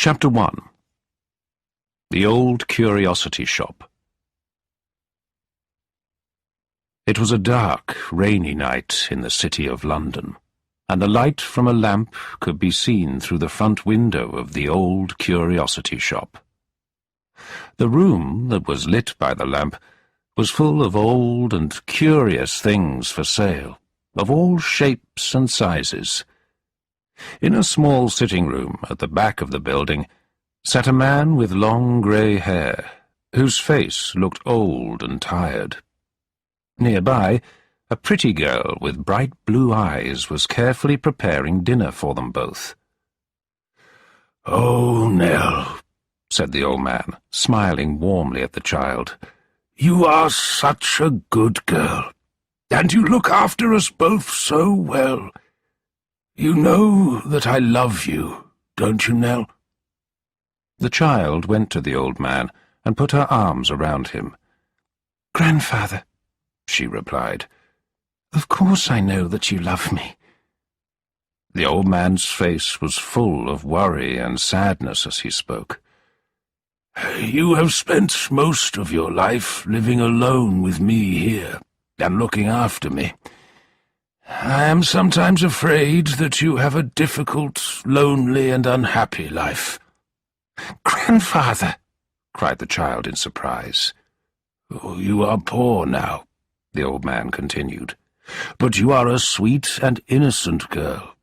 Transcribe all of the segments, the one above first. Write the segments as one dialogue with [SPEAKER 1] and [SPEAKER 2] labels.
[SPEAKER 1] Chapter 1. The Old Curiosity Shop. It was a dark, rainy night in the city of London, and the light from a lamp could be seen through the front window of the Old Curiosity Shop. The room that was lit by the lamp was full of old and curious things for sale, of all shapes and sizes. In a small sitting room at the back of the building sat a man with long grey hair, whose face looked old and tired. Nearby, a pretty girl with bright blue eyes was carefully preparing dinner for them both.
[SPEAKER 2] "Oh, Nell,"
[SPEAKER 1] said the old man, smiling warmly at the child,
[SPEAKER 2] "you are such a good girl, and you look after us both so well. You know that I love you, don't you, Nell?"
[SPEAKER 1] The child went to the old man and put her arms around him.
[SPEAKER 3] "Grandfather,"
[SPEAKER 1] she replied,
[SPEAKER 3] "of course I know that you love me."
[SPEAKER 1] The old man's face was full of worry and sadness as he spoke.
[SPEAKER 2] "You have spent most of your life living alone with me here, and looking after me. I am sometimes afraid that you have a difficult, lonely, and unhappy life."
[SPEAKER 3] "Grandfather!"
[SPEAKER 1] cried the child in surprise.
[SPEAKER 2] "Oh, you are poor now," the old man continued, "but you are a sweet and innocent girl,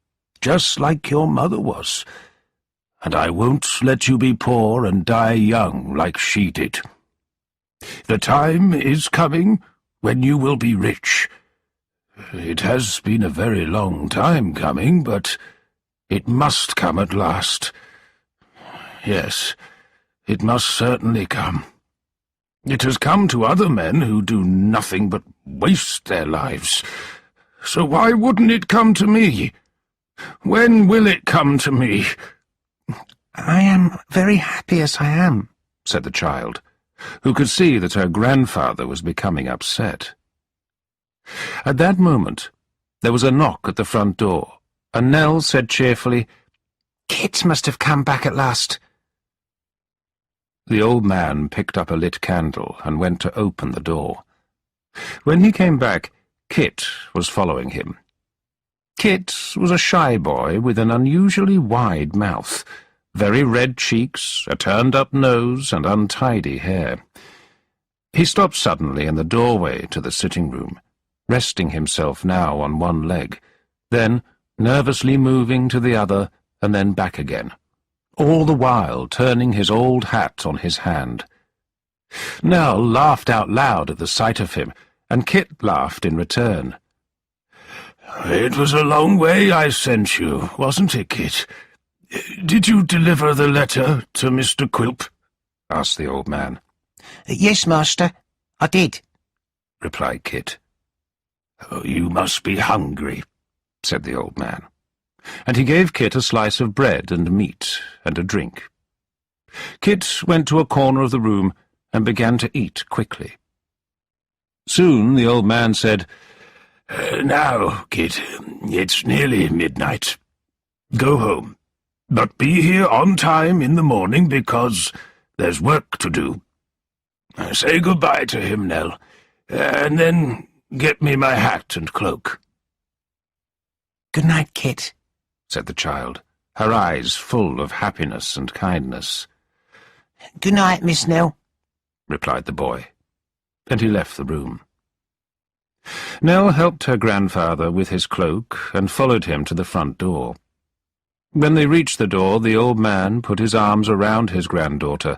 [SPEAKER 2] just like your mother was, and I won't let you be poor and die young like she did. The time is coming when you will be rich. It has been a very long time coming, but it must come at last. Yes, it must certainly come. It has come to other men who do nothing but waste their lives. So why wouldn't it come to me? When will it come to me?"
[SPEAKER 3] "I am very happy as I am,"
[SPEAKER 1] said the child, who could see that her grandfather was becoming upset. At that moment there was a knock at the front door, and Nell said cheerfully,
[SPEAKER 3] "Kit must have come back at last."
[SPEAKER 1] The old man picked up a lit candle and went to open the door. When he came back, Kit was following him. Kit was a shy boy with an unusually wide mouth, very red cheeks, a turned-up nose, and untidy hair. He stopped suddenly in the doorway to the sitting-room, resting himself now on one leg, then nervously moving to the other and then back again, all the while turning his old hat on his hand. Nell laughed out loud at the sight of him, and Kit laughed in return.
[SPEAKER 2] "It was a long way I sent you, wasn't it, Kit? Did you deliver the letter to Mr. Quilp?" asked the old man.
[SPEAKER 3] "Yes, master, I did,"
[SPEAKER 2] replied Kit. "Oh, you must be hungry," said the old man,
[SPEAKER 1] and he gave Kit a slice of bread and meat and a drink. Kit went to a corner of the room and began to eat quickly. Soon the old man said,
[SPEAKER 2] "Now, Kit, it's nearly midnight. Go home, but be here on time in the morning because there's work to do. Say goodbye to him, Nell, and then get me my hat and cloak."
[SPEAKER 3] "Good night, Kit,"
[SPEAKER 1] said the child, her eyes full of happiness and kindness.
[SPEAKER 3] "Good night, Miss Nell,"
[SPEAKER 1] replied the boy, and he left the room. Nell helped her grandfather with his cloak and followed him to the front door. When they reached the door, the old man put his arms around his granddaughter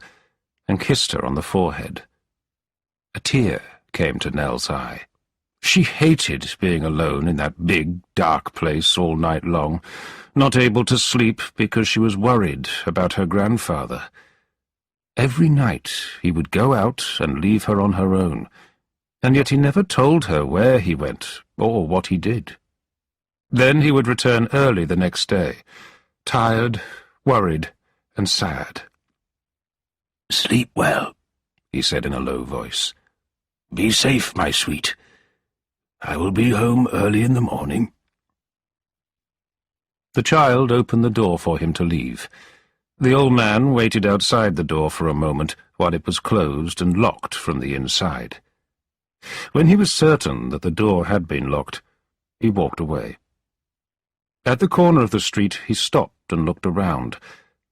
[SPEAKER 1] and kissed her on the forehead. A tear came to Nell's eye. She hated being alone in that big, dark place all night long, not able to sleep because she was worried about her grandfather. Every night he would go out and leave her on her own, and yet he never told her where he went or what he did. Then he would return early the next day, tired, worried, and sad.
[SPEAKER 2] "Sleep well," he said in a low voice. "Be safe, my sweet. I will be home early in the morning."
[SPEAKER 1] The child opened the door for him to leave. The old man waited outside the door for a moment while it was closed and locked from the inside. When he was certain that the door had been locked, he walked away. At the corner of the street he stopped and looked around,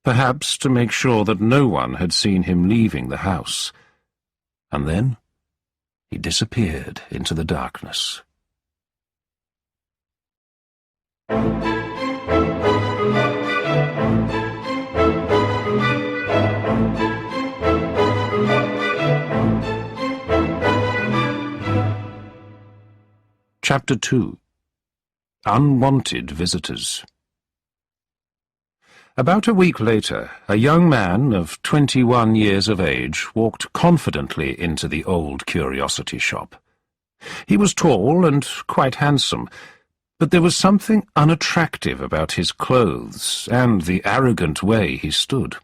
[SPEAKER 1] perhaps to make sure that no one had seen him leaving the house. And then he disappeared into the darkness. Chapter 2. Unwanted Visitors. About a week later, a young man of 21 years of age walked confidently into the old curiosity shop. He was tall and quite handsome, but there was something unattractive about his clothes and the arrogant way he stood.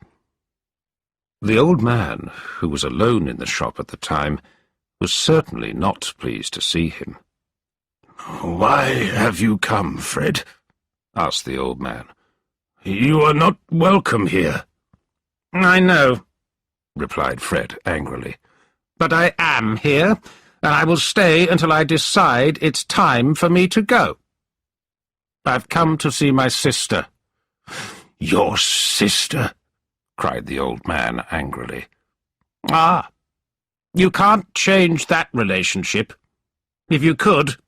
[SPEAKER 1] The old man, who was alone in the shop at the time, was certainly not pleased to see him.
[SPEAKER 2] "Why have you come, Fred?" asked the old man. "You are not welcome here."
[SPEAKER 1] "I know," replied Fred angrily, "but I am here, and I will stay until I decide it's time for me to go. I've come to see my sister."
[SPEAKER 2] "Your sister?" cried the old man angrily.
[SPEAKER 1] "Ah, you can't change that relationship. If you could,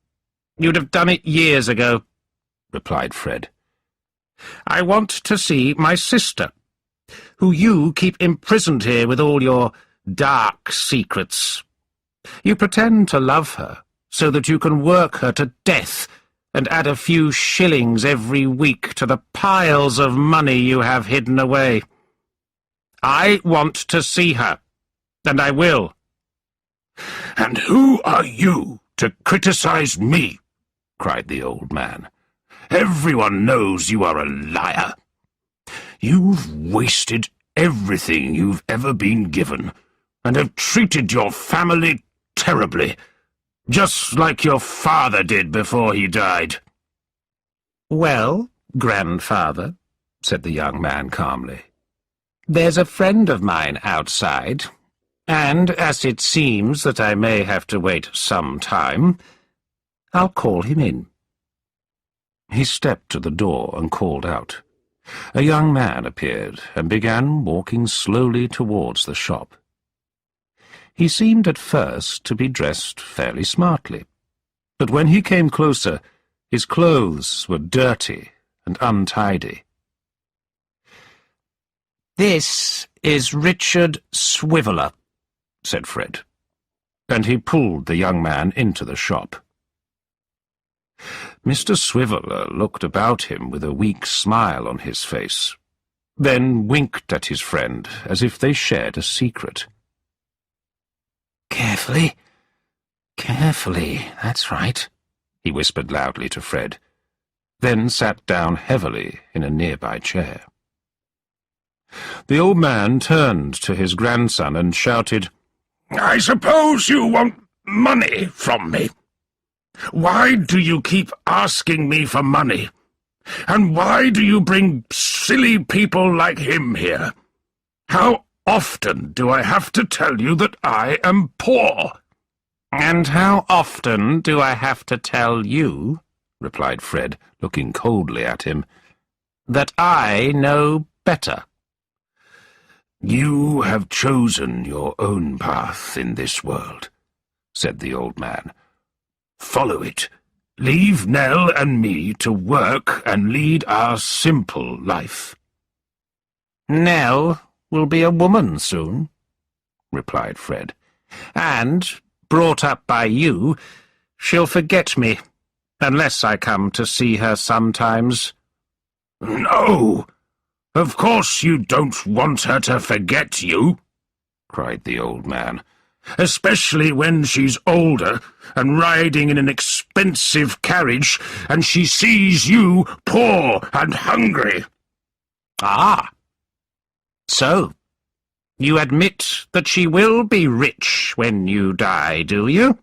[SPEAKER 1] you'd have done it years ago," replied Fred. "I want to see my sister, who you keep imprisoned here with all your dark secrets. You pretend to love her so that you can work her to death and add a few shillings every week to the piles of money you have hidden away. I want to see her, and I will."
[SPEAKER 2] "And who are you to criticize me?" cried the old man. "Everyone knows you are a liar. You've wasted everything you've ever been given, and have treated your family terribly, just like your father did before he died."
[SPEAKER 1] "Well, grandfather," said the young man calmly, "there's a friend of mine outside, and as it seems that I may have to wait some time, I'll call him in." He stepped to the door and called out. A young man appeared and began walking slowly towards the shop. He seemed at first to be dressed fairly smartly, but when he came closer, his clothes were dirty and untidy. "This is Richard Swiveller," said Fred, and he pulled the young man into the shop. Mr. Swiveller looked about him with a weak smile on his face, then winked at his friend as if they shared a secret.
[SPEAKER 3] "Carefully, carefully, that's right,"
[SPEAKER 1] he whispered loudly to Fred, then sat down heavily in a nearby chair. The old man turned to his grandson and shouted,
[SPEAKER 2] "I suppose you want money from me. Why do you keep asking me for money? And why do you bring silly people like him here? How often do I have to tell you that I am poor?"
[SPEAKER 1] "And how often do I have to tell you," replied Fred, looking coldly at him, "that I know better?"
[SPEAKER 2] "You have chosen your own path in this world," said the old man. "Follow it. Leave Nell and me to work and lead our simple life."
[SPEAKER 1] "Nell will be a woman soon," replied Fred, "and, brought up by you, she'll forget me, unless I come to see her sometimes."
[SPEAKER 2] "No! Of course you don't want her to forget you," cried the old man, "especially when she's older and riding in an expensive carriage and she sees you poor and hungry."
[SPEAKER 1] "Ah! So, you admit that she will be rich when you die, do you?"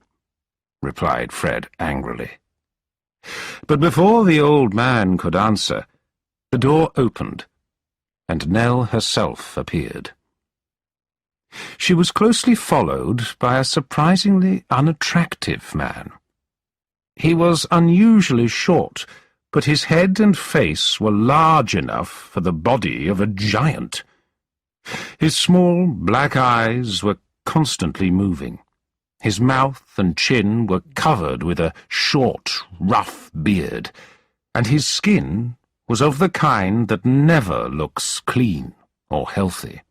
[SPEAKER 1] replied Fred angrily. But before the old man could answer, the door opened, and Nell herself appeared. She was closely followed by a surprisingly unattractive man. He was unusually short, but his head and face were large enough for the body of a giant. His small black eyes were constantly moving. His mouth and chin were covered with a short, rough beard, and his skin was of the kind that never looks clean or healthy.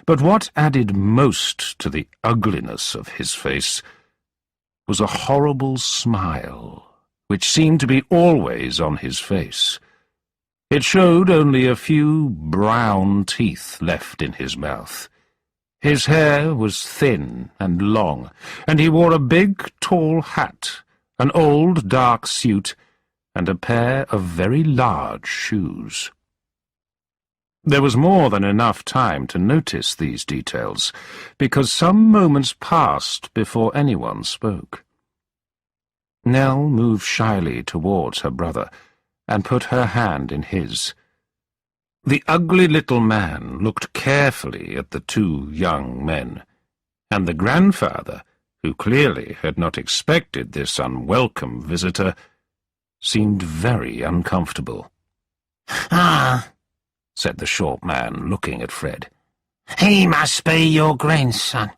[SPEAKER 1] But what added most to the ugliness of his face was a horrible smile, which seemed to be always on his face. It showed only a few brown teeth left in his mouth. His hair was thin and long, and he wore a big, tall hat, an old, dark suit, and a pair of very large shoes. There was more than enough time to notice these details, because some moments passed before anyone spoke. Nell moved shyly towards her brother, and put her hand in his. The ugly little man looked carefully at the two young men, and the grandfather, who clearly had not expected this unwelcome visitor, seemed very uncomfortable.
[SPEAKER 3] "Ah,"
[SPEAKER 1] said the short man, looking at Fred.
[SPEAKER 3] "He must be your grandson.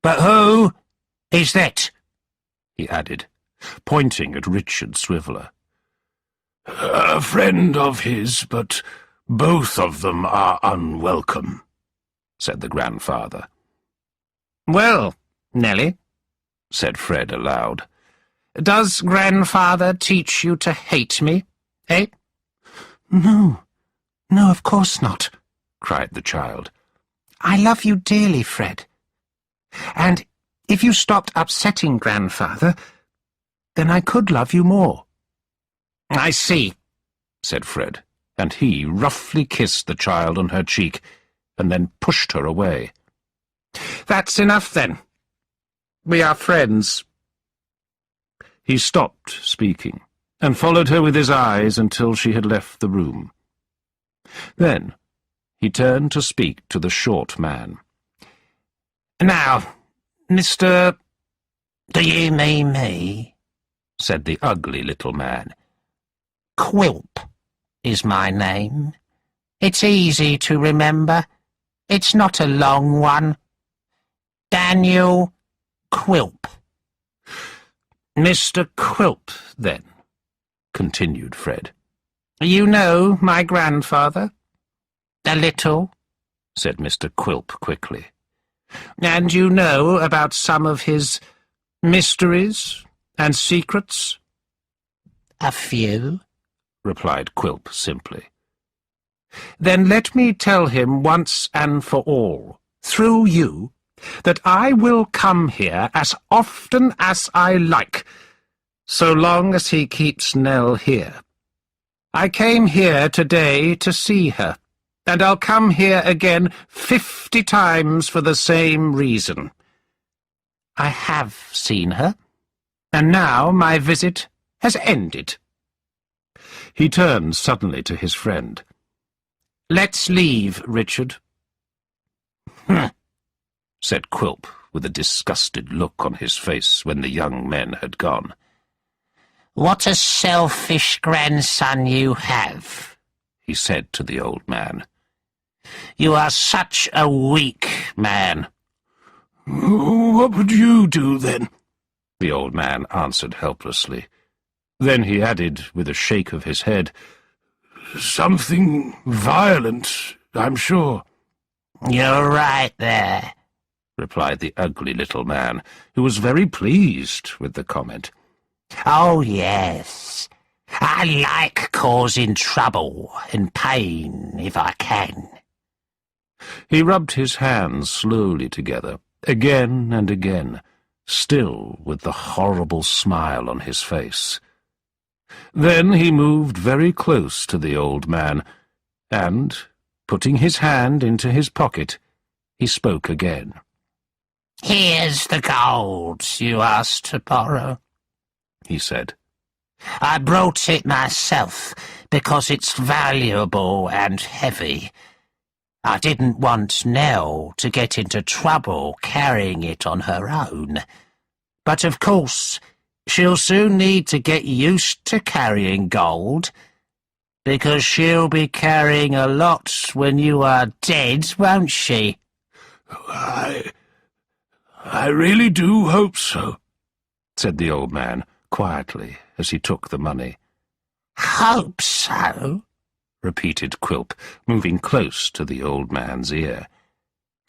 [SPEAKER 3] But who is that?"
[SPEAKER 1] he added, pointing at Richard Swiveller.
[SPEAKER 2] "A friend of his, but both of them are unwelcome," said the grandfather.
[SPEAKER 3] "Well, Nellie," said Fred aloud, "does grandfather teach you to hate me, eh?" "No, no, of course not," cried the child. "I love you dearly, Fred. And if you stopped upsetting grandfather, then I could love you more." "I see," said Fred, and he roughly kissed the child on her cheek, and then pushed her away. "That's enough, then. We are friends." He stopped speaking, and followed her with his eyes until she had left the room. Then he turned to speak to the short man. "Now, Mr—" "Do you mean me?" said the ugly little man. "Quilp is my name. It's easy to remember. It's not a long one. Daniel Quilp." "Mr. Quilp, then," continued Fred. "You know my grandfather?" "A little," said Mr. Quilp quickly. "And you know about some of his mysteries and secrets?" "A few," replied Quilp simply. "Then let me tell him once and for all, through you, that I will come here as often as I like, so long as he keeps Nell here. I came here today to see her, and I'll come here again 50 times for the same reason. I have seen her, and now my visit has ended." He turned suddenly to his friend. "Let's leave, Richard." "Hm," said Quilp, with a disgusted look on his face when the young men had gone. "What a selfish grandson you have," he said to the old man. "You are such a weak man."
[SPEAKER 2] "What would you do, then?"
[SPEAKER 1] the old man answered helplessly. Then he added, with a shake of his head, "Something violent, I'm sure."
[SPEAKER 3] "You're right there,"
[SPEAKER 1] replied the ugly little man, who was very pleased with the comment.
[SPEAKER 3] "Oh, yes. I like causing trouble and pain if I can."
[SPEAKER 1] He rubbed his hands slowly together, again and again, still with the horrible smile on his face. Then he moved very close to the old man, and, putting his hand into his pocket, he spoke again.
[SPEAKER 3] "Here's the gold you asked to borrow,"
[SPEAKER 1] he said.
[SPEAKER 3] I brought it myself because it's valuable and heavy. I didn't want Nell to get into trouble carrying it on her own. But of course, she'll soon need to get used to carrying gold, because she'll be carrying a lot when you are dead, won't she?
[SPEAKER 2] I really do hope so,
[SPEAKER 1] said the old man quietly as he took the money.
[SPEAKER 3] Hope so?
[SPEAKER 1] Repeated Quilp, moving close to the old man's ear.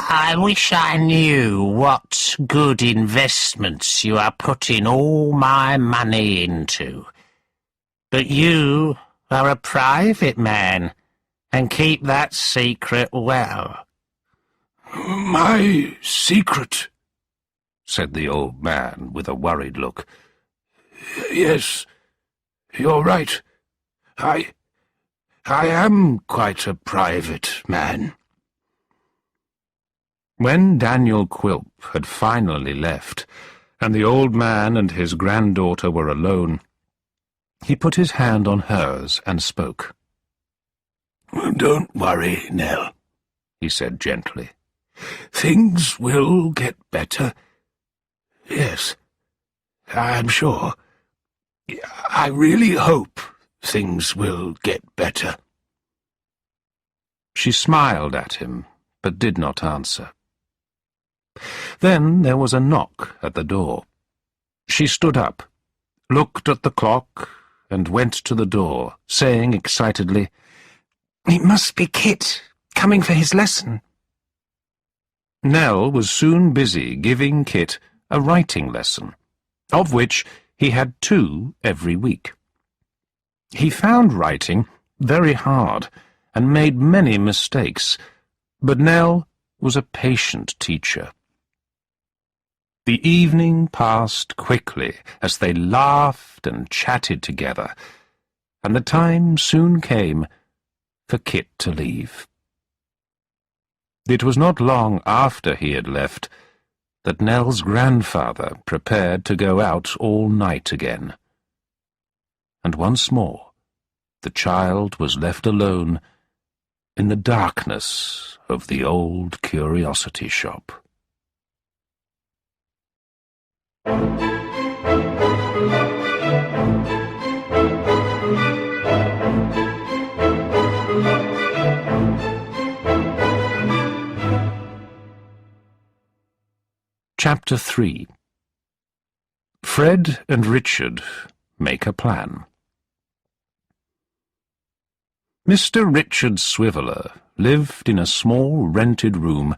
[SPEAKER 3] I wish I knew what good investments you are putting all my money into. But you are a private man, and keep that secret well.
[SPEAKER 2] My secret,
[SPEAKER 1] said the old man with a worried look.
[SPEAKER 2] Yes, you're right. I am quite a private man.
[SPEAKER 1] When Daniel Quilp had finally left, and the old man and his granddaughter were alone, he put his hand on hers and spoke.
[SPEAKER 2] Don't worry, Nell,
[SPEAKER 1] he said gently.
[SPEAKER 2] Things will get better. Yes, I'm sure. I really hope things will get better.
[SPEAKER 1] She smiled at him, but did not answer. Then there was a knock at the door. She stood up, looked at the clock, and went to the door, saying excitedly, "It must be Kit, coming for his lesson." Nell was soon busy giving Kit a writing lesson, of which he had 2 every week. He found writing very hard and made many mistakes, but Nell was a patient teacher. The evening passed quickly as they laughed and chatted together, and the time soon came for Kit to leave. It was not long after he had left that Nell's grandfather prepared to go out all night again. And once more the child was left alone in the darkness of the old curiosity shop. Chapter 3. Fred and Richard make a plan. Mr. Richard Swiveller lived in a small rented room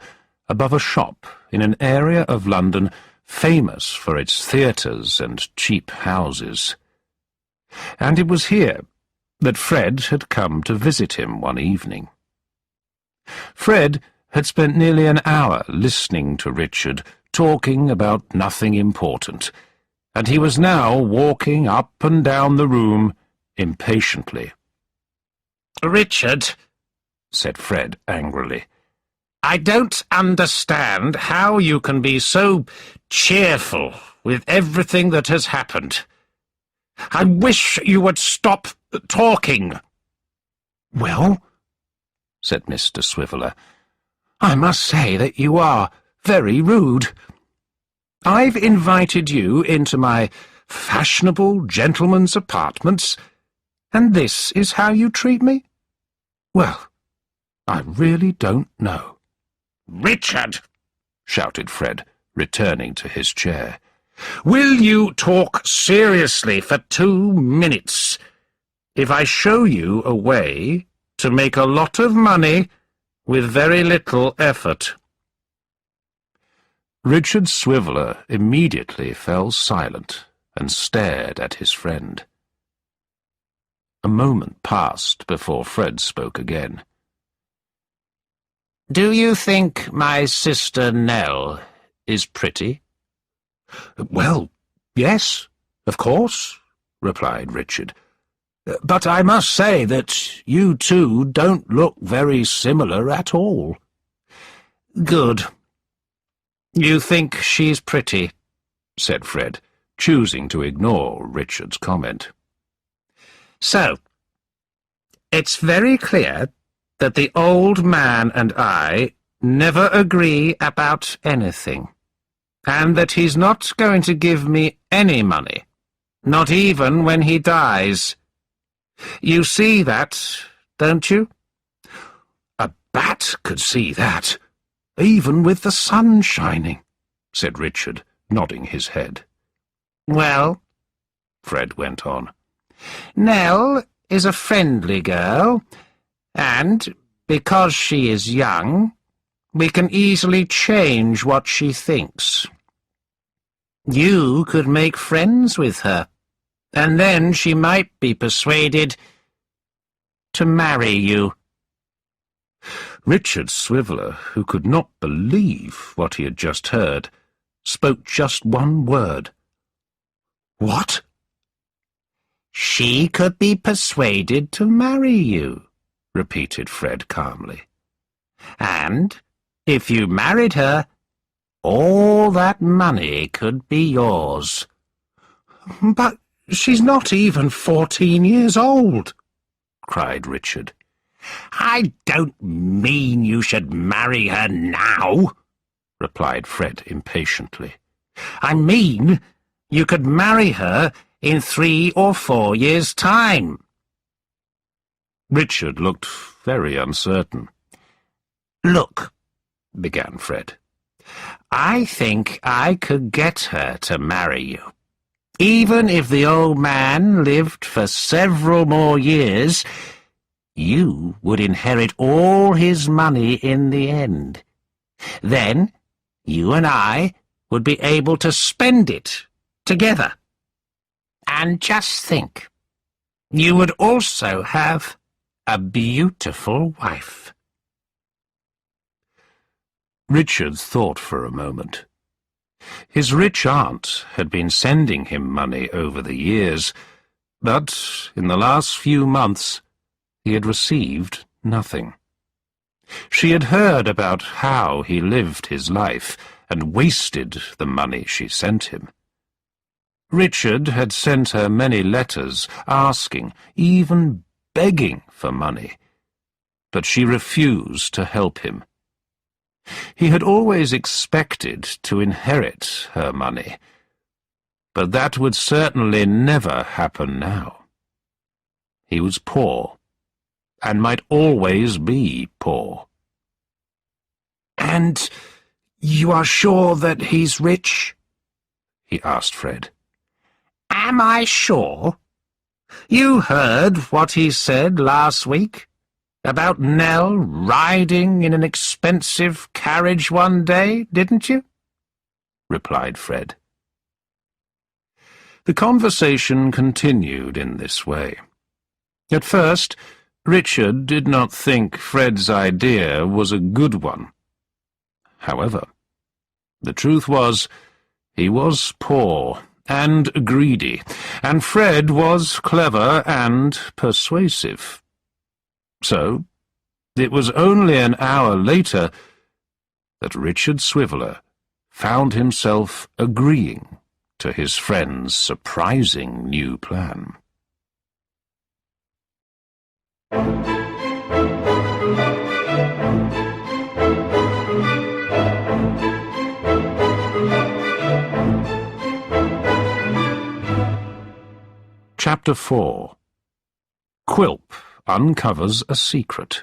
[SPEAKER 1] above a shop in an area of London famous for its theatres and cheap houses. And it was here that Fred had come to visit him one evening. Fred had spent nearly an hour listening to Richard talking about nothing important, and he was now walking up and down the room impatiently.
[SPEAKER 3] "Richard," said Fred angrily, "I don't understand how you can be so cheerful with everything that has happened. I wish you would stop talking."
[SPEAKER 1] "Well," said Mr. Swiveller, "I must say that you are very rude. I've invited you into my fashionable gentleman's apartments, and this is how you treat me? Well, I really don't know."
[SPEAKER 3] "Richard!"
[SPEAKER 1] shouted Fred, returning to his chair.
[SPEAKER 3] "Will you talk seriously for 2 minutes? If I show you a way to make a lot of money with very little effort."
[SPEAKER 1] Richard Swiveller immediately fell silent and stared at his friend. A moment passed before Fred spoke again.
[SPEAKER 3] "Do you think my sister Nell is pretty?"
[SPEAKER 1] "Well, yes, of course," replied Richard. "But I must say that you two don't look very similar at all."
[SPEAKER 3] "Good. You think she's pretty?" said Fred, choosing to ignore Richard's comment. So, it's very clear that the old man and I never agree about anything, and that he's not going to give me any money, not even when he dies. You see that, don't you?
[SPEAKER 2] A bat could see that, even with the sun shining, said Richard, nodding his head.
[SPEAKER 3] Well,
[SPEAKER 2] Fred went on,
[SPEAKER 3] Nell is a friendly girl, and, because she is young, we can easily change what she thinks. You could make friends with her, and then she might be persuaded to marry you.
[SPEAKER 2] Richard Swiveller, who could not believe what he had just heard, spoke just one word. What?
[SPEAKER 3] She could be persuaded to marry you, repeated Fred calmly. And, if you married her, all that money could be yours.
[SPEAKER 2] But she's not even 14 years old, cried Richard.
[SPEAKER 3] I don't mean you should marry her now, replied Fred impatiently. I mean you could marry her in 3 or 4 years' time.
[SPEAKER 2] Richard looked very uncertain.
[SPEAKER 3] Look, began Fred, I think I could get her to marry you. Even if the old man lived for several more years, you would inherit all his money in the end. Then you and I would be able to spend it together. And just think, you would also have a beautiful wife.
[SPEAKER 2] Richard thought for a moment. His rich aunt had been sending him money over the years, but in the last few months he had received nothing. She had heard about how he lived his life and wasted the money she sent him. Richard had sent her many letters asking, even begging for money, but she refused to help him. He had always expected to inherit her money, but that would certainly never happen now. He was poor, and might always be poor.
[SPEAKER 3] And you are sure that he's rich?
[SPEAKER 2] He asked Fred.
[SPEAKER 3] Am I sure? You heard what he said last week about Nell riding in an expensive carriage one day, didn't you? Replied Fred.
[SPEAKER 2] The conversation continued in this way. At first, Richard did not think Fred's idea was a good one. However, the truth was, he was poor and greedy, and Fred was clever and persuasive. So, it was only an hour later that Richard Swiveller found himself agreeing to his friend's surprising new plan. Chapter 4. Quilp uncovers a secret.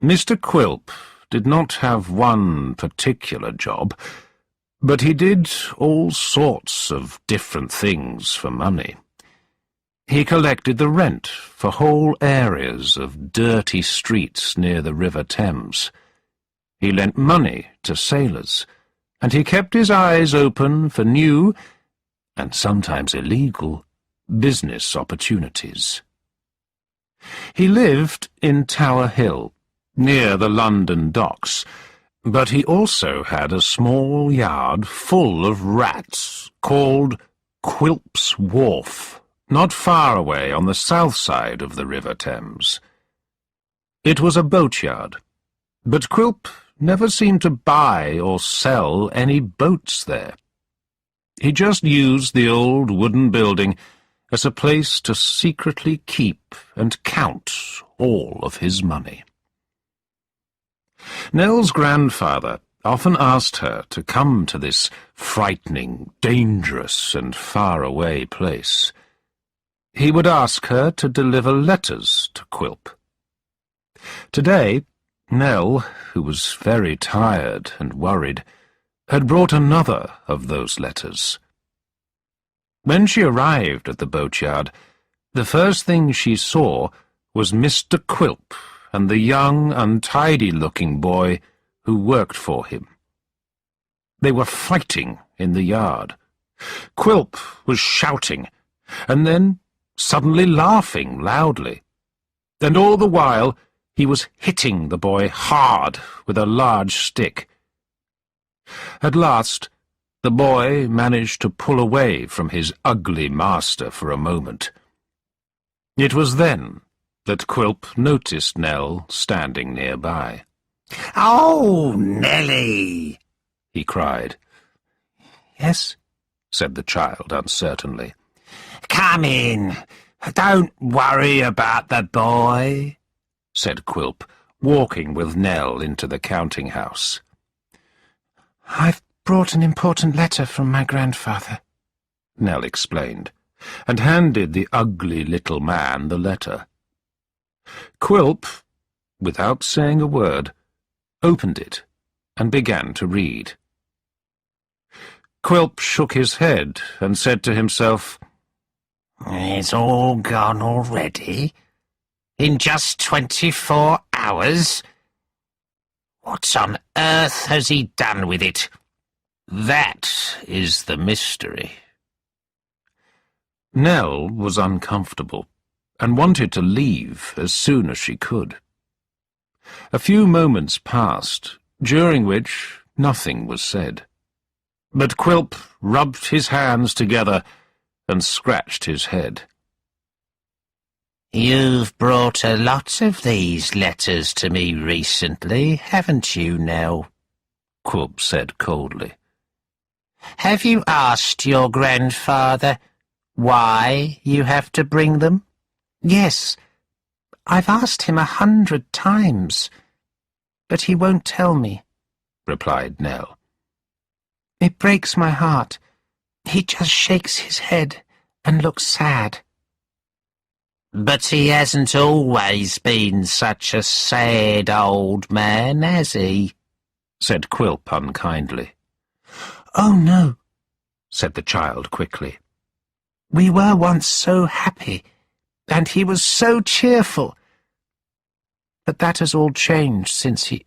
[SPEAKER 2] Mr. Quilp did not have one particular job, but he did all sorts of different things for money. He collected the rent for whole areas of dirty streets near the River Thames. He lent money to sailors, and he kept his eyes open for new, and sometimes illegal, business opportunities. He lived in Tower Hill, near the London docks, but he also had a small yard full of rats called Quilp's Wharf, not far away on the south side of the River Thames. It was a boatyard, but Quilp never seemed to buy or sell any boats there.
[SPEAKER 1] He just used the old wooden building as a place to secretly keep and count all of his money. Nell's grandfather often asked her to come to this frightening, dangerous, and far-away place. He would ask her to deliver letters to Quilp. Today, Nell, who was very tired and worried, had brought another of those letters. When she arrived at the boatyard, the first thing she saw was Mr. Quilp and the young, untidy-looking boy who worked for him. They were fighting in the yard. Quilp was shouting, and then suddenly laughing loudly. And all the while he was hitting the boy hard with a large stick. At last, the boy managed to pull away from his ugly master for a moment. It was then that Quilp noticed Nell standing nearby.
[SPEAKER 3] "Oh, Nellie!"
[SPEAKER 1] he cried.
[SPEAKER 3] "Yes?"
[SPEAKER 1] said the child uncertainly.
[SPEAKER 3] "Come in. Don't worry about the boy,"
[SPEAKER 1] said Quilp, walking with Nell into the counting-house.
[SPEAKER 3] "I've brought an important letter from my grandfather,"
[SPEAKER 1] Nell explained, and handed the ugly little man the letter. Quilp, without saying a word, opened it and began to read. Quilp shook his head and said to himself,
[SPEAKER 3] "It's all gone already? In just 24 hours? What on earth has he done with it? That is the mystery."
[SPEAKER 1] Nell was uncomfortable and wanted to leave as soon as she could. A few moments passed, during which nothing was said. But Quilp rubbed his hands together and scratched his head.
[SPEAKER 3] "You've brought a lot of these letters to me recently, haven't you, Nell?"
[SPEAKER 1] Quilp said coldly.
[SPEAKER 3] "Have you asked your grandfather why you have to bring them?" "Yes, I've asked him 100 times, but he won't tell me,"
[SPEAKER 1] replied Nell.
[SPEAKER 3] "It breaks my heart. He just shakes his head and looks sad." "But he hasn't always been such a sad old man, has he?"
[SPEAKER 1] said Quilp unkindly.
[SPEAKER 3] "Oh, no,"
[SPEAKER 1] said the child quickly.
[SPEAKER 3] "We were once so happy, and he was so cheerful. But that has all changed since he—"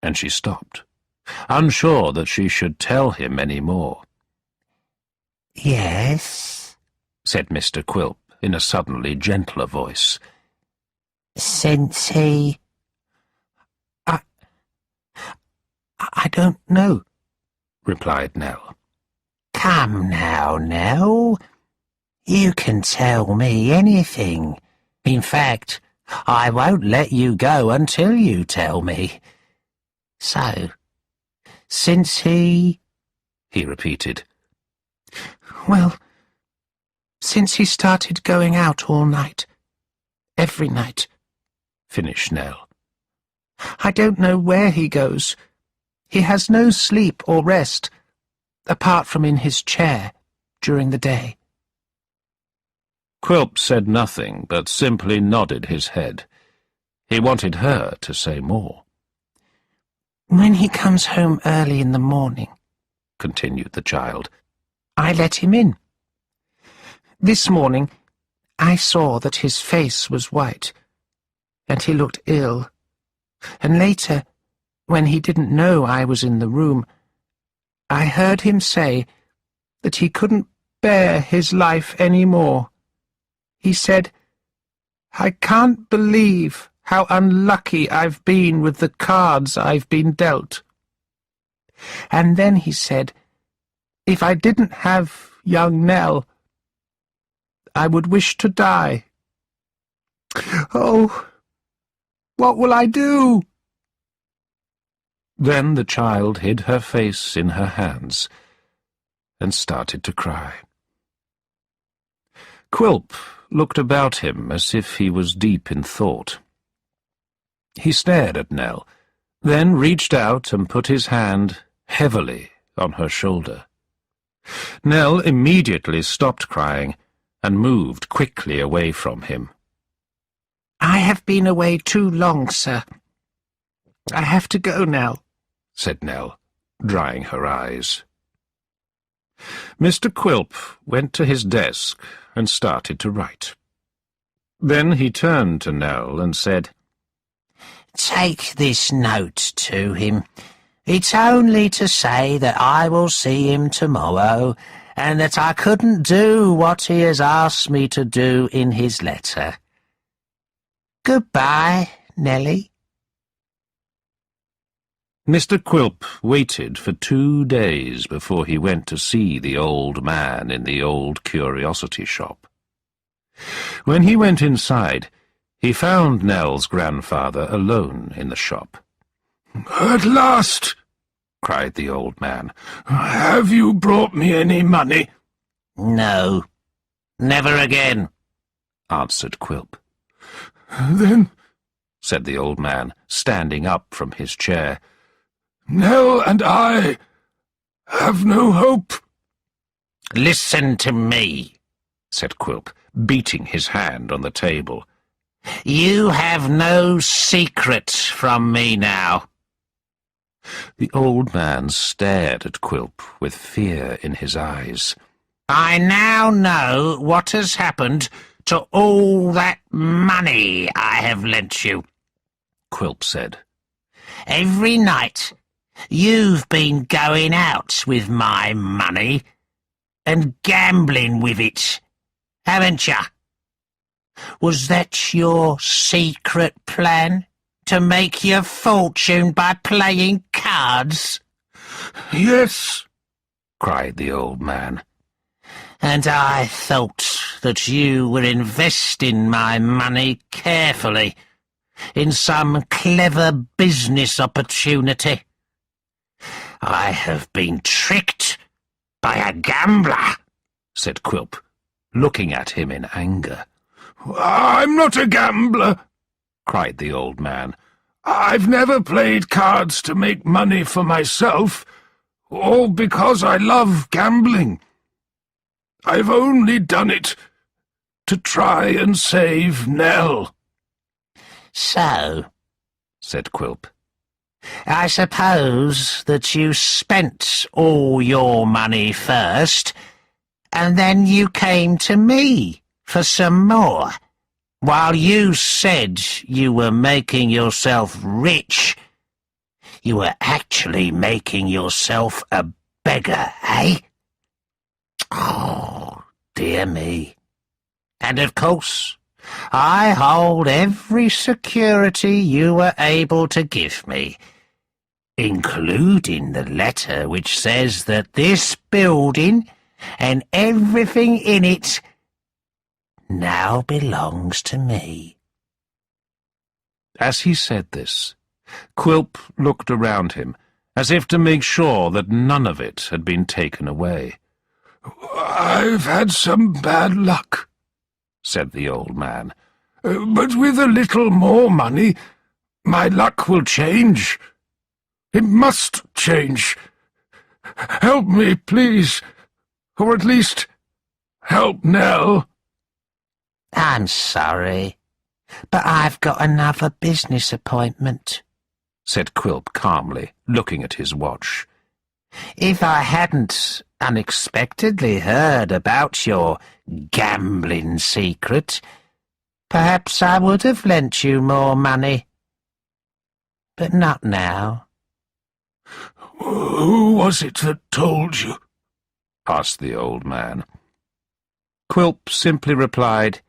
[SPEAKER 1] And she stopped, unsure that she should tell him any more.
[SPEAKER 3] "Yes,"
[SPEAKER 1] said Mr. Quilp in a suddenly gentler voice.
[SPEAKER 3] "Since he—" I don't know,"
[SPEAKER 1] replied Nell.
[SPEAKER 3] "Come now, Nell. You can tell me anything. In fact, I won't let you go until you tell me. So, since he repeated. "Well, since he started going out all night, every night,"
[SPEAKER 1] finished Nell.
[SPEAKER 3] "I don't know where he goes. He has no sleep or rest, apart from in his chair during the day."
[SPEAKER 1] Quilp said nothing, but simply nodded his head. He wanted her to say more.
[SPEAKER 3] "When he comes home early in the morning,"
[SPEAKER 1] continued the child,
[SPEAKER 3] "I let him in. This morning I saw that his face was white, and he looked ill, and later, when he didn't know I was in the room, I heard him say that he couldn't bear his life any more. He said, 'I can't believe how unlucky I've been with the cards I've been dealt.' And then he said, if I didn't have young Nell, I would wish to die. Oh, what will I do?"
[SPEAKER 1] Then the child hid her face in her hands and started to cry. Quilp looked about him as if he was deep in thought. He stared at Nell, then reached out and put his hand heavily on her shoulder. Nell immediately stopped crying and moved quickly away from him.
[SPEAKER 3] "I have been away too long, sir. I have to go now,"
[SPEAKER 1] said Nell, drying her eyes. Mr. Quilp went to his desk and started to write. Then he turned to Nell and said,
[SPEAKER 3] "Take this note to him. It's only to say that I will see him tomorrow, and that I couldn't do what he has asked me to do in his letter. Goodbye, Nellie."
[SPEAKER 1] Mr. Quilp waited for 2 days before he went to see the old man in the old curiosity shop. When he went inside, he found Nell's grandfather alone in the shop.
[SPEAKER 2] "At last!" cried the old man. "Have you brought me any money?"
[SPEAKER 3] "No, never again,"
[SPEAKER 1] answered Quilp.
[SPEAKER 2] "Then,"
[SPEAKER 1] said the old man, standing up from his chair,
[SPEAKER 2] "Nell and I have no hope."
[SPEAKER 3] "Listen to me,"
[SPEAKER 1] said Quilp, beating his hand on the table.
[SPEAKER 3] "You have no secret from me now."
[SPEAKER 1] The old man stared at Quilp with fear in his eyes.
[SPEAKER 3] "I now know what has happened to all that money I have lent you,"
[SPEAKER 1] Quilp said.
[SPEAKER 3] "Every night you've been going out with my money and gambling with it, haven't you? Was that your secret plan, to make your fortune by playing cards?"
[SPEAKER 2] "Yes,"
[SPEAKER 1] cried the old man.
[SPEAKER 3] "And I thought that you were investing my money carefully in some clever business opportunity. I have been tricked by a gambler,"
[SPEAKER 1] said Quilp, looking at him in anger.
[SPEAKER 2] "I'm not a gambler,"
[SPEAKER 1] cried the old man.
[SPEAKER 2] "I've never played cards to make money for myself, or because I love gambling. I've only done it to try and save Nell."
[SPEAKER 3] "So,"
[SPEAKER 1] said Quilp,
[SPEAKER 3] "I suppose that you spent all your money first, and then you came to me for some more. While you said you were making yourself rich, you were actually making yourself a beggar, eh? Oh, dear me. And of course, I hold every security you were able to give me, including the letter which says that this building and everything in it now belongs to me."
[SPEAKER 1] As he said this, Quilp looked around him, as if to make sure that none of it had been taken away.
[SPEAKER 2] "I've had some bad luck,"
[SPEAKER 1] said the old man.
[SPEAKER 2] "But with a little more money, my luck will change. It must change. Help me, please, or at least help Nell."
[SPEAKER 3] "I'm sorry, but I've got another business appointment,"
[SPEAKER 1] said Quilp calmly, looking at his watch.
[SPEAKER 3] "If I hadn't unexpectedly heard about your gambling secret, perhaps I would have lent you more money. But not now."
[SPEAKER 2] "Who was it that told you?"
[SPEAKER 1] asked the old man. Quilp simply replied,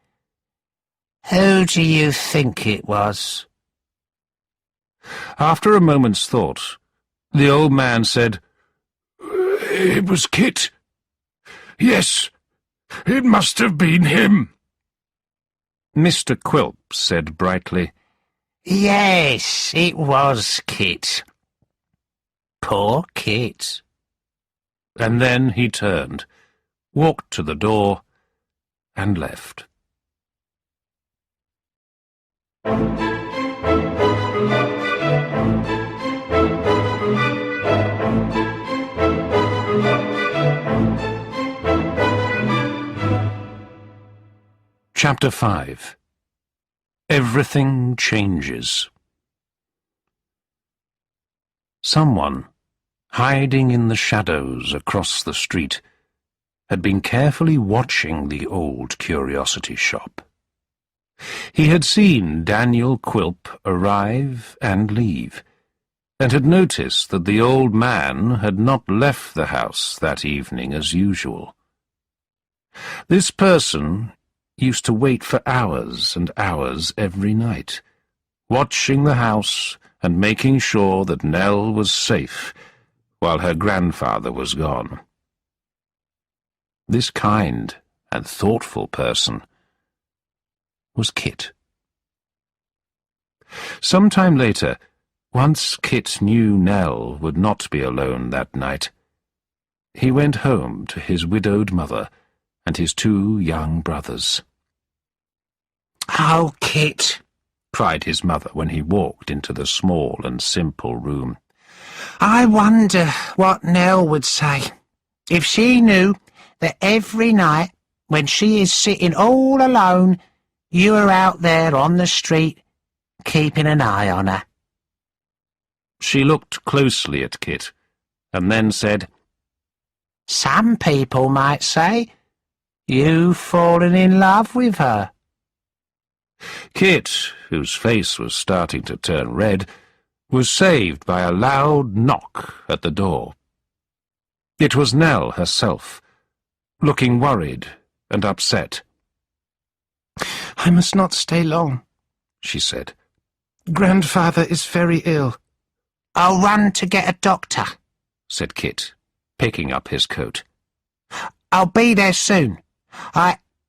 [SPEAKER 3] "Who do you think it was?"
[SPEAKER 1] After a moment's thought, the old man said,
[SPEAKER 2] "It was Kit. Yes, it must have been him."
[SPEAKER 1] Mr. Quilp said brightly,
[SPEAKER 3] "Yes, it was Kit. Poor Kit.
[SPEAKER 1] and then he turned, walked to the door, and left. Chapter 5. Everything changes. Someone, hiding in the shadows across the street, had been carefully watching the old curiosity shop. He had seen Daniel Quilp arrive and leave, and had noticed that the old man had not left the house that evening as usual. This person used to wait for hours and hours every night, watching the house and making sure that Nell was safe while her grandfather was gone. This kind and thoughtful person was Kit. Some time later, once Kit knew Nell would not be alone that night, he went home to his widowed mother and his 2 young brothers.
[SPEAKER 3] "Oh, Kit,"
[SPEAKER 1] cried his mother when he walked into the small and simple room.
[SPEAKER 3] "I wonder what Nell would say if she knew that every night, when she is sitting all alone, you are out there on the street, keeping an eye on her."
[SPEAKER 1] She looked closely at Kit, and then said,
[SPEAKER 3] "Some people might say you've fallen in love with her."
[SPEAKER 1] Kit, whose face was starting to turn red, was saved by a loud knock at the door. It was Nell herself, looking worried and upset.
[SPEAKER 3] "I must not stay long," she said. "Grandfather is very ill." "I'll run to get a doctor,"
[SPEAKER 1] said Kit, picking up his coat.
[SPEAKER 3] "I'll be there soon.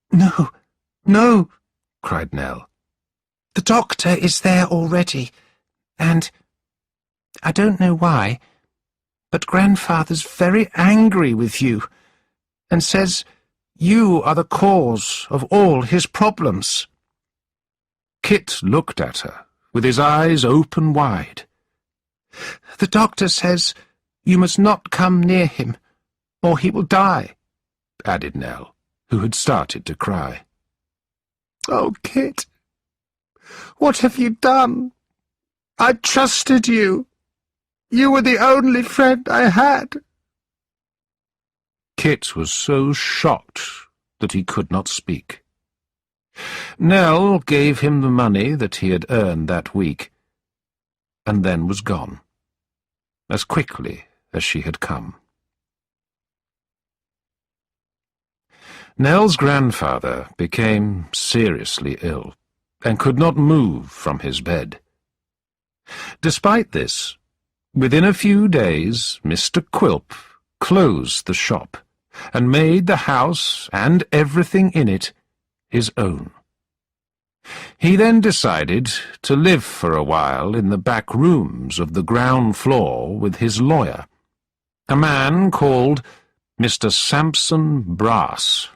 [SPEAKER 4] No, no,"
[SPEAKER 1] cried Nell.
[SPEAKER 4] "the doctor is there already, and I don't know why, but Grandfather's very angry with you, and says you are the cause of all his problems."
[SPEAKER 1] Kit looked at her, with his eyes open wide.
[SPEAKER 4] "The doctor says you must not come near him, or he will die,"
[SPEAKER 1] added Nell, who had started to cry.
[SPEAKER 4] "Oh, Kit, what have you done? I trusted you. You were the only friend I had."
[SPEAKER 1] Kit was so shocked that he could not speak. Nell gave him the money that he had earned that week, and then was gone, as quickly as she had come. Nell's grandfather became seriously ill, and could not move from his bed. Despite this, within a few days Mr. Quilp closed the shop, and made the house and everything in it his own. He then decided to live for a while in the back rooms of the ground floor with his lawyer, a man called Mr. Sampson Brass.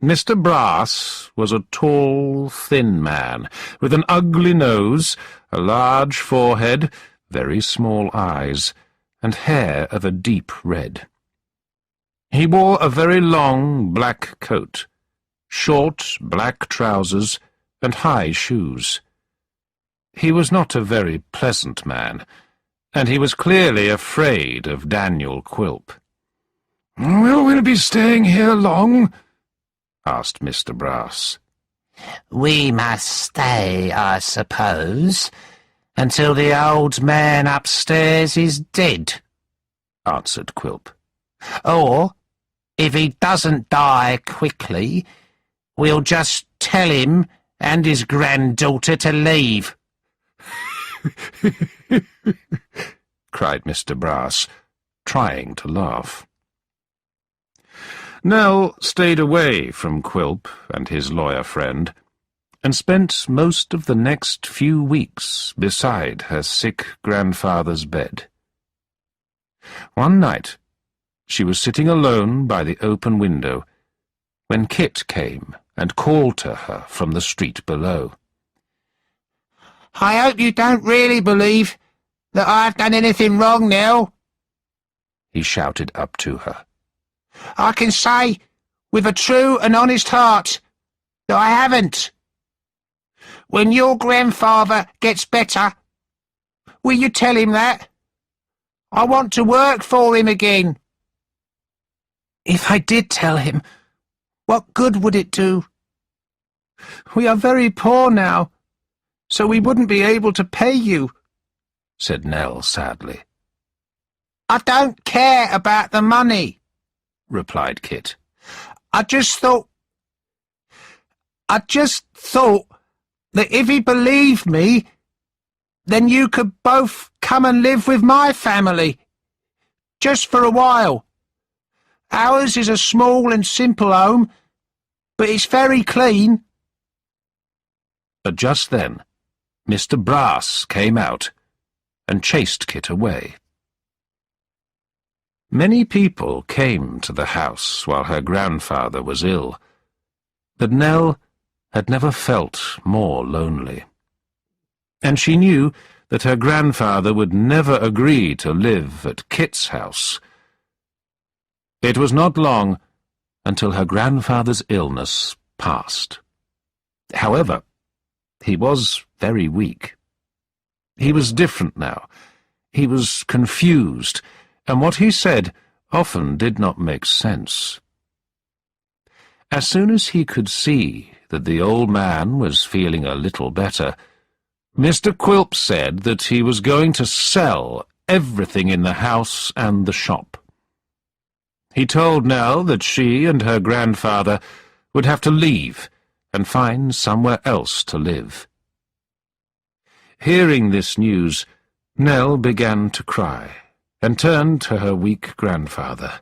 [SPEAKER 1] Mr. Brass was a tall, thin man, with an ugly nose, a large forehead, very small eyes, and hair of a deep red. He wore a very long black coat, short black trousers, and high shoes. He was not a very pleasant man, and he was clearly afraid of Daniel Quilp.
[SPEAKER 2] "Will we be staying here long?"
[SPEAKER 1] asked Mr. Brass.
[SPEAKER 3] "We must stay, I suppose, until the old man upstairs is dead,"
[SPEAKER 1] answered Quilp.
[SPEAKER 3] "Or, if he doesn't die quickly, we'll just tell him and his granddaughter to leave."
[SPEAKER 1] cried Mr. Brass, trying to laugh. Nell stayed away from Quilp and his lawyer friend, and spent most of the next few weeks beside her sick grandfather's bed. One night, She was sitting alone by the open window when Kit came and called to her from the street below.
[SPEAKER 4] "I hope you don't really believe that I've done anything wrong, Nell,"
[SPEAKER 1] he shouted up to her.
[SPEAKER 4] "I can say, with a true and honest heart, that I haven't. When your grandfather gets better, will you tell him that? I want to work for him again." "If I did tell him, what good would it do? We are very poor now, so we wouldn't be able to pay you,"
[SPEAKER 1] said Nell sadly.
[SPEAKER 4] "I don't care about the money,"
[SPEAKER 1] replied Kit.
[SPEAKER 4] I just thought that if he believed me, then you could both come and live with my family, just for a while. Ours is a small and simple home, but it's very clean."
[SPEAKER 1] But just then, Mr. Brass came out and chased Kit away. Many people came to the house while her grandfather was ill, but Nell had never felt more lonely. And she knew that her grandfather would never agree to live at Kit's house. It was not long until her grandfather's illness passed. However, he was very weak. He was different now. He was confused, and what he said often did not make sense. As soon as he could see that the old man was feeling a little better, Mr. Quilp said that he was going to sell everything in the house and the shop. He told Nell that she and her grandfather would have to leave and find somewhere else to live. Hearing this news, Nell began to cry and turned to her weak grandfather.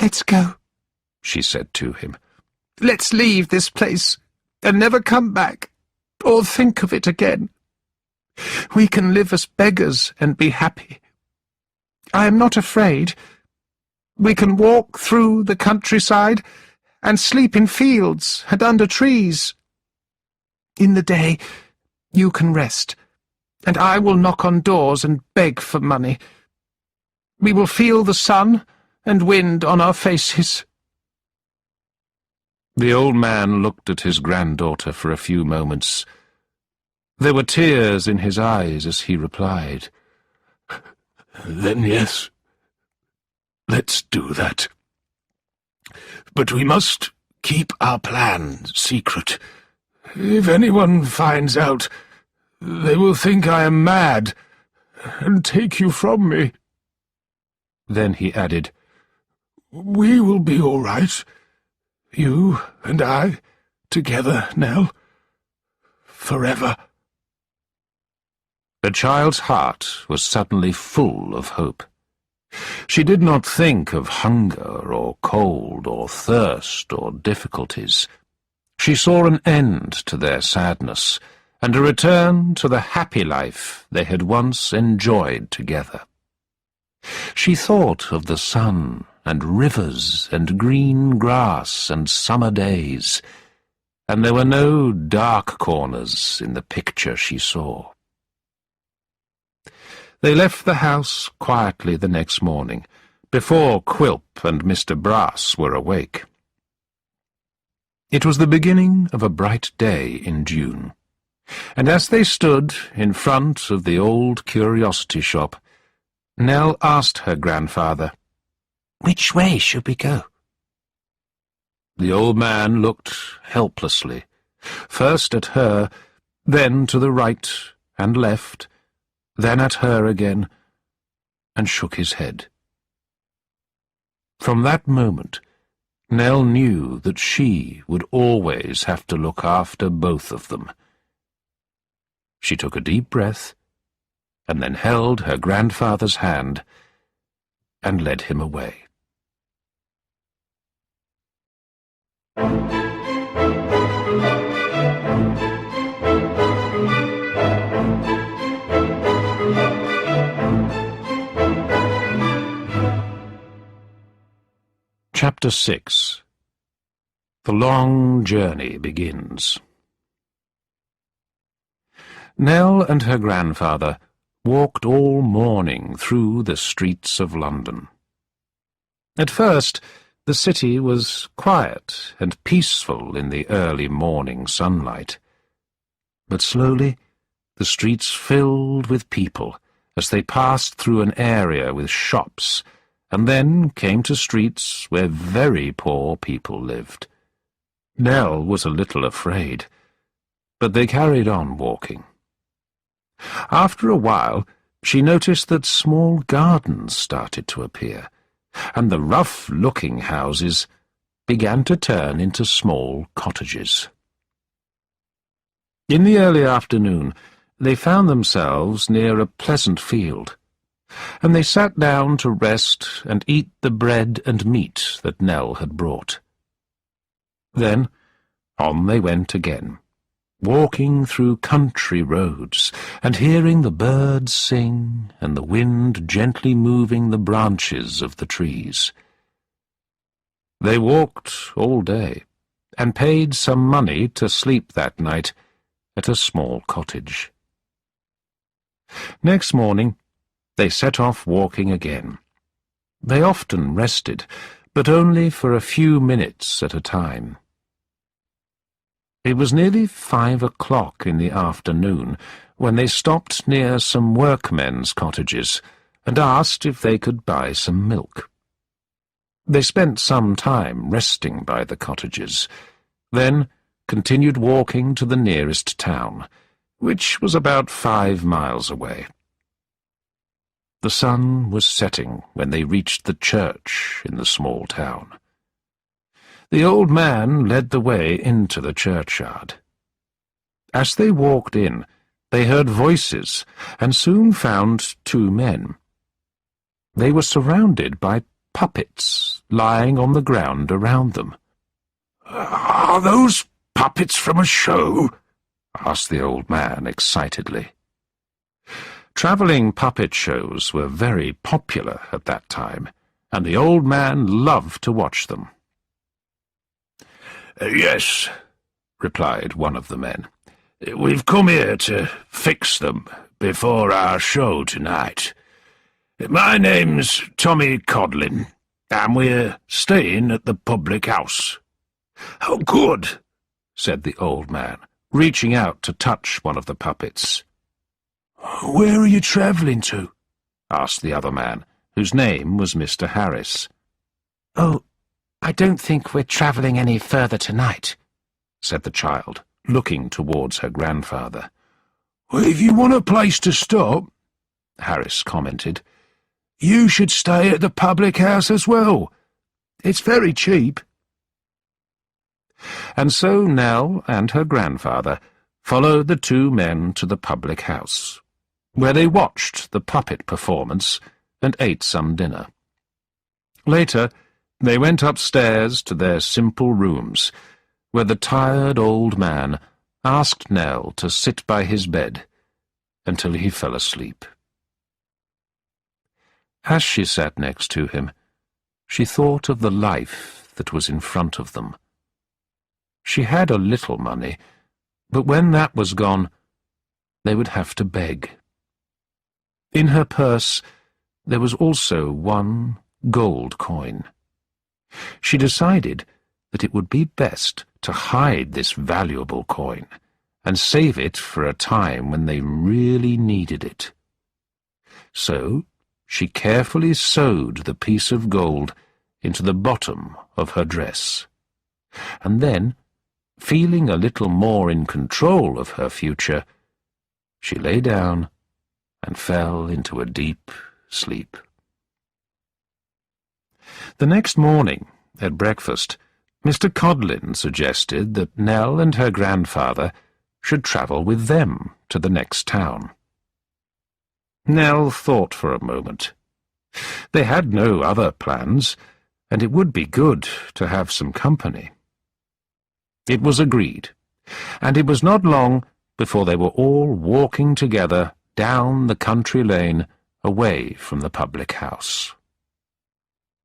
[SPEAKER 4] "Let's go," she said to him. "Let's leave this place and never come back or think of it again. We can live as beggars and be happy. I am not afraid. We can walk through the countryside and sleep in fields and under trees. In the day, you can rest, and I will knock on doors and beg for money. We will feel the sun and wind on our faces."
[SPEAKER 1] The old man looked at his granddaughter for a few moments. There were tears in his eyes as he replied,
[SPEAKER 2] "Then yes, let's do that. But we must keep our plan secret. If anyone finds out, they will think I am mad and take you from me."
[SPEAKER 1] Then he added,
[SPEAKER 2] "We will be all right, you and I, together, Nell, forever."
[SPEAKER 1] The child's heart was suddenly full of hope. She did not think of hunger or cold or thirst or difficulties. She saw an end to their sadness and a return to the happy life they had once enjoyed together. She thought of the sun and rivers and green grass and summer days, and there were no dark corners in the picture she saw. They left the house quietly the next morning, before Quilp and Mr. Brass were awake. It was the beginning of a bright day in June, and as they stood in front of the old curiosity shop, Nell asked her grandfather,
[SPEAKER 4] "Which way should we go?"
[SPEAKER 1] The old man looked helplessly, first at her, then to the right and left, then at her again, and shook his head. From that moment, Nell knew that she would always have to look after both of them. She took a deep breath, and then held her grandfather's hand and led him away. Chapter 6. The long journey begins. Nell and her grandfather walked all morning through the streets of London. At first, the city was quiet and peaceful in the early morning sunlight. But slowly, the streets filled with people as they passed through an area with shops, and then came to streets where very poor people lived. Nell was a little afraid, but they carried on walking. After a while, she noticed that small gardens started to appear, and the rough-looking houses began to turn into small cottages. In the early afternoon, they found themselves near a pleasant field, and they sat down to rest and eat the bread and meat that Nell had brought. Then on they went again, walking through country roads and hearing the birds sing and the wind gently moving the branches of the trees. They walked all day and paid some money to sleep that night at a small cottage. Next morning, they set off walking again. They often rested, but only for a few minutes at a time. It was nearly 5 o'clock in the afternoon when they stopped near some workmen's cottages and asked if they could buy some milk. They spent some time resting by the cottages, then continued walking to the nearest town, which was about 5 miles away. The sun was setting when they reached the church in the small town. The old man led the way into the churchyard. As they walked in, they heard voices and soon found 2 men. They were surrounded by puppets lying on the ground around them.
[SPEAKER 2] "Are those puppets from a show?"
[SPEAKER 1] asked the old man excitedly. Travelling puppet shows were very popular at that time, and the old man loved to watch them.
[SPEAKER 2] "Yes," replied one of the men. "We've come here to fix them before our show tonight. My name's Tommy Codlin, and we're staying at the public house."
[SPEAKER 1] "Oh, good," said the old man, reaching out to touch one of the puppets.
[SPEAKER 2] "Where are you travelling to?"
[SPEAKER 1] asked the other man, whose name was Mr. Harris.
[SPEAKER 4] "Oh, I don't think we're travelling any further tonight,"
[SPEAKER 1] said the child, looking towards her grandfather.
[SPEAKER 2] "Well, if you want a place to stop,"
[SPEAKER 1] Harris commented,
[SPEAKER 2] "you should stay at the public house as well. It's very cheap."
[SPEAKER 1] And so Nell and her grandfather followed the 2 men to the public house, where they watched the puppet performance and ate some dinner. Later, they went upstairs to their simple rooms, where the tired old man asked Nell to sit by his bed until he fell asleep. As she sat next to him, she thought of the life that was in front of them. She had a little money, but when that was gone, they would have to beg. In her purse, there was also 1 gold coin. She decided that it would be best to hide this valuable coin and save it for a time when they really needed it. So she carefully sewed the piece of gold into the bottom of her dress, and then, feeling a little more in control of her future, she lay down and fell into a deep sleep. The next morning, at breakfast, Mr. Codlin suggested that Nell and her grandfather should travel with them to the next town. Nell thought for a moment. They had no other plans, and it would be good to have some company. It was agreed, and it was not long before they were all walking together down the country lane away from the public house.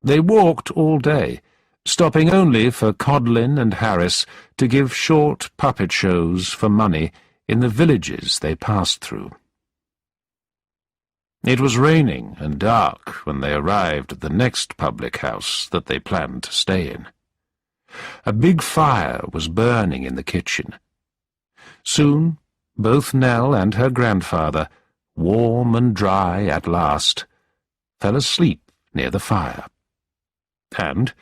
[SPEAKER 1] They walked all day, stopping only for Codlin and Harris to give short puppet shows for money in the villages they passed through. It was raining and dark when they arrived at the next public house that they planned to stay in. A big fire was burning in the kitchen. Soon, both Nell and her grandfather, warm and dry at last, fell asleep near the fire. And,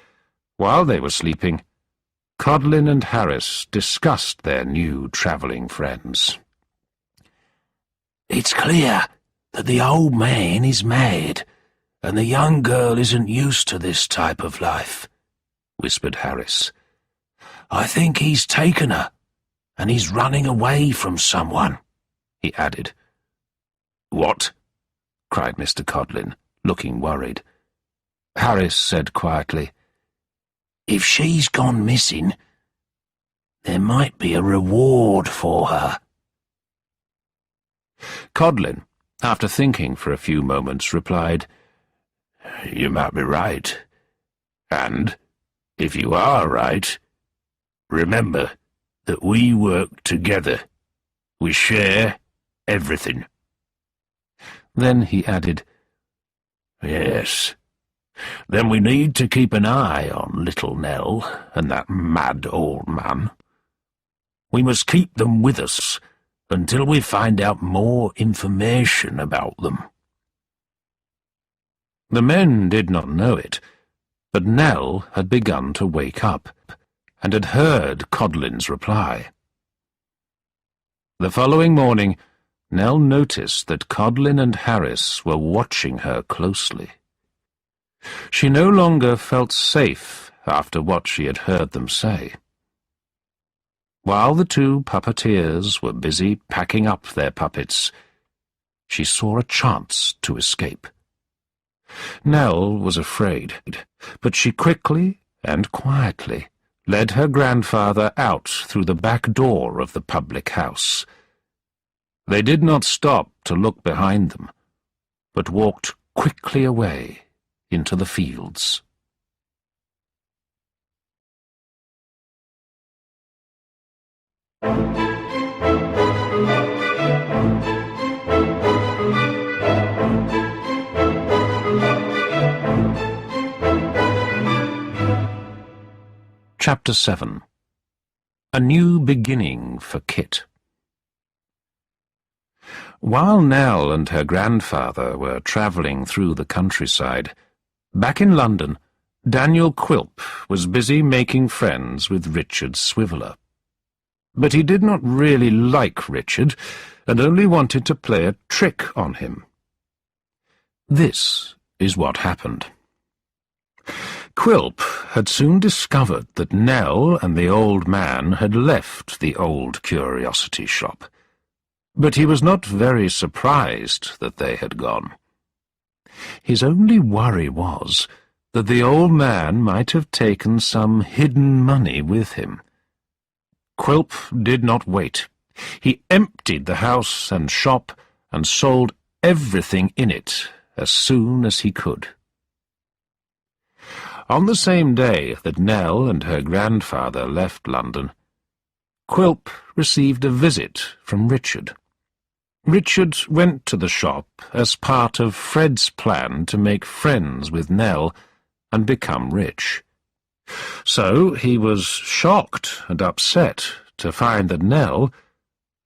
[SPEAKER 1] while they were sleeping, Codlin and Harris discussed their new travelling friends.
[SPEAKER 2] "It's clear that the old man is mad, and the young girl isn't used to this type of life," whispered Harris. "I think he's taken her, and he's running away from someone," he added.
[SPEAKER 1] "What?" cried Mr. Codlin, looking worried. Harris said quietly,
[SPEAKER 2] "If she's gone missing, there might be a reward for her."
[SPEAKER 1] Codlin, after thinking for a few moments, replied,
[SPEAKER 2] "You might be right. And, if you are right, remember that we work together. We share everything."
[SPEAKER 1] Then he added,
[SPEAKER 2] "Yes. Then we need to keep an eye on little Nell and that mad old man. We must keep them with us until we find out more information about them."
[SPEAKER 1] The men did not know it, but Nell had begun to wake up, and had heard Codlin's reply. The following morning, Nell noticed that Codlin and Harris were watching her closely. She no longer felt safe after what she had heard them say. While the two puppeteers were busy packing up their puppets, she saw a chance to escape. Nell was afraid, but she quickly and quietly led her grandfather out through the back door of the public house. They did not stop to look behind them, but walked quickly away into the fields. Chapter 7. A New Beginning for Kit. While Nell and her grandfather were travelling through the countryside, back in London, Daniel Quilp was busy making friends with Richard Swiveller. But he did not really like Richard, and only wanted to play a trick on him. This is what happened. Quilp had soon discovered that Nell and the old man had left the old curiosity shop, but he was not very surprised that they had gone. His only worry was that the old man might have taken some hidden money with him. Quilp did not wait. He emptied the house and shop and sold everything in it as soon as he could. On the same day that Nell and her grandfather left London, Quilp received a visit from Richard. Richard went to the shop as part of Fred's plan to make friends with Nell and become rich. So he was shocked and upset to find that Nell,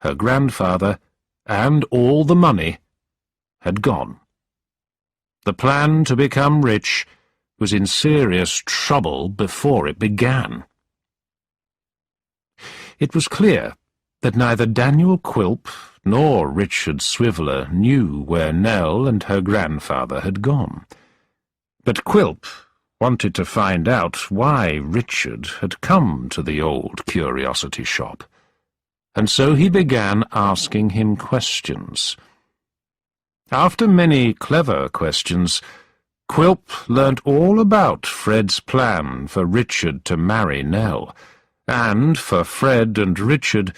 [SPEAKER 1] her grandfather, and all the money had gone. The plan to become rich was in serious trouble before it began. It was clear that neither Daniel Quilp nor Richard Swiveller knew where Nell and her grandfather had gone. But Quilp wanted to find out why Richard had come to the old curiosity shop, and so he began asking him questions. After many clever questions, Quilp learnt all about Fred's plan for Richard to marry Nell, and for Fred and Richard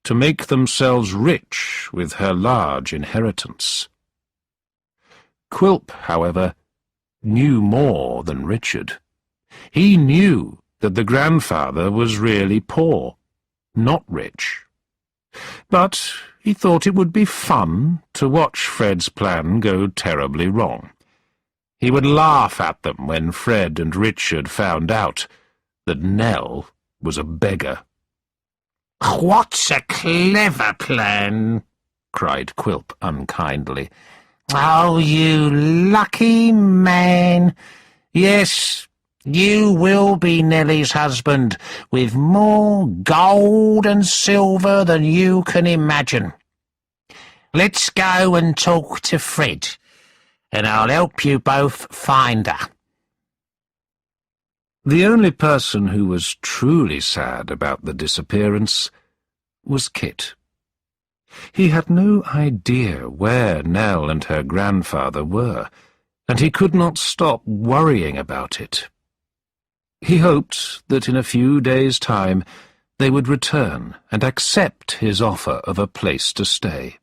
[SPEAKER 1] to make themselves rich with her large inheritance. Quilp, however, knew more than Richard. He knew that the grandfather was really poor, not rich. But he thought it would be fun to watch Fred's plan go terribly wrong. He would laugh at them when Fred and Richard found out that Nell was a beggar.
[SPEAKER 3] "What a clever plan!" cried Quilp unkindly. "Oh, you lucky man! Yes, you will be Nelly's husband, with more gold and silver than you can imagine. Let's go and talk to Fred, and I'll help you both find her."
[SPEAKER 1] The only person who was truly sad about the disappearance was Kit. He had no idea where Nell and her grandfather were, and he could not stop worrying about it. He hoped that in a few days' time they would return and accept his offer of a place to stay.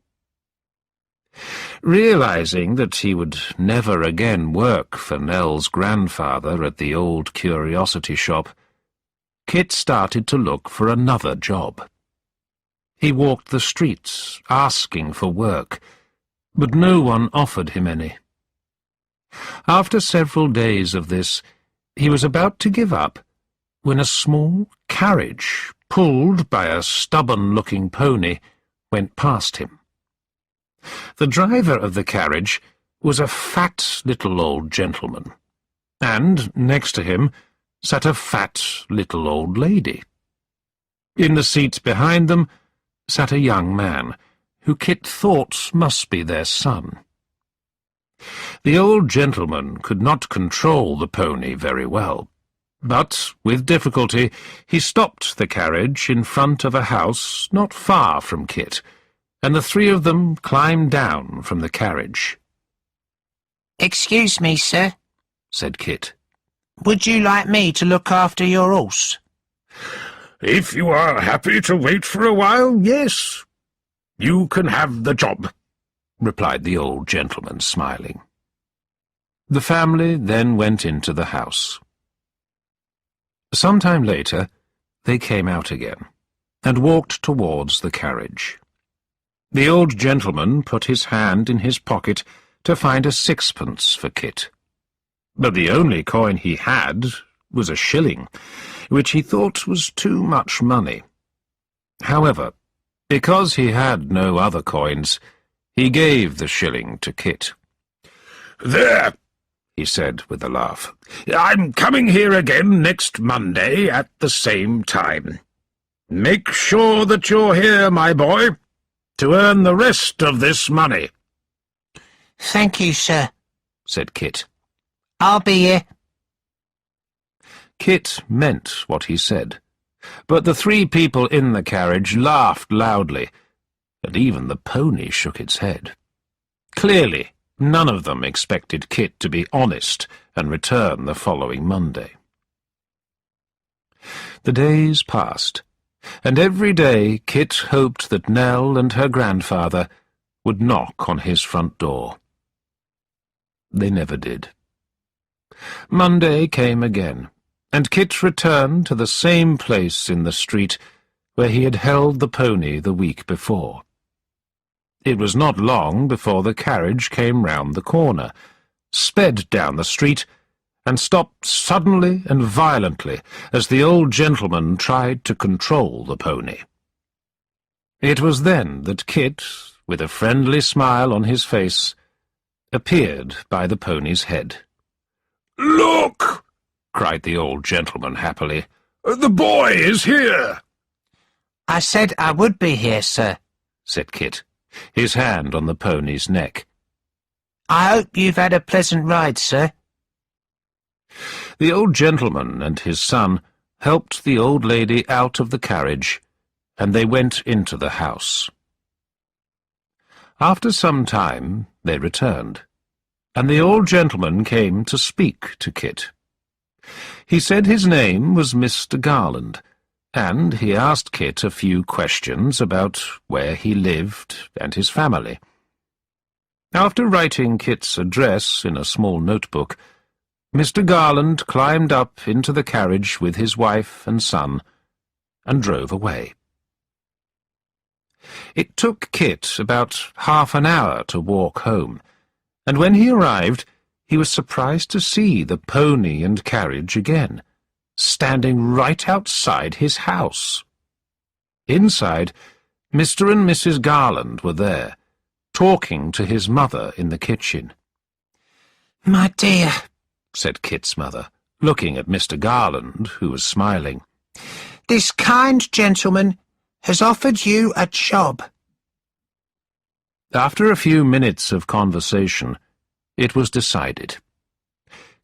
[SPEAKER 1] Realizing that he would never again work for Nell's grandfather at the old curiosity shop, Kit started to look for another job. He walked the streets, asking for work, but no one offered him any. After several days of this, he was about to give up when a small carriage, pulled by a stubborn-looking pony, went past him. The driver of the carriage was a fat little old gentleman, and next to him sat a fat little old lady. In the seat behind them sat a young man, who Kit thought must be their son. The old gentleman could not control the pony very well, but with difficulty he stopped the carriage in front of a house not far from Kit, and the three of them climbed down from the carriage.
[SPEAKER 3] "Excuse me, sir,"
[SPEAKER 1] said Kit.
[SPEAKER 3] "Would you like me to look after your horse?"
[SPEAKER 2] If you are happy to wait for a while, yes. You can have the job, replied the old gentleman, smiling.
[SPEAKER 1] The family then went into the house. Some time later, they came out again, and walked towards the carriage. The old gentleman put his hand in his pocket to find a sixpence for Kit. But the only coin he had was a shilling, which he thought was too much money. However, because he had no other coins, he gave the shilling to Kit.
[SPEAKER 2] "There,"
[SPEAKER 1] he said with a laugh.
[SPEAKER 2] "I'm coming here again next Monday at the same time. Make sure that you're here, my boy, to earn the rest of this money."
[SPEAKER 3] "Thank you, sir,"
[SPEAKER 1] said Kit.
[SPEAKER 3] "I'll be here."
[SPEAKER 1] Kit meant what he said, but the three people in the carriage laughed loudly, and even the pony shook its head. Clearly, none of them expected Kit to be honest and return the following Monday. The days passed, and every day Kit hoped that Nell and her grandfather would knock on his front door. They never did. Monday came again, and Kit returned to the same place in the street where he had held the pony the week before. It was not long before the carriage came round the corner, sped down the street, and stopped suddenly and violently as the old gentleman tried to control the pony. It was then that Kit, with a friendly smile on his face, appeared by the pony's head.
[SPEAKER 2] "Look!"
[SPEAKER 1] cried the old gentleman happily.
[SPEAKER 2] "The boy is here!"
[SPEAKER 3] "I said I would be here, sir,"
[SPEAKER 1] said Kit, his hand on the pony's neck.
[SPEAKER 3] "I hope you've had a pleasant ride, sir."
[SPEAKER 1] The old gentleman and his son helped the old lady out of the carriage, and they went into the house. After some time they returned, and the old gentleman came to speak to Kit. He said his name was Mr. Garland, and he asked Kit a few questions about where he lived and his family. After writing Kit's address in a small notebook, Mr. Garland climbed up into the carriage with his wife and son and drove away. It took Kit about half an hour to walk home, and when he arrived, he was surprised to see the pony and carriage again, standing right outside his house. Inside, Mr. and Mrs. Garland were there, talking to his mother in the kitchen.
[SPEAKER 4] "My dear,"
[SPEAKER 1] said Kit's mother, looking at Mr. Garland, who was smiling,
[SPEAKER 4] "this kind gentleman has offered you a job."
[SPEAKER 1] After a few minutes of conversation, it was decided.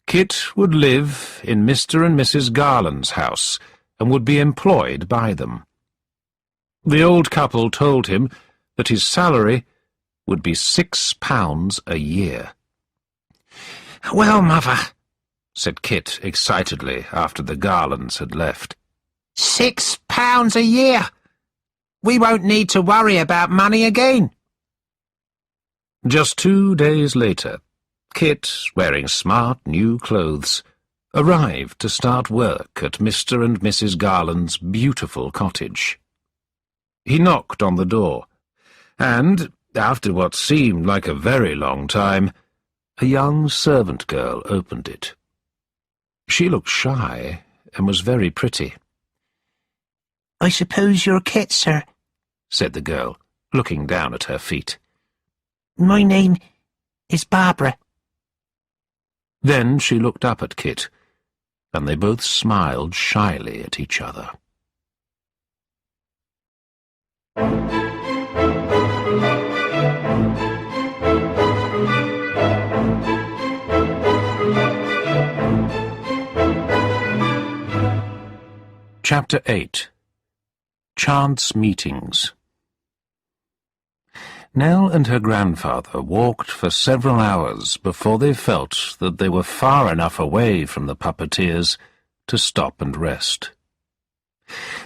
[SPEAKER 1] Kit would live in Mr. and Mrs. Garland's house and would be employed by them. The old couple told him that his salary would be £6 a year.
[SPEAKER 4] "Well, mother,"
[SPEAKER 1] said Kit excitedly after the Garlands had left,
[SPEAKER 4] £6 a year! We won't need to worry about money again."
[SPEAKER 1] Just 2 days later, Kit, wearing smart new clothes, arrived to start work at Mr. and Mrs. Garland's beautiful cottage. He knocked on the door, and, after what seemed like a very long time, a young servant girl opened it. She looked shy and was very pretty.
[SPEAKER 4] "I suppose you're Kit, sir,"
[SPEAKER 1] said the girl, looking down at her feet.
[SPEAKER 4] "My name is Barbara."
[SPEAKER 1] Then she looked up at Kit, and they both smiled shyly at each other. Chapter 8. Chance Meetings. Nell and her grandfather walked for several hours before they felt that they were far enough away from the puppeteers to stop and rest.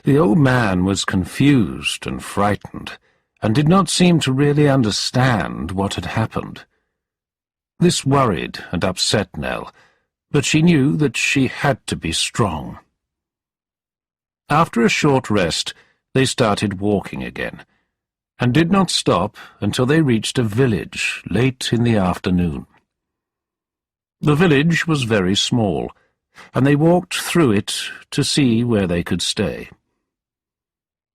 [SPEAKER 1] The old man was confused and frightened, and did not seem to really understand what had happened. This worried and upset Nell, but she knew that she had to be strong. After a short rest, they started walking again, and did not stop until they reached a village late in the afternoon. The village was very small, and they walked through it to see where they could stay.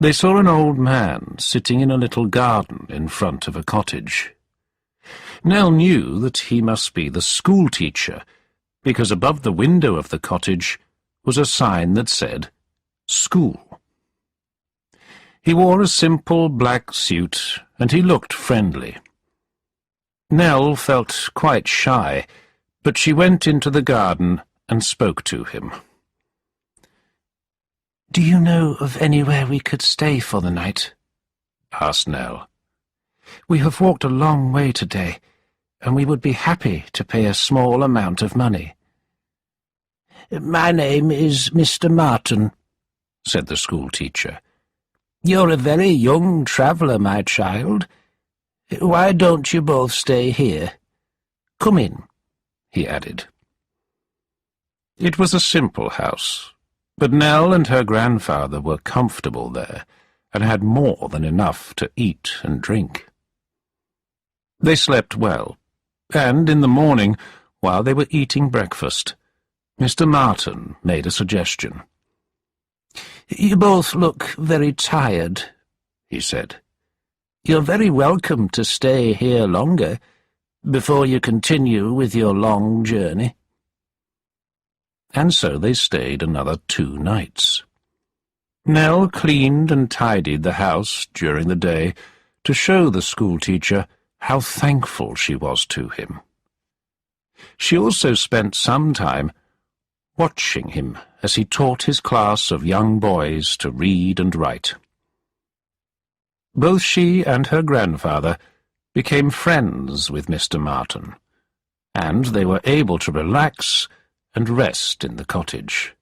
[SPEAKER 1] They saw an old man sitting in a little garden in front of a cottage. Nell knew that he must be the schoolteacher, because above the window of the cottage was a sign that said, "School." He wore a simple black suit, and he looked friendly. Nell felt quite shy, but she went into the garden and spoke to him.
[SPEAKER 4] "Do you know of anywhere we could stay for the night?"
[SPEAKER 1] asked Nell.
[SPEAKER 4] "We have walked a long way today, and we would be happy to pay a small amount of money."
[SPEAKER 3] "My name is Mr. Martin," said the schoolteacher. "You're a very young traveller, my child. Why don't you both stay here? Come in," he added.
[SPEAKER 1] It was a simple house, but Nell and her grandfather were comfortable there, and had more than enough to eat and drink. They slept well, and in the morning, while they were eating breakfast, Mr. Martin made a suggestion.
[SPEAKER 3] "You both look very tired," he said. "You're very welcome to stay here longer, before you continue with your long journey."
[SPEAKER 1] And so they stayed another 2 nights. Nell cleaned and tidied the house during the day to show the schoolteacher how thankful she was to him. She also spent some time watching him as he taught his class of young boys to read and write. Both she and her grandfather became friends with Mr. Martin, and they were able to relax and rest in the cottage.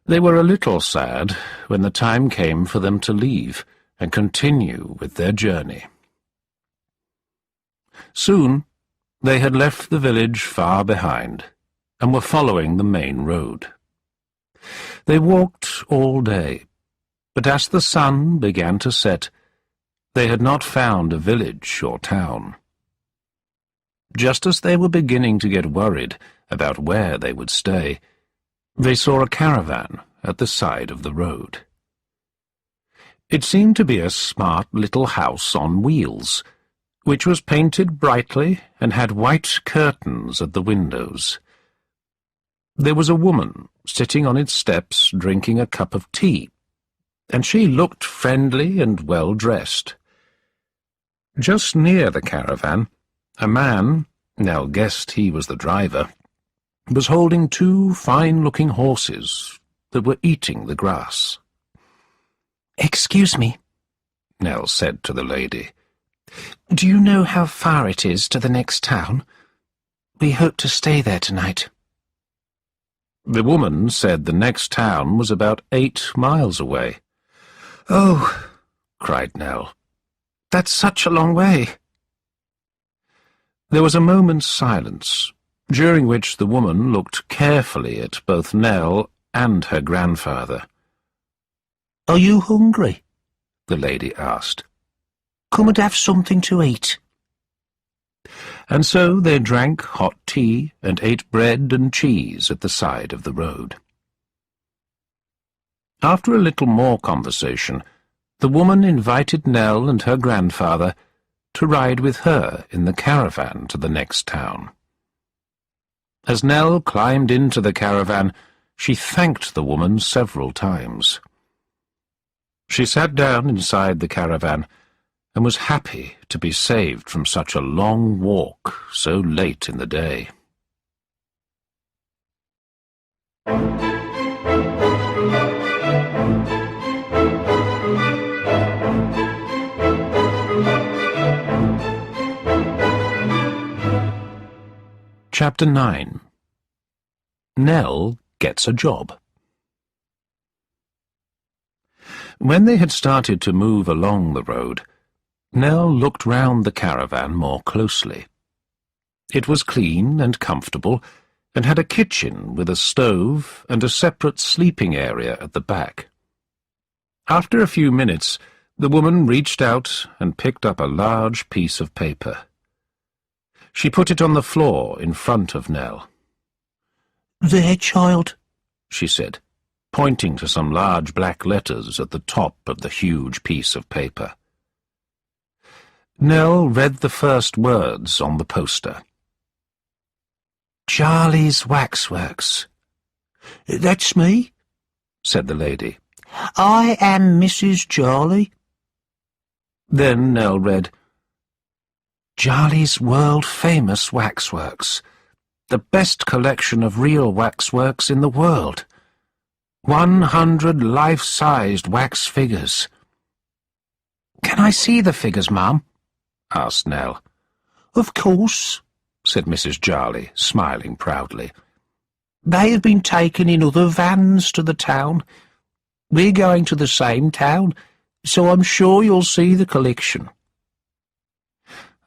[SPEAKER 1] They were a little sad when the time came for them to leave and continue with their journey. Soon they had left the village far behind, and were following the main road. They walked all day, but as the sun began to set, they had not found a village or town. Just as they were beginning to get worried about where they would stay, they saw a caravan at the side of the road. It seemed to be a smart little house on wheels, which was painted brightly and had white curtains at the windows. There was a woman sitting on its steps drinking a cup of tea, and she looked friendly and well-dressed. Just near the caravan, a man, Nell guessed he was the driver, was holding two fine-looking horses that were eating the grass.
[SPEAKER 4] "Excuse me,"
[SPEAKER 1] Nell said to the lady.
[SPEAKER 4] "Do you know how far it is to the next town? We hope to stay there tonight."
[SPEAKER 1] The woman said the next town was about 8 miles away.
[SPEAKER 4] "Oh,"
[SPEAKER 1] cried Nell.
[SPEAKER 4] "that's such a long way."
[SPEAKER 1] There was a moment's silence, during which the woman looked carefully at both Nell and her grandfather.
[SPEAKER 4] "Are you hungry?"
[SPEAKER 1] the lady asked.
[SPEAKER 4] "Come and have something to eat."
[SPEAKER 1] And so they drank hot tea and ate bread and cheese at the side of the road. After a little more conversation, the woman invited Nell and her grandfather to ride with her in the caravan to the next town. As Nell climbed into the caravan, she thanked the woman several times. She sat down inside the caravan and was happy to be saved from such a long walk so late in the day. Chapter 9. Nell Gets a Job. When they had started to move along the road, Nell looked round the caravan more closely. It was clean and comfortable, and had a kitchen with a stove and a separate sleeping area at the back. After a few minutes, the woman reached out and picked up a large piece of paper. She put it on the floor in front of Nell.
[SPEAKER 4] "There, child,"
[SPEAKER 1] she said, pointing to some large black letters at the top of the huge piece of paper. Nell read the first words on the poster.
[SPEAKER 4] "Charlie's Waxworks."
[SPEAKER 3] "That's me,"
[SPEAKER 1] said the lady.
[SPEAKER 3] "I am Mrs. Charlie."
[SPEAKER 1] Then Nell read,
[SPEAKER 4] "Charlie's world-famous waxworks. The best collection of real waxworks in the world. 100 life-sized wax figures." "Can I see the figures, Mum?" asked Nell.
[SPEAKER 3] "Of course,"
[SPEAKER 1] said Mrs. Jarley, smiling proudly.
[SPEAKER 3] "They have been taken in other vans to the town. We're going to the same town, so I'm sure you'll see the collection."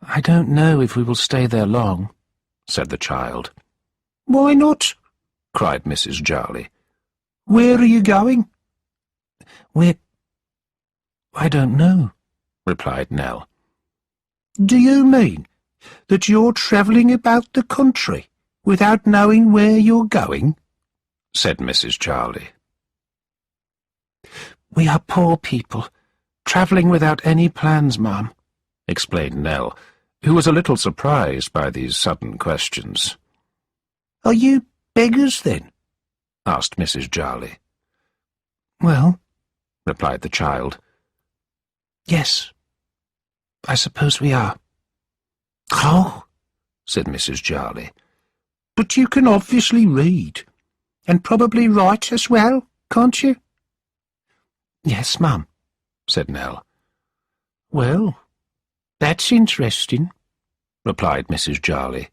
[SPEAKER 4] "I don't know if we will stay there long," said the child.
[SPEAKER 3] "Why not?"
[SPEAKER 1] cried Mrs. Jarley.
[SPEAKER 3] "Where are you going?"
[SPEAKER 4] I don't know,"
[SPEAKER 1] replied Nell.
[SPEAKER 3] "Do you mean that you're travelling about the country without knowing where you're going?"
[SPEAKER 1] said Mrs. Jarley.
[SPEAKER 4] "We are poor people, travelling without any plans, Mum,"
[SPEAKER 1] explained Nell, who was a little surprised by these sudden questions.
[SPEAKER 3] "Are you beggars, then?"
[SPEAKER 1] asked Mrs. Jarley.
[SPEAKER 4] "Well,"
[SPEAKER 1] replied the child.
[SPEAKER 4] "Yes, I suppose we are."
[SPEAKER 3] "Oh,"
[SPEAKER 1] said Mrs. Jarley.
[SPEAKER 3] "But you can obviously read, and probably write as well, can't you?"
[SPEAKER 4] "Yes, Mum,"
[SPEAKER 1] said Nell.
[SPEAKER 3] "Well, that's interesting,"
[SPEAKER 1] replied Mrs. Jarley.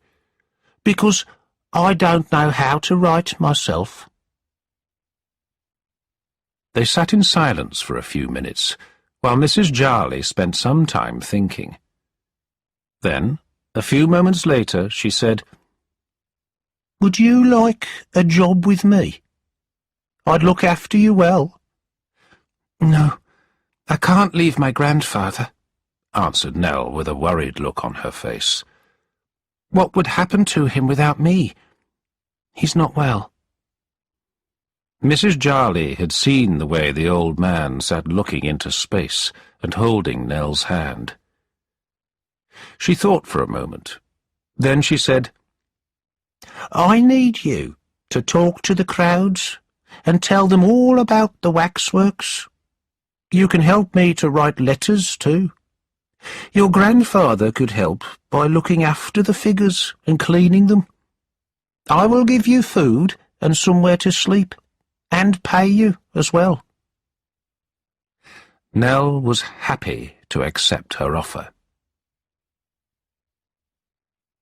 [SPEAKER 3] "Because I don't know how to write myself."
[SPEAKER 1] They sat in silence for a few minutes, while Mrs. Jarley spent some time thinking. Then, a few moments later, she said,
[SPEAKER 3] Would you like a job with me? I'd look after you well.
[SPEAKER 4] No, I can't leave my grandfather,
[SPEAKER 1] answered Nell with a worried look on her face.
[SPEAKER 4] What would happen to him without me? He's not well.
[SPEAKER 1] Mrs. Jarley had seen the way the old man sat looking into space and holding Nell's hand. She thought for a moment. Then she said,
[SPEAKER 3] I need you to talk to the crowds and tell them all about the waxworks. You can help me to write letters, too. Your grandfather could help by looking after the figures and cleaning them. I will give you food and somewhere to sleep, and pay you as well.
[SPEAKER 1] Nell was happy to accept her offer.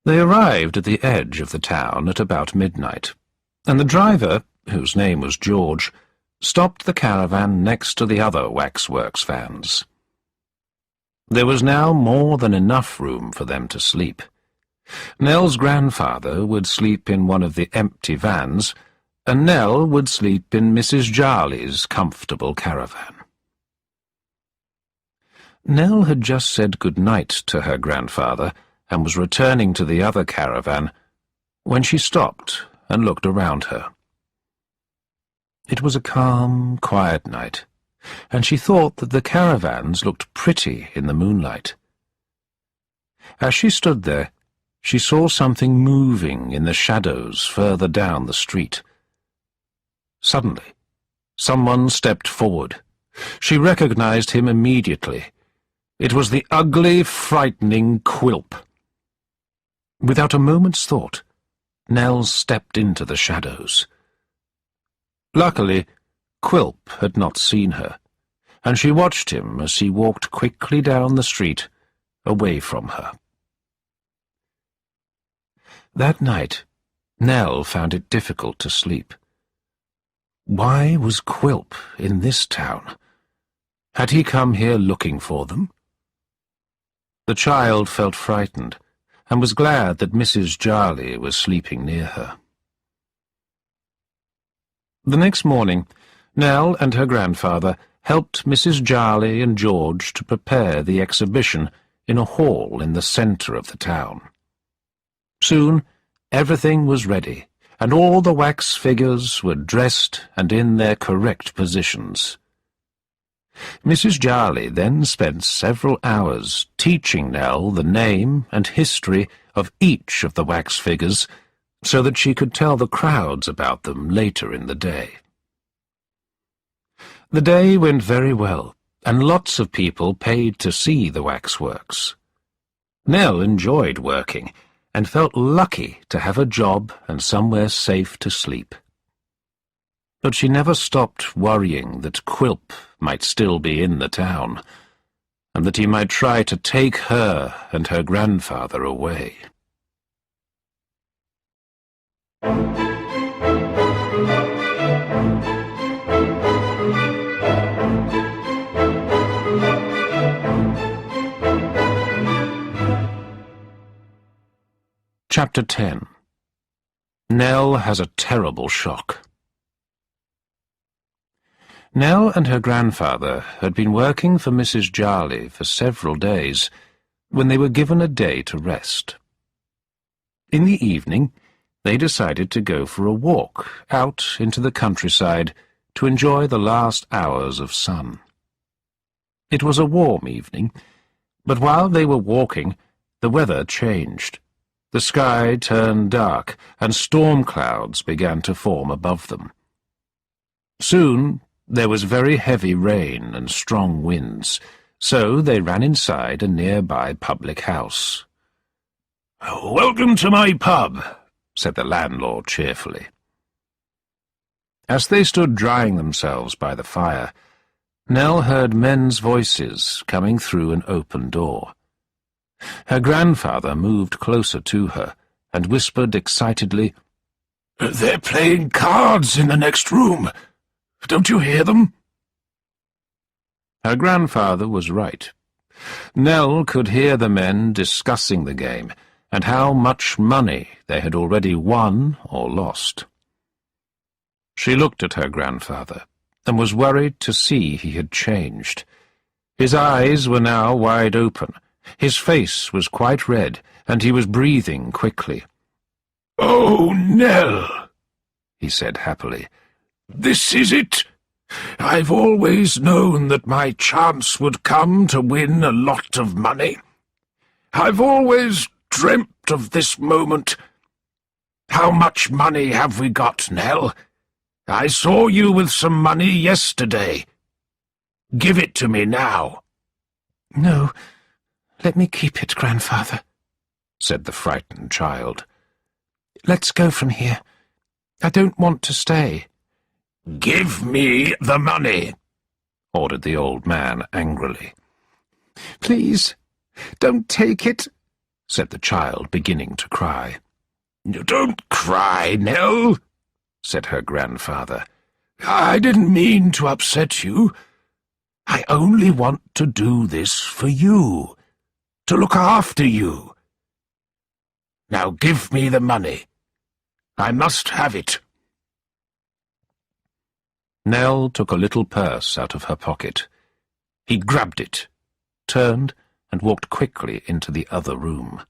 [SPEAKER 1] They arrived at the edge of the town at about midnight, and the driver, whose name was George, stopped the caravan next to the other waxworks vans. There was now more than enough room for them to sleep. Nell's grandfather would sleep in one of the empty vans, and Nell would sleep in Mrs. Jarley's comfortable caravan. Nell had just said good-night to her grandfather and was returning to the other caravan when she stopped and looked around her. It was a calm, quiet night, and she thought that the caravans looked pretty in the moonlight. As she stood there, she saw something moving in the shadows further down the street. Suddenly, someone stepped forward. She recognized him immediately. It was the ugly, frightening Quilp. Without a moment's thought, Nell stepped into the shadows. Luckily, Quilp had not seen her, and she watched him as he walked quickly down the street, away from her. That night, Nell found it difficult to sleep. Why was Quilp in this town? Had he come here looking for them? The child felt frightened, and was glad that Mrs. Jarley was sleeping near her. The next morning, Nell and her grandfather helped Mrs. Jarley and George to prepare the exhibition in a hall in the centre of the town. Soon, everything was ready, and all the wax figures were dressed and in their correct positions. Mrs. Jarley then spent several hours teaching Nell the name and history of each of the wax figures so that she could tell the crowds about them later in the day. The day went very well, and lots of people paid to see the waxworks. Nell enjoyed working, and felt lucky to have a job and somewhere safe to sleep. But she never stopped worrying that Quilp might still be in the town, and that he might try to take her and her grandfather away. Chapter 10. Nell has a terrible shock. Nell and her grandfather had been working for Mrs. Jarley for several days when they were given a day to rest. In the evening, they decided to go for a walk out into the countryside to enjoy the last hours of sun. It was a warm evening, but while they were walking, the weather changed. The sky turned dark, and storm clouds began to form above them. Soon there was very heavy rain and strong winds, so they ran inside a nearby public house.
[SPEAKER 2] "Welcome to my pub,"
[SPEAKER 1] said the landlord cheerfully. As they stood drying themselves by the fire, Nell heard men's voices coming through an open door. Her grandfather moved closer to her and whispered excitedly,
[SPEAKER 2] "They're playing cards in the next room. Don't you hear them?"
[SPEAKER 1] Her grandfather was right. Nell could hear the men discussing the game, and how much money they had already won or lost. She looked at her grandfather, and was worried to see he had changed. His eyes were now wide open, his face was quite red, and he was breathing quickly.
[SPEAKER 2] "Oh, Nell," he said happily. "This is it. I've always known that my chance would come to win a lot of money. I've always dreamt of this moment. How much money have we got, Nell? I saw you with some money yesterday. Give it to me now."
[SPEAKER 4] "No, let me keep it, grandfather,"
[SPEAKER 1] said the frightened child.
[SPEAKER 4] "Let's go from here. I don't want to stay."
[SPEAKER 2] "Give me the money,"
[SPEAKER 1] ordered the old man angrily.
[SPEAKER 4] "Please, don't take it,"
[SPEAKER 1] said the child, beginning to cry.
[SPEAKER 2] "Don't cry, Nell," said her grandfather. "I didn't mean to upset you. I only want to do this for you, to look after you. Now give me the money. I must have it."
[SPEAKER 1] Nell took a little purse out of her pocket. He grabbed it, turned, and walked quickly into the other room.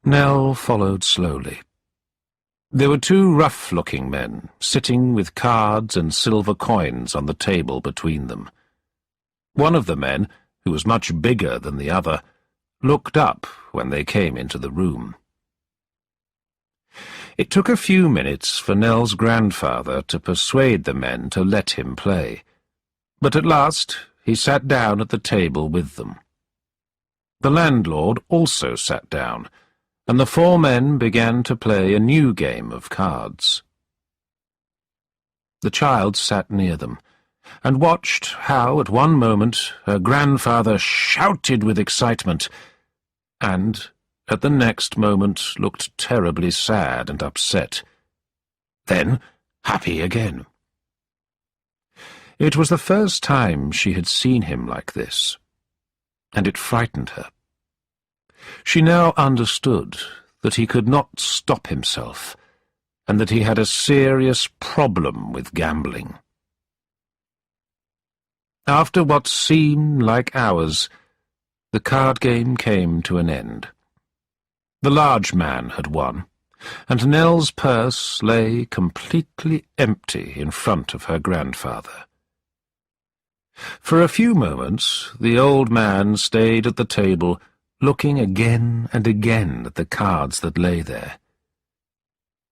[SPEAKER 1] Nell followed slowly. There were two rough-looking men, sitting with cards and silver coins on the table between them. One of the men, who was much bigger than the other, looked up when they came into the room. It took a few minutes for Nell's grandfather to persuade the men to let him play, but at last he sat down at the table with them. The landlord also sat down, and the four men began to play a new game of cards. The child sat near them, and watched how, at one moment, her grandfather shouted with excitement, and, at the next moment, looked terribly sad and upset, then happy again. It was the first time she had seen him like this, and it frightened her. She now understood that he could not stop himself, and that he had a serious problem with gambling. After what seemed like hours, the card game came to an end. The large man had won, and Nell's purse lay completely empty in front of her grandfather. For a few moments the old man stayed at the table, looking again and again at the cards that lay there.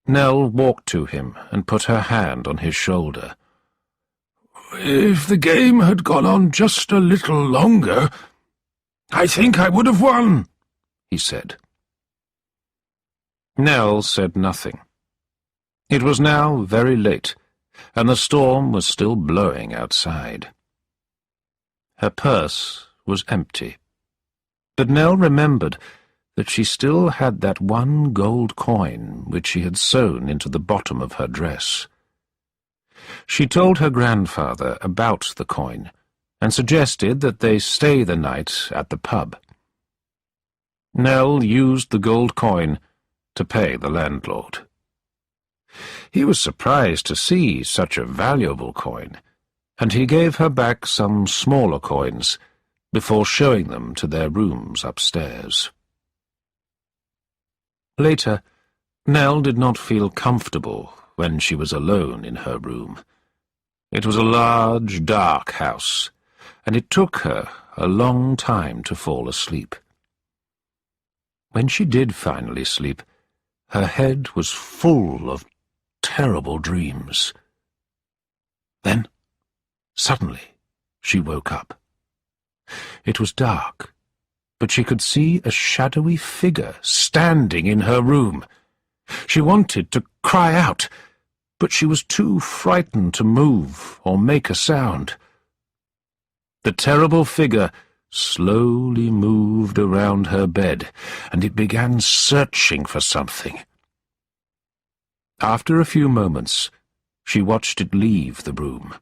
[SPEAKER 1] Nell walked to him and put her hand on his shoulder.
[SPEAKER 2] "If the game had gone on just a little longer, I think I would have won," he said.
[SPEAKER 1] Nell said nothing. It was now very late, and the storm was still blowing outside. Her purse was empty, but Nell remembered that she still had that one gold coin which she had sewn into the bottom of her dress. She told her grandfather about the coin, and suggested that they stay the night at the pub. Nell used the gold coin to pay the landlord. He was surprised to see such a valuable coin, and he gave her back some smaller coins before showing them to their rooms upstairs. Later, Nell did not feel comfortable when she was alone in her room. It was a large, dark house, and it took her a long time to fall asleep. When she did finally sleep, her head was full of terrible dreams. Then, suddenly, she woke up. It was dark, but she could see a shadowy figure standing in her room. She wanted to cry out, but she was too frightened to move or make a sound. The terrible figure slowly moved around her bed, and it began searching for something. After a few moments, she watched it leave the room.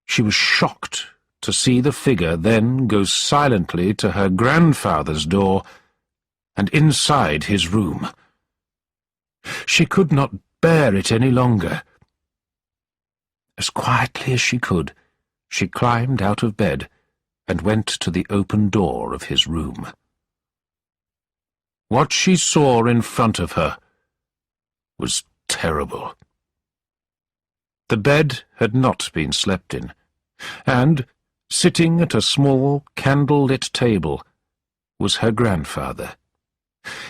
[SPEAKER 1] She was shocked to see the figure then go silently to her grandfather's door and inside his room. She could not bear it any longer. As quietly as she could, she climbed out of bed and went to the open door of his room. What she saw in front of her was terrible. The bed had not been slept in, and, sitting at a small candle-lit table, was her grandfather.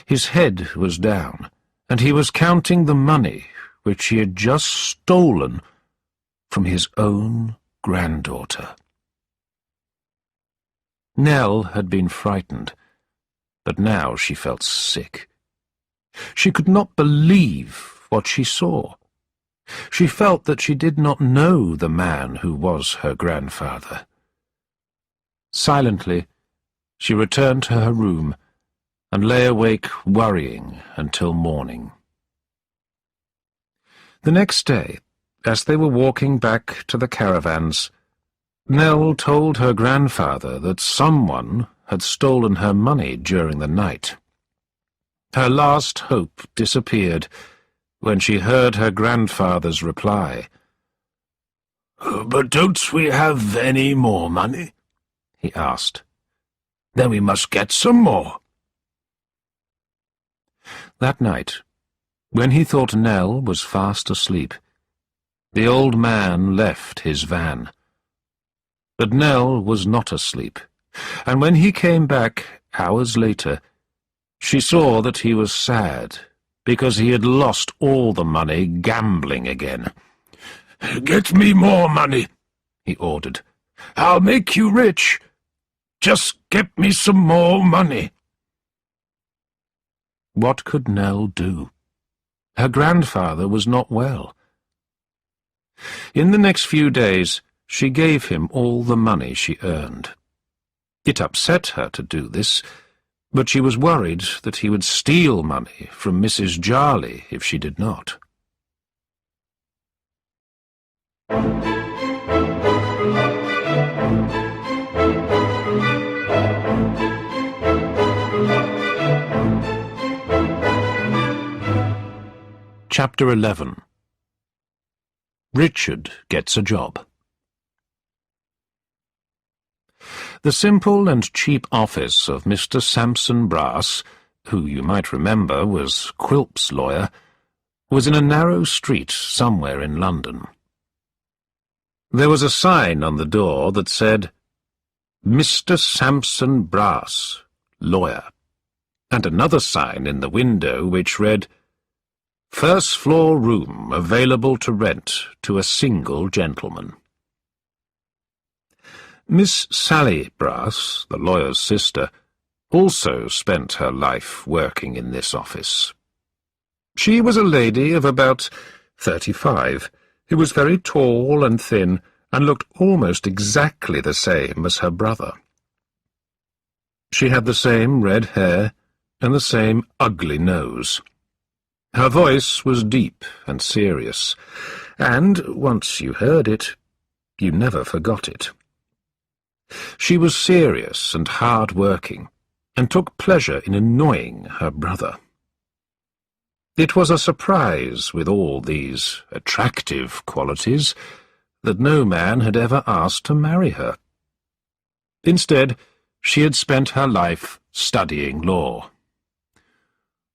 [SPEAKER 1] His head was down, and he was counting the money which he had just stolen from his own granddaughter. Nell had been frightened, but now she felt sick. She could not believe what she saw. She felt that she did not know the man who was her grandfather. Silently, she returned to her room and lay awake worrying until morning. The next day, as they were walking back to the caravans, Nell told her grandfather that someone had stolen her money during the night. Her last hope disappeared when she heard her grandfather's reply.
[SPEAKER 2] "But don't we have any more money?" he asked. "Then we must get some more."
[SPEAKER 1] That night, when he thought Nell was fast asleep, the old man left his van. But Nell was not asleep, and when he came back hours later, she saw that he was sad because he had lost all the money gambling again.
[SPEAKER 2] "Get me more money," he ordered. "I'll make you rich. Just get me some more money."
[SPEAKER 1] What could Nell do? Her grandfather was not well. In the next few days, she gave him all the money she earned. It upset her to do this, but she was worried that he would steal money from Mrs. Jarley if she did not. Chapter 11. Richard Gets a Job. The simple and cheap office of Mr. Sampson Brass, who you might remember was Quilp's lawyer, was in a narrow street somewhere in London. There was a sign on the door that said, "Mr. Sampson Brass, lawyer," and another sign in the window which read, "First floor room available to rent to a single gentleman." Miss Sally Brass, the lawyer's sister, also spent her life working in this office. She was a lady of about 35, who was very tall and thin, and looked almost exactly the same as her brother. She had the same red hair and the same ugly nose. Her voice was deep and serious, and, once you heard it, you never forgot it. She was serious and hard-working, and took pleasure in annoying her brother. It was a surprise, with all these attractive qualities, that no man had ever asked to marry her. Instead, she had spent her life studying law.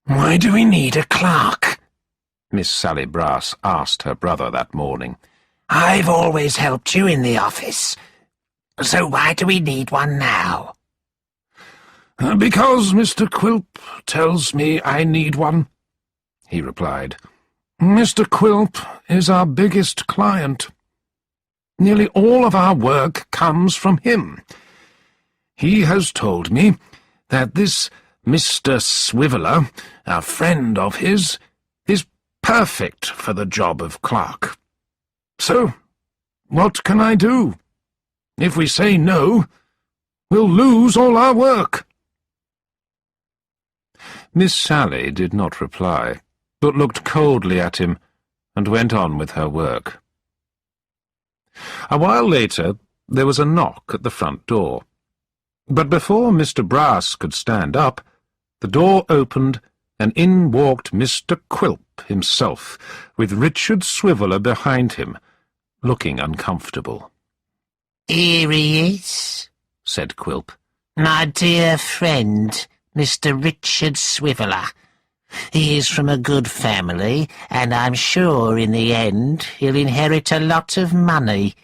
[SPEAKER 4] "Why do we need a clerk?"
[SPEAKER 1] Miss Sally Brass asked her brother that morning.
[SPEAKER 4] "I've always helped you in the office, so why do we need one now?"
[SPEAKER 2] "Because Mr. Quilp tells me I need one," he replied. "Mr. Quilp is our biggest client. Nearly all of our work comes from him. He has told me that this Mr. Swiveller, a friend of his, is perfect for the job of clerk. So, what can I do? If we say no, we'll lose all our work."
[SPEAKER 1] Miss Sally did not reply, but looked coldly at him and went on with her work. A while later, there was a knock at the front door. But before Mr. Brass could stand up, The door opened, and in walked Mr. Quilp himself, with Richard Swiveller behind him, looking uncomfortable.
[SPEAKER 3] "Here he is," said Quilp. "My dear friend, Mr. Richard Swiveller. He is from a good family, and I'm sure in the end he'll inherit a lot of money.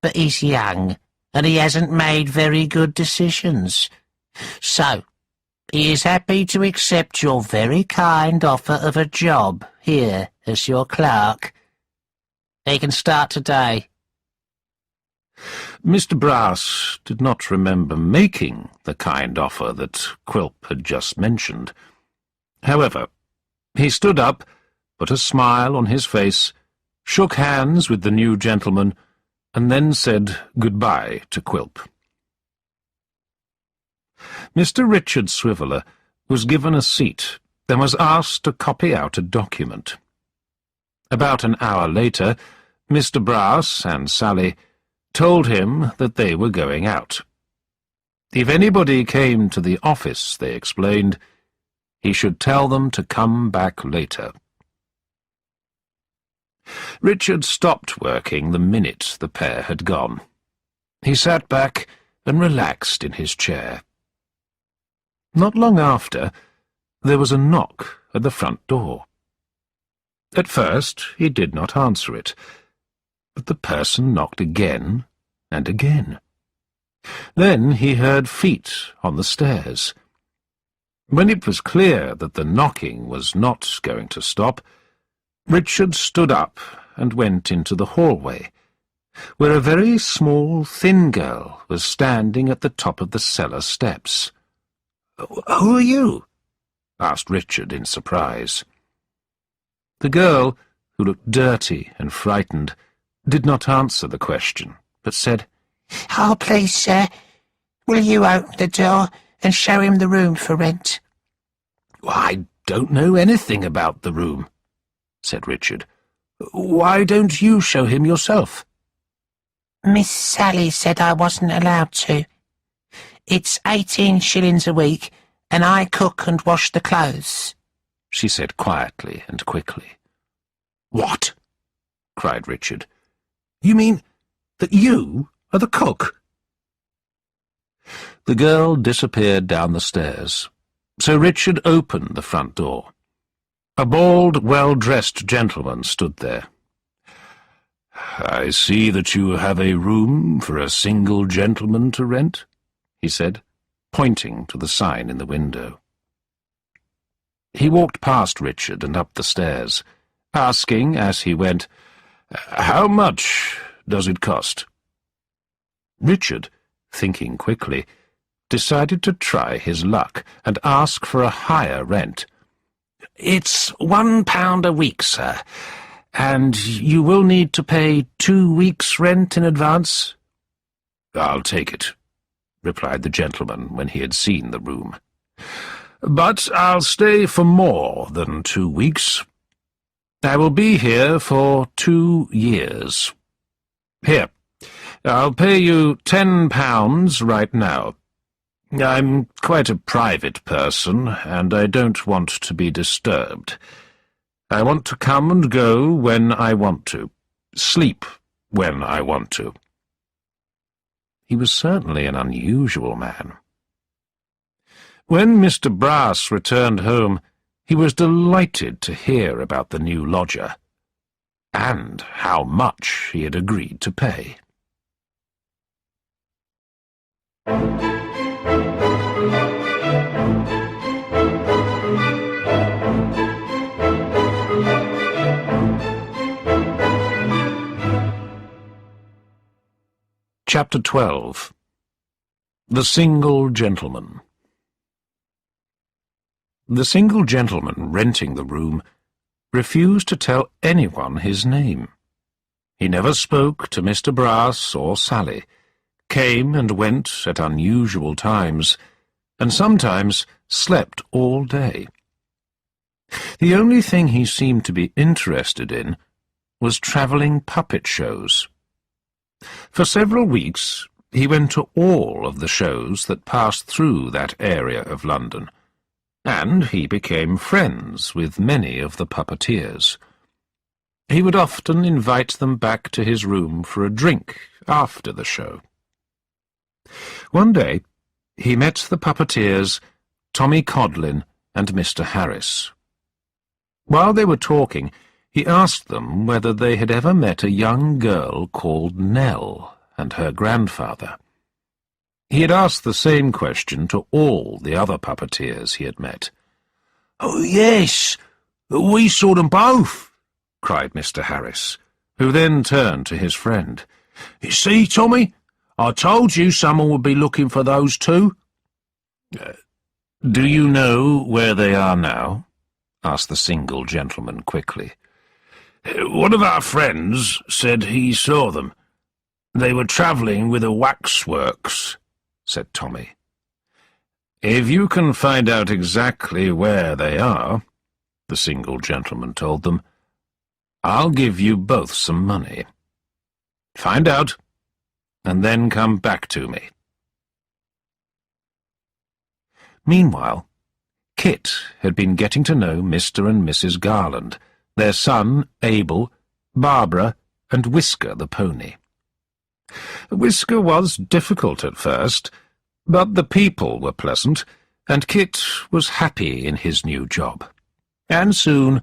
[SPEAKER 3] But he's young, and he hasn't made very good decisions. So, he is happy to accept your very kind offer of a job here as your clerk. He can start today."
[SPEAKER 1] Mr. Brass did not remember making the kind offer that Quilp had just mentioned. However, he stood up, put a smile on his face, shook hands with the new gentleman, and then said goodbye to Quilp. Mr. Richard Swiveller was given a seat, then was asked to copy out a document. About an hour later, Mr. Brass and Sally told him that they were going out. If anybody came to the office, they explained, he should tell them to come back later. Richard stopped working the minute the pair had gone. He sat back and relaxed in his chair. Not long after, there was a knock at the front door. At first he did not answer it, but the person knocked again and again. Then he heard feet on the stairs. When it was clear that the knocking was not going to stop, Richard stood up and went into the hallway, where a very small, thin girl was standing at the top of the cellar steps. "Who are you?" asked Richard in surprise. The girl, who looked dirty and frightened, did not answer the question, but said,
[SPEAKER 3] "Oh, please, sir, will you open the door and show him the room for rent?"
[SPEAKER 1] "I don't know anything about the room," said Richard. "Why don't you show him yourself?"
[SPEAKER 3] "Miss Sally said I wasn't allowed to. It's 18 shillings a week, and I cook and wash the clothes," she said quietly and quickly.
[SPEAKER 1] "What?" cried Richard. "You mean that you are the cook?" The girl disappeared down the stairs, so Richard opened the front door. A bald, well-dressed gentleman stood there. "I see that you have a room for a single gentleman to rent," he said, pointing to the sign in the window. He walked past Richard and up the stairs, asking as he went, "How much does it cost?" Richard, thinking quickly, decided to try his luck and ask for a higher rent. "It's £1 a week, sir, and you will need to pay 2 weeks' rent in advance." "I'll take it," replied the gentleman when he had seen the room. "But I'll stay for more than 2 weeks. I will be here for 2 years. Here, I'll pay you £10 right now. I'm quite a private person, and I don't want to be disturbed. I want to come and go when I want to, sleep when I want to." He was certainly an unusual man. When Mr. Brass returned home, he was delighted to hear about the new lodger, and how much he had agreed to pay. Chapter 12. The Single Gentleman. The single gentleman renting the room refused to tell anyone his name. He never spoke to Mr. Brass or Sally, came and went at unusual times, and sometimes slept all day. The only thing he seemed to be interested in was travelling puppet shows. For several weeks he went to all of the shows that passed through that area of London, and he became friends with many of the puppeteers. He would often invite them back to his room for a drink after the show. One day, he met the puppeteers, Tommy Codlin and Mr. Harris. While they were talking, he asked them whether they had ever met a young girl called Nell and her grandfather. He had asked the same question to all the other puppeteers he had met.
[SPEAKER 2] "Oh, yes, we saw them both,"
[SPEAKER 1] cried Mr. Harris, who then turned to his friend.
[SPEAKER 2] "You see, Tommy, I told you someone would be looking for those two."
[SPEAKER 1] "Do you know where they are now?" asked the single gentleman quickly.
[SPEAKER 2] "One of our friends said he saw them. They were travelling with a waxworks," said Tommy.
[SPEAKER 1] "If you can find out exactly where they are," the single gentleman told them, "I'll give you both some money. Find out, and then come back to me." Meanwhile, Kit had been getting to know Mr. and Mrs. Garland, their son Abel, Barbara, and Whisker the pony. Whisker was difficult at first, but the people were pleasant, and Kit was happy in his new job. And soon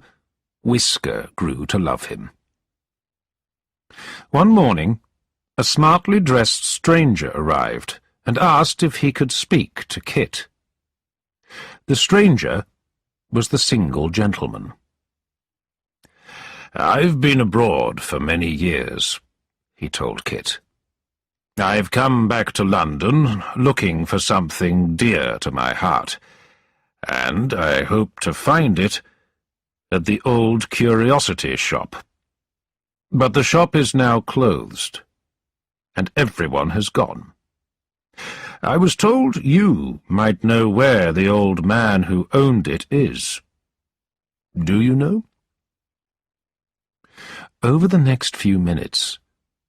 [SPEAKER 1] Whisker grew to love him. One morning, a smartly dressed stranger arrived and asked if he could speak to Kit. The stranger was the single gentleman.
[SPEAKER 2] "I've been abroad for many years," he told Kit. "I've come back to London looking for something dear to my heart, and I hope to find it at the old curiosity shop. But the shop is now closed, and everyone has gone. I was told you might know where the old man who owned it is. Do you know?"
[SPEAKER 1] Over the next few minutes,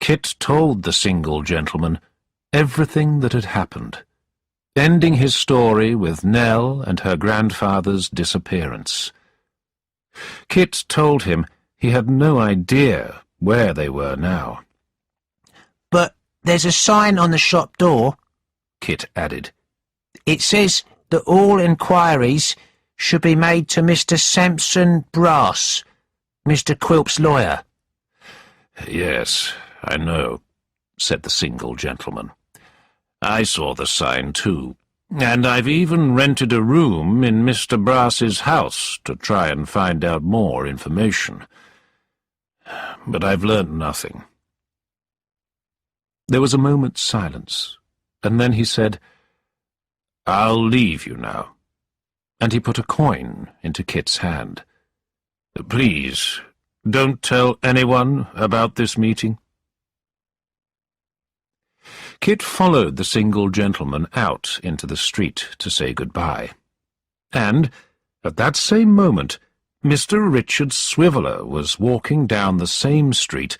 [SPEAKER 1] Kit told the single gentleman everything that had happened, ending his story with Nell and her grandfather's disappearance. Kit told him he had no idea where they were now.
[SPEAKER 4] "But there's a sign on the shop door,"
[SPEAKER 1] Kit added.
[SPEAKER 4] "It says that all inquiries should be made to Mr. Sampson Brass, Mr. Quilp's lawyer."
[SPEAKER 2] "Yes, I know," said the single gentleman. "I saw the sign too, and I've even rented a room in Mr. Brass's house to try and find out more information. But I've learnt nothing."
[SPEAKER 1] There was a moment's silence, and then he said, "I'll leave you now," and he put a coin into Kit's hand. "Please, don't tell anyone about this meeting." Kit followed the single gentleman out into the street to say goodbye. And, at that same moment, Mr. Richard Swiveller was walking down the same street,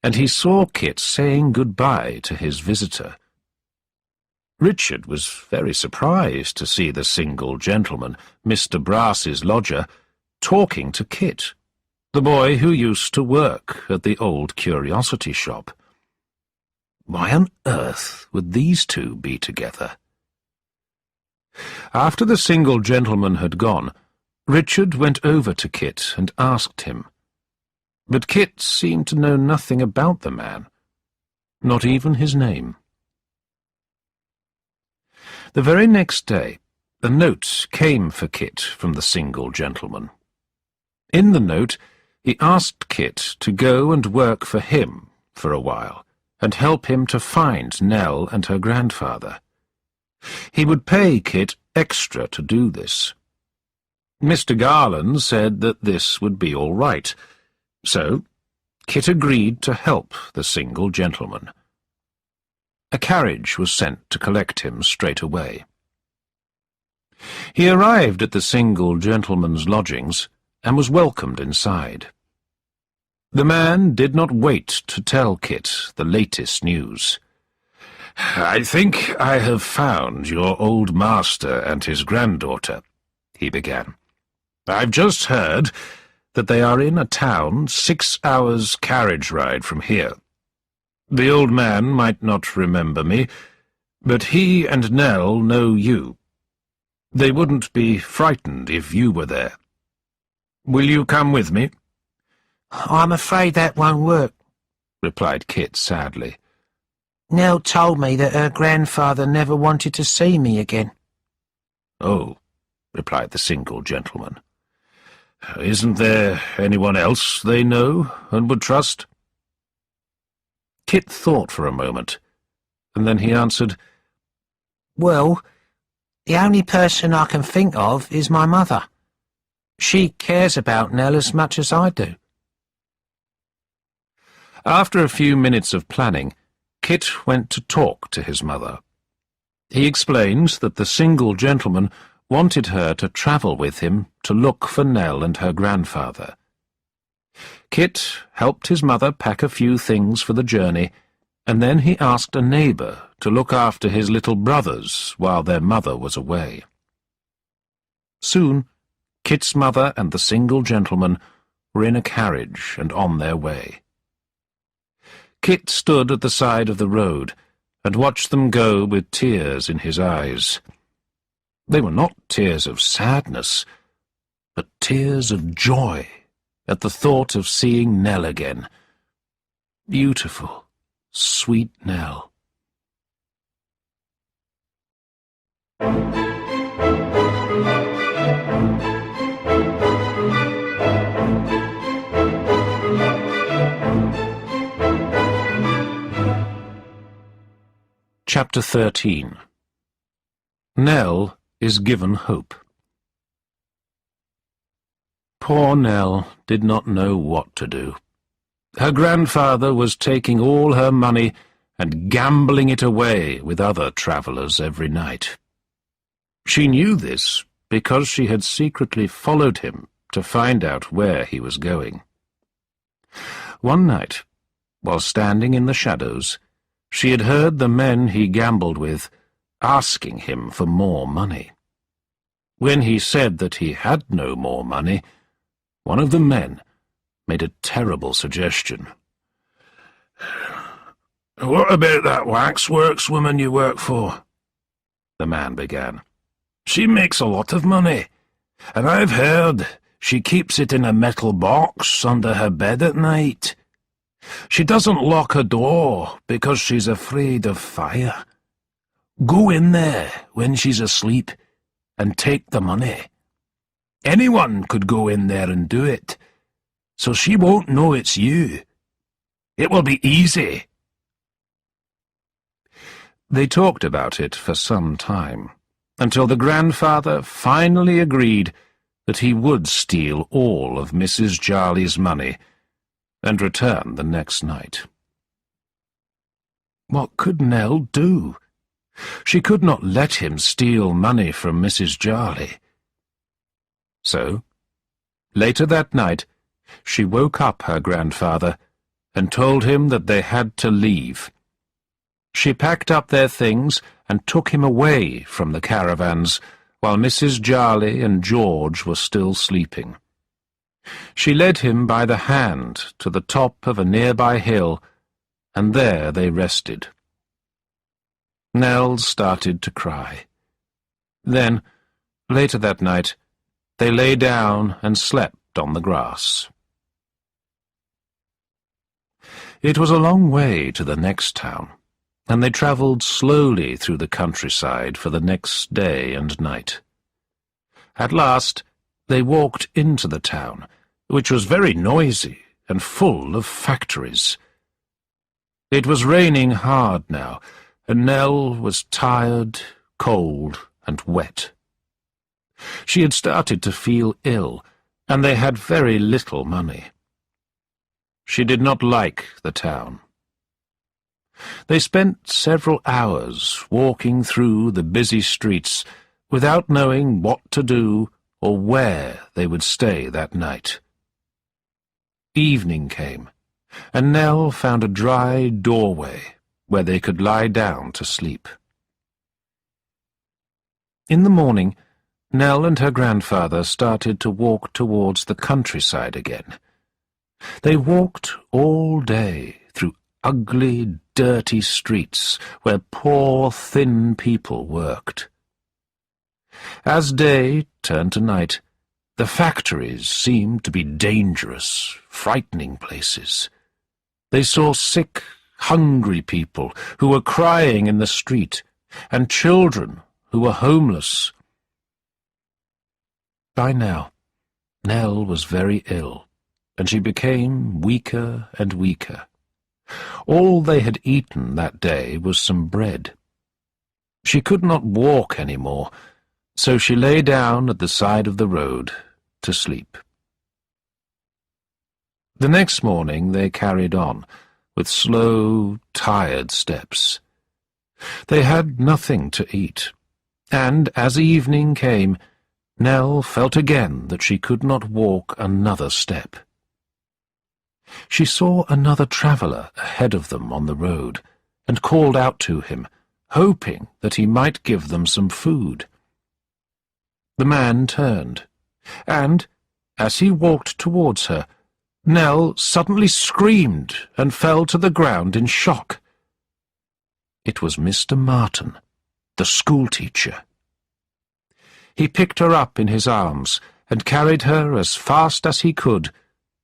[SPEAKER 1] and he saw Kit saying goodbye to his visitor. Richard was very surprised to see the single gentleman, Mr. Brass's lodger, talking to Kit, the boy who used to work at the old curiosity shop. Why on earth would these two be together? After the single gentleman had gone, Richard went over to Kit and asked him. But Kit seemed to know nothing about the man, not even his name. The very next day, a note came for Kit from the single gentleman. In the note, he asked Kit to go and work for him for a while, and help him to find Nell and her grandfather. He would pay Kit extra to do this. Mr. Garland said that this would be all right, so Kit agreed to help the single gentleman. A carriage was sent to collect him straight away. He arrived at the single gentleman's lodgings and was welcomed inside. The man did not wait to tell Kit the latest news.
[SPEAKER 2] "I think I have found your old master and his granddaughter,"
[SPEAKER 1] he began. "I've just heard that they are in a town 6 hours' carriage ride from here. The old man might not remember me, but he and Nell know you. They wouldn't be frightened if you were there. Will you come with me?"
[SPEAKER 4] I'm afraid that won't work, replied Kit sadly. Nell told me that her grandfather never wanted to see me again.
[SPEAKER 1] "Oh," replied the single gentleman. "Isn't there anyone else they know and would trust?" Kit thought for a moment, and then he answered,
[SPEAKER 4] Well, the only person I can think of is my mother. She cares about Nell as much as I do.
[SPEAKER 1] After a few minutes of planning, Kit went to talk to his mother. He explained that the single gentleman wanted her to travel with him to look for Nell and her grandfather. Kit helped his mother pack a few things for the journey, and then he asked a neighbour to look after his little brothers while their mother was away. Soon, Kit's mother and the single gentleman were in a carriage and on their way. Kit stood at the side of the road and watched them go with tears in his eyes. They were not tears of sadness, but tears of joy at the thought of seeing Nell again. Beautiful, sweet Nell. Chapter 13. Nell is given hope. Poor Nell did not know what to do. Her grandfather was taking all her money and gambling it away with other travellers every night. She knew this because she had secretly followed him to find out where he was going. One night, while standing in the shadows, she had heard the men he gambled with asking him for more money. When he said that he had no more money, one of the men made a terrible suggestion. "What about that waxworks woman you work for?" the man began. "She makes a lot of money, and I've heard she keeps it in a metal box under her bed at night. She doesn't lock her door because she's afraid of fire. Go in there when she's asleep and take the money. Anyone could go in there and do it, so she won't know it's you. It will be easy." They talked about it for some time, until the grandfather finally agreed that he would steal all of Mrs. Jarley's money and return the next night. What could Nell do? She could not let him steal money from Mrs. Jarley. So, later that night, she woke up her grandfather and told him that they had to leave. She packed up their things and took him away from the caravans while Mrs. Jarley and George were still sleeping. She led him by the hand to the top of a nearby hill, and there they rested. Nell started to cry. Then, later that night, they lay down and slept on the grass. It was a long way to the next town, and they travelled slowly through the countryside for the next day and night. At last, they walked into the town, which was very noisy and full of factories. It was raining hard now, and Nell was tired, cold, and wet. She had started to feel ill, and they had very little money. She did not like the town. They spent several hours walking through the busy streets without knowing what to do or where they would stay that night. Evening came, and Nell found a dry doorway where they could lie down to sleep. In the morning, Nell and her grandfather started to walk towards the countryside again. They walked all day through ugly, dirty streets where poor, thin people worked. As day turned to night, the factories seemed to be dangerous, frightening places. They saw sick, hungry people who were crying in the street, and children who were homeless. By now, Nell was very ill, and she became weaker and weaker. All they had eaten that day was some bread. She could not walk any more, so she lay down at the side of the road to sleep. The next morning they carried on, with slow, tired steps. They had nothing to eat, and as evening came, Nell felt again that she could not walk another step. She saw another traveller ahead of them on the road, and called out to him, hoping that he might give them some food. The man turned, and, as he walked towards her, Nell suddenly screamed and fell to the ground in shock. It was Mr. Martin, the schoolteacher. He picked her up in his arms and carried her as fast as he could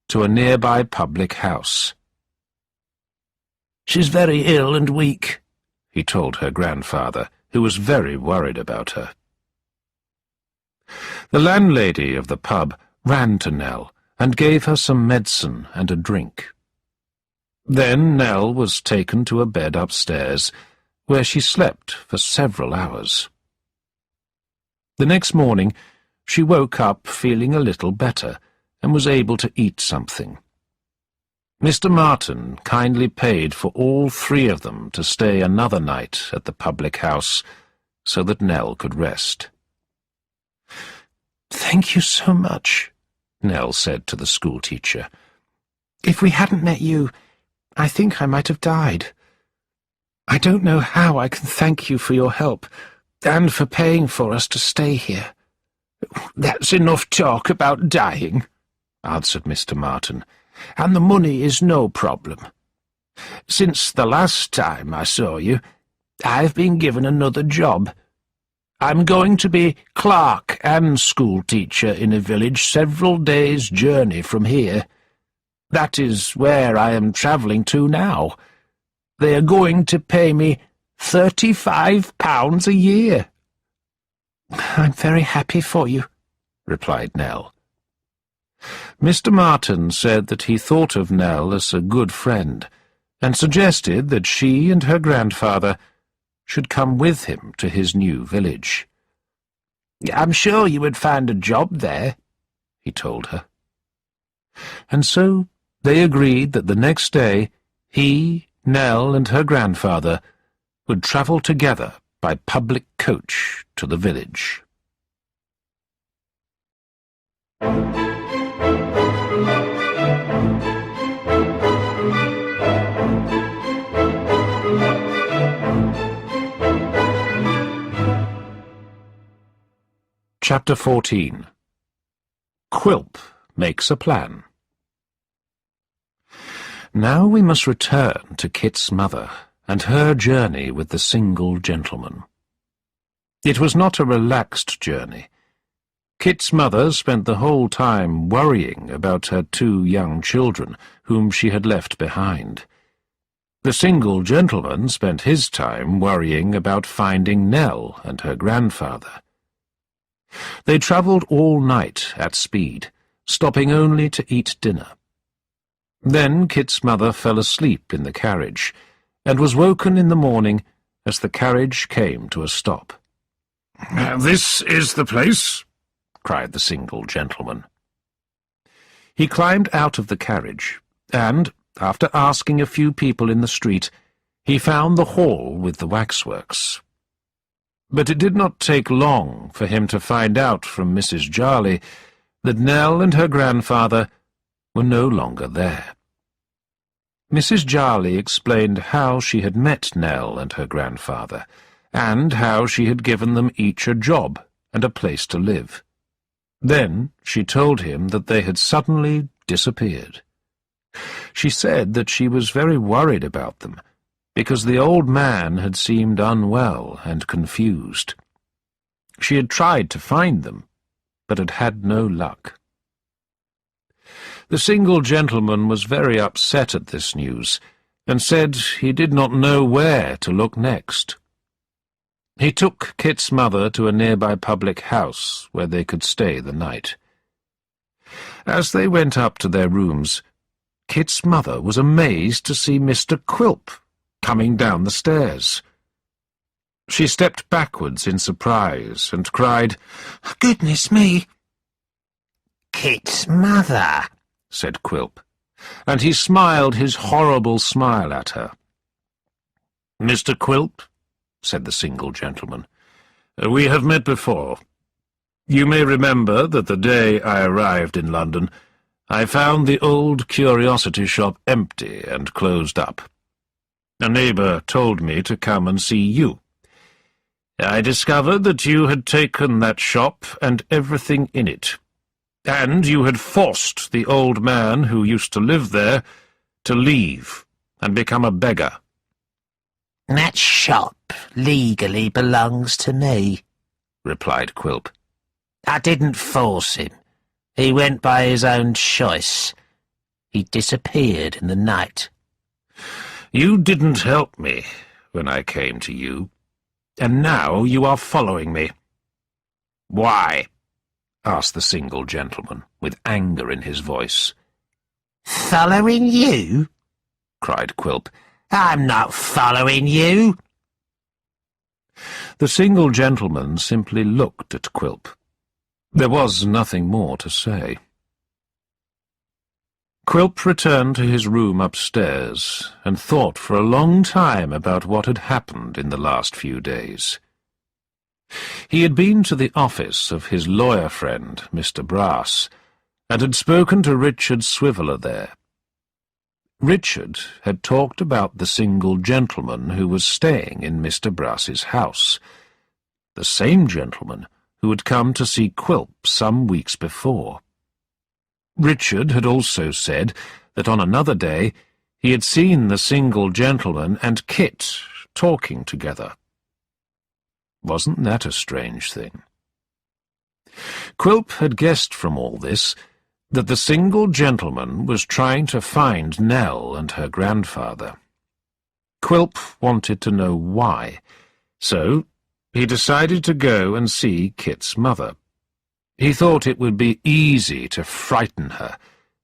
[SPEAKER 1] to a nearby public house. "She's very ill and weak," he told her grandfather, who was very worried about her. The landlady of the pub ran to Nell and gave her some medicine and a drink. Then Nell was taken to a bed upstairs, where she slept for several hours. The next morning she woke up feeling a little better and was able to eat something. Mr. Martin kindly paid for all three of them to stay another night at the public house so that Nell could rest.
[SPEAKER 4] "Thank you so much," Nell said to the schoolteacher. "If we hadn't met you, I think I might have died. I don't know how I can thank you for your help, and for paying for us to stay here."
[SPEAKER 3] "That's enough talk about dying," answered Mr. Martin, "and the money is no problem. Since the last time I saw you, I've been given another job. I'm going to be clerk and schoolteacher in a village several days' journey from here. That is where I am travelling to now. They are going to pay me £35 a year."
[SPEAKER 4] "I'm very happy for you,"
[SPEAKER 1] replied Nell. Mr. Martin said that he thought of Nell as a good friend, and suggested that she and her grandfather should come with him to his new village.
[SPEAKER 3] "I'm sure you would find a job there," he told her.
[SPEAKER 1] And so they agreed that the next day he, Nell, and her grandfather would travel together by public coach to the village. Chapter 14. Quilp makes a plan. Now we must return to Kit's mother and her journey with the single gentleman. It was not a relaxed journey. Kit's mother spent the whole time worrying about her two young children whom she had left behind. The single gentleman spent his time worrying about finding Nell and her grandfather. They travelled all night at speed, stopping only to eat dinner. Then Kit's mother fell asleep in the carriage, and was woken in the morning as the carriage came to a stop.
[SPEAKER 2] "This is the place,"
[SPEAKER 1] cried the single gentleman. He climbed out of the carriage, and, after asking a few people in the street, he found the hall with the waxworks. But it did not take long for him to find out from Mrs. Jarley that Nell and her grandfather were no longer there. Mrs. Jarley explained how she had met Nell and her grandfather, and how she had given them each a job and a place to live. Then she told him that they had suddenly disappeared. She said that she was very worried about them, because the old man had seemed unwell and confused. She had tried to find them, but had had no luck. The single gentleman was very upset at this news, and said he did not know where to look next. He took Kit's mother to a nearby public house where they could stay the night. As they went up to their rooms, Kit's mother was amazed to see Mr. Quilp coming down the stairs. She stepped backwards in surprise and cried,
[SPEAKER 4] "Goodness me!"
[SPEAKER 3] "Kit's mother,"
[SPEAKER 1] said Quilp, and he smiled his horrible smile at her. "Mr. Quilp," said the single gentleman, "we have met before. You may remember that the day I arrived in London, I found the old curiosity shop empty and closed up. A neighbour told me to come and see you. I discovered that you had taken that shop and everything in it, and you had forced the old man who used to live there to leave and become a beggar."
[SPEAKER 3] "That shop legally belongs to me,"
[SPEAKER 1] replied Quilp.
[SPEAKER 3] "I didn't force him. He went by his own choice. He disappeared in the night."
[SPEAKER 1] "You didn't help me when I came to you, and now you are following me." "Why?" asked the single gentleman, with anger in his voice.
[SPEAKER 3] "Following you?"
[SPEAKER 1] cried Quilp.
[SPEAKER 3] "I'm not following you."
[SPEAKER 1] The single gentleman simply looked at Quilp. There was nothing more to say. Quilp returned to his room upstairs and thought for a long time about what had happened in the last few days. He had been to the office of his lawyer friend, Mr. Brass, and had spoken to Richard Swiveller there. Richard had talked about the single gentleman who was staying in Mr. Brass's house, the same gentleman who had come to see Quilp some weeks before. Richard had also said that on another day he had seen the single gentleman and Kit talking together. Wasn't that a strange thing? Quilp had guessed from all this that the single gentleman was trying to find Nell and her grandfather. Quilp wanted to know why, so he decided to go and see Kit's mother. He thought it would be easy to frighten her,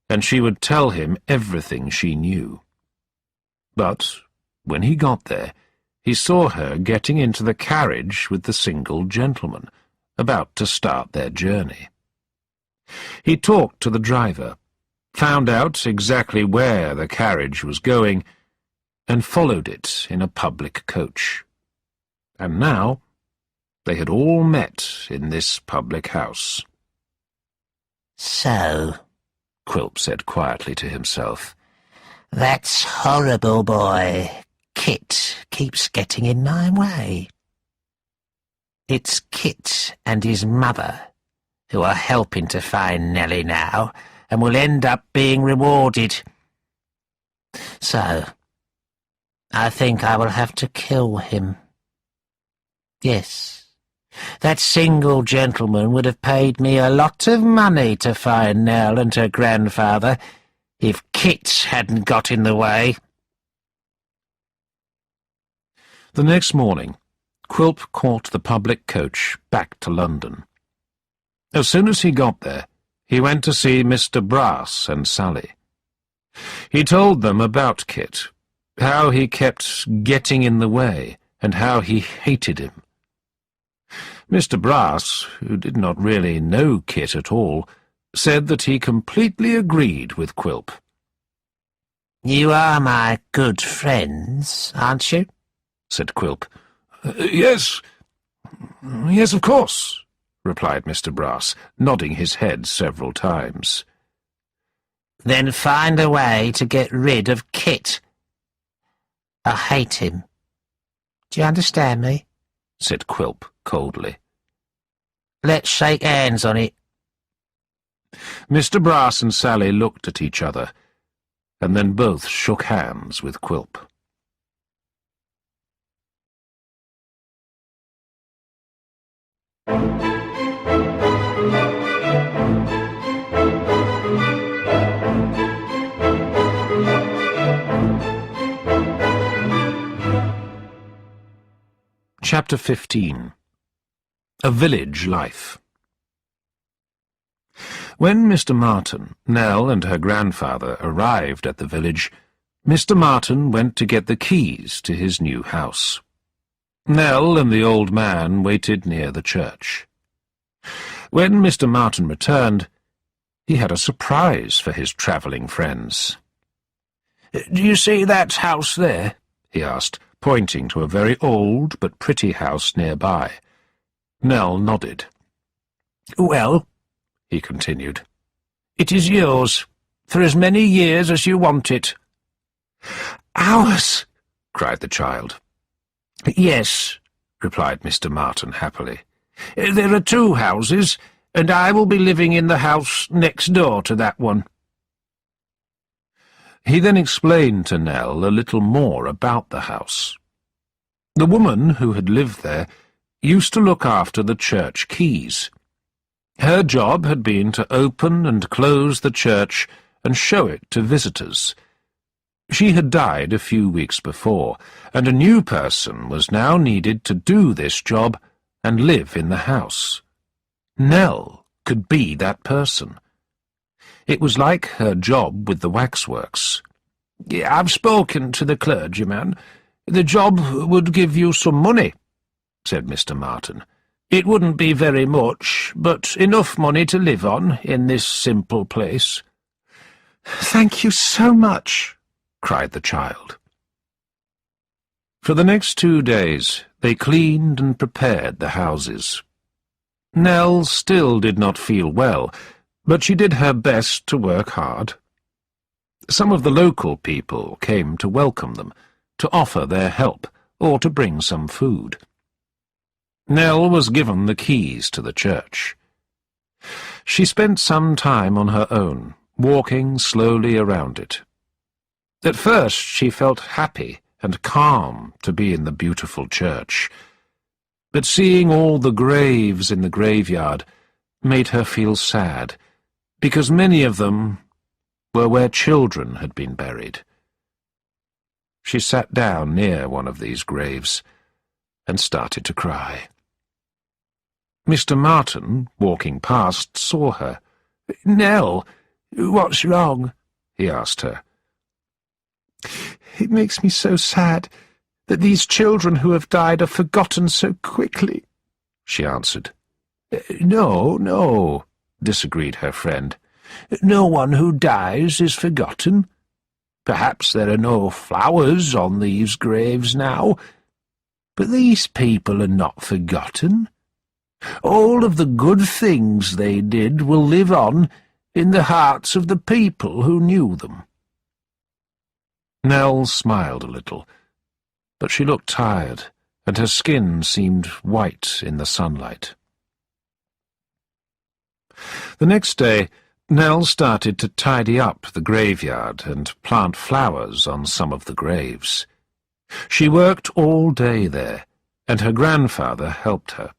[SPEAKER 1] and she would tell him everything she knew. But when he got there, he saw her getting into the carriage with the single gentleman, about to start their journey. He talked to the driver, found out exactly where the carriage was going, and followed it in a public coach. And now they had all met in this public house.
[SPEAKER 3] "So,"
[SPEAKER 1] Quilp said quietly to himself,
[SPEAKER 3] "that's horrible boy. Kit keeps getting in my way. It's Kit and his mother who are helping to find Nellie now, and will end up being rewarded. So, I think I will have to kill him. Yes, that single gentleman would have paid me a lot of money to find Nell and her grandfather if Kit hadn't got in the way."
[SPEAKER 1] The next morning, Quilp caught the public coach back to London. As soon as he got there, he went to see Mr. Brass and Sally. He told them about Kit, how he kept getting in the way, and how he hated him. Mr. Brass, who did not really know Kit at all, said that he completely agreed with Quilp.
[SPEAKER 3] "You are my good friends, aren't you?"
[SPEAKER 1] said Quilp. Yes, of course," replied Mr. Brass, nodding his head several times.
[SPEAKER 3] "Then find a way to get rid of Kit. I hate him. Do you understand me?"
[SPEAKER 1] said Quilp coldly.
[SPEAKER 3] Let's shake hands on it.
[SPEAKER 1] Mr. Brass and Sally looked at each other, and then both shook hands with Quilp. Chapter 15. A Village Life. When Mr. Martin, Nell and her grandfather arrived at the village, Mr. Martin went to get the keys to his new house. Nell and the old man waited near the church. When Mr. Martin returned, he had a surprise for his travelling friends. "Do you see that house there?" he asked, pointing to a very old but pretty house nearby. Nell nodded. "Well," he continued, "it is yours, for as many years as you want it." "Ours!" cried the child. "Yes," replied Mr. Martin happily. "There are 2 houses, and I will be living in the house next door to that one." He then explained to Nell a little more about the house. The woman who had lived there used to look after the church keys. Her job had been to open and close the church and show it to visitors. She had died a few weeks before, and a new person was now needed to do this job and live in the house. Nell could be that person. It was like her job with the waxworks. "I've spoken to the clergyman. The job would give you some money," said Mr. Martin. "It wouldn't be very much, but enough money to live on in this simple place." "Thank you so much," cried the child. For the next 2 days they cleaned and prepared the houses. Nell still did not feel well, but she did her best to work hard. Some of the local people came to welcome them, to offer their help, or to bring some food. Nell was given the keys to the church. She spent some time on her own, walking slowly around it. At first she felt happy and calm to be in the beautiful church, but seeing all the graves in the graveyard made her feel sad, because many of them were where children had been buried. She sat down near one of these graves and started to cry. Mr. Martin, walking past, saw her. "Nell, what's wrong?" he asked her. "It makes me so sad that these children who have died are forgotten so quickly," she answered. No, disagreed her friend. "No one who dies is forgotten. Perhaps there are no flowers on these graves now, but these people are not forgotten. All of the good things they did will live on in the hearts of the people who knew them." Nell smiled a little, but she looked tired, and her skin seemed white in the sunlight. The next day, Nell started to tidy up the graveyard and plant flowers on some of the graves. She worked all day there, and her grandfather helped her.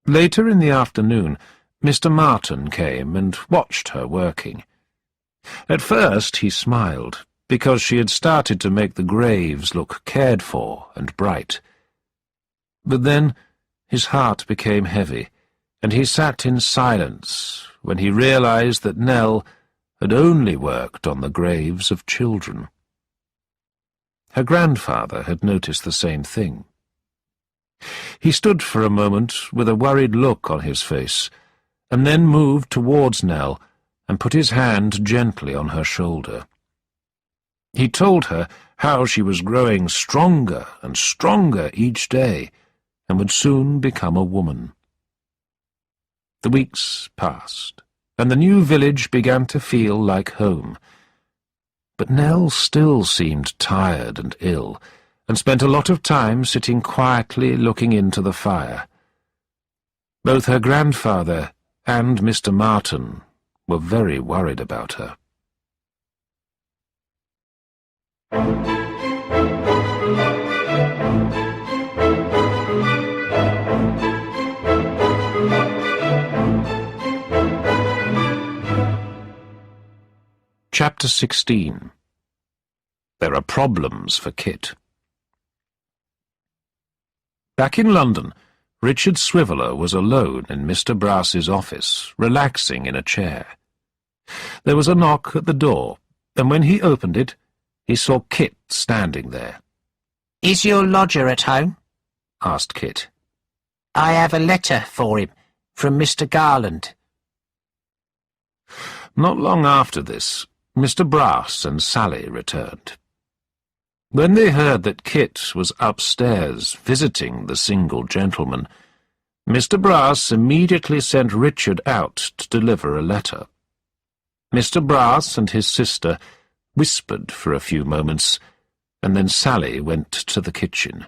[SPEAKER 1] Later in the afternoon, Mr. Martin came and watched her working. At first he smiled, because she had started to make the graves look cared for and bright. But then his heart became heavy, and he sat in silence when he realized that Nell had only worked on the graves of children. Her grandfather had noticed the same thing. He stood for a moment with a worried look on his face, and then moved towards Nell and put his hand gently on her shoulder. He told her how she was growing stronger and stronger each day, and would soon become a woman. The weeks passed, and the new village began to feel like home. But Nell still seemed tired and ill, and spent a lot of time sitting quietly looking into the fire. Both her grandfather and Mr. Martin were very worried about her. Chapter 16. There are problems for Kit. Back in London, Richard Swiveller was alone in Mr. Brass's office, relaxing in a chair. There was a knock at the door, and when he opened it, he saw Kit standing there.
[SPEAKER 4] "Is your lodger at home?"
[SPEAKER 1] asked Kit.
[SPEAKER 4] "I have a letter for him, from Mr. Garland."
[SPEAKER 1] Not long after this, Mr. Brass and Sally returned. When they heard that Kit was upstairs visiting the single gentleman, Mr. Brass immediately sent Richard out to deliver a letter. Mr. Brass and his sister whispered for a few moments, and then Sally went to the kitchen.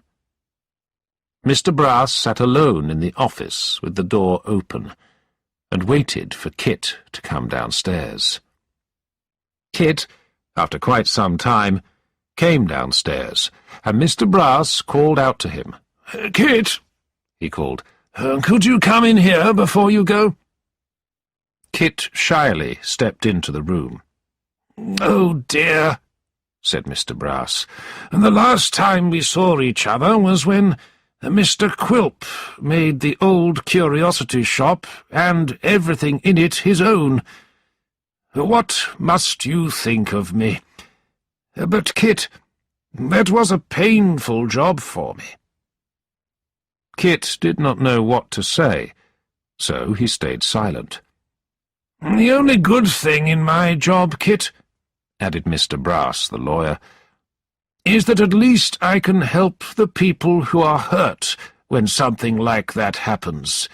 [SPEAKER 1] Mr. Brass sat alone in the office with the door open, and waited for Kit to come downstairs. Kit, after quite some time, came downstairs, and Mr. Brass called out to him.
[SPEAKER 2] "Kit,"
[SPEAKER 1] he called,
[SPEAKER 2] "could you come in here before you go?"
[SPEAKER 1] Kit shyly stepped into the room.
[SPEAKER 2] "Oh, dear,"
[SPEAKER 1] said Mr. Brass.
[SPEAKER 2] "The last time we saw each other was when Mr. Quilp made the old curiosity shop and everything in it his own. What must you think of me? But, Kit, that was a painful job for me."
[SPEAKER 1] Kit did not know what to say, so he stayed silent.
[SPEAKER 2] "The only good thing in my job, Kit,"
[SPEAKER 1] added Mr. Brass, the lawyer,
[SPEAKER 2] "is that at least I can help the people who are hurt when something like that happens.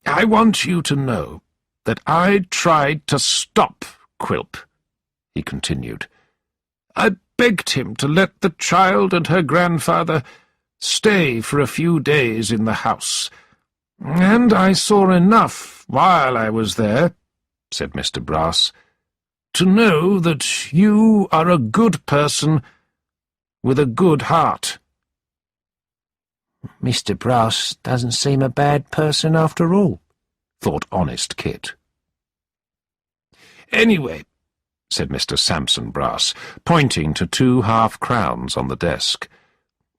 [SPEAKER 2] I want you to know that I tried to stop Quilp," he continued. "I begged him to let the child and her grandfather stay for a few days in the house, and I saw enough while I was there," said Mr. Brass, "to know that you are a good person with a good heart."
[SPEAKER 4] "Mr. Brass doesn't seem a bad person after all,"
[SPEAKER 1] thought honest Kit.
[SPEAKER 2] "Anyway,"
[SPEAKER 1] said Mr. Sampson Brass, pointing to 2 half-crowns on the desk,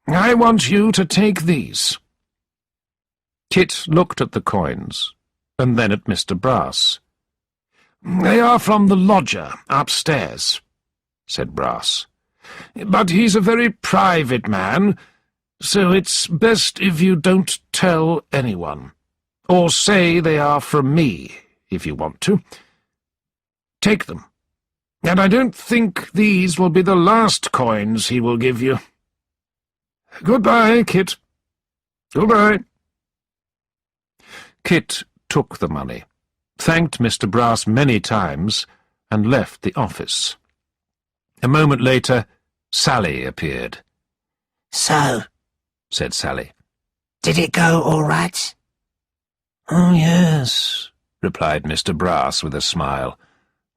[SPEAKER 2] "I want you to take these."
[SPEAKER 1] Kit looked at the coins, and then at Mr. Brass.
[SPEAKER 2] "They are from the lodger upstairs," said Brass. "But he's a very private man, so it's best if you don't tell anyone. Or say they are from me, if you want to. Take them. And I don't think these will be the last coins he will give you. Goodbye, Kit. Goodbye."
[SPEAKER 1] Kit took the money, thanked Mr. Brass many times, and left the office. A moment later, Sally appeared.
[SPEAKER 4] "So,"
[SPEAKER 1] said Sally,
[SPEAKER 4] "did it go all right?"
[SPEAKER 2] "Oh, yes," replied Mr. Brass with a smile.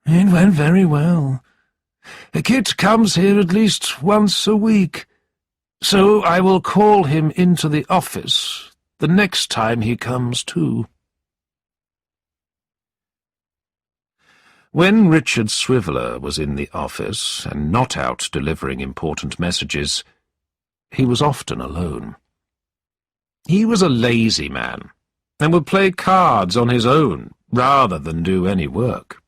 [SPEAKER 2] "It went very well. Kit comes here at least once a week, so I will call him into the office the next time he comes too."
[SPEAKER 1] When Richard Swiveller was in the office and not out delivering important messages, he was often alone. He was a lazy man, and would play cards on his own rather than do any work.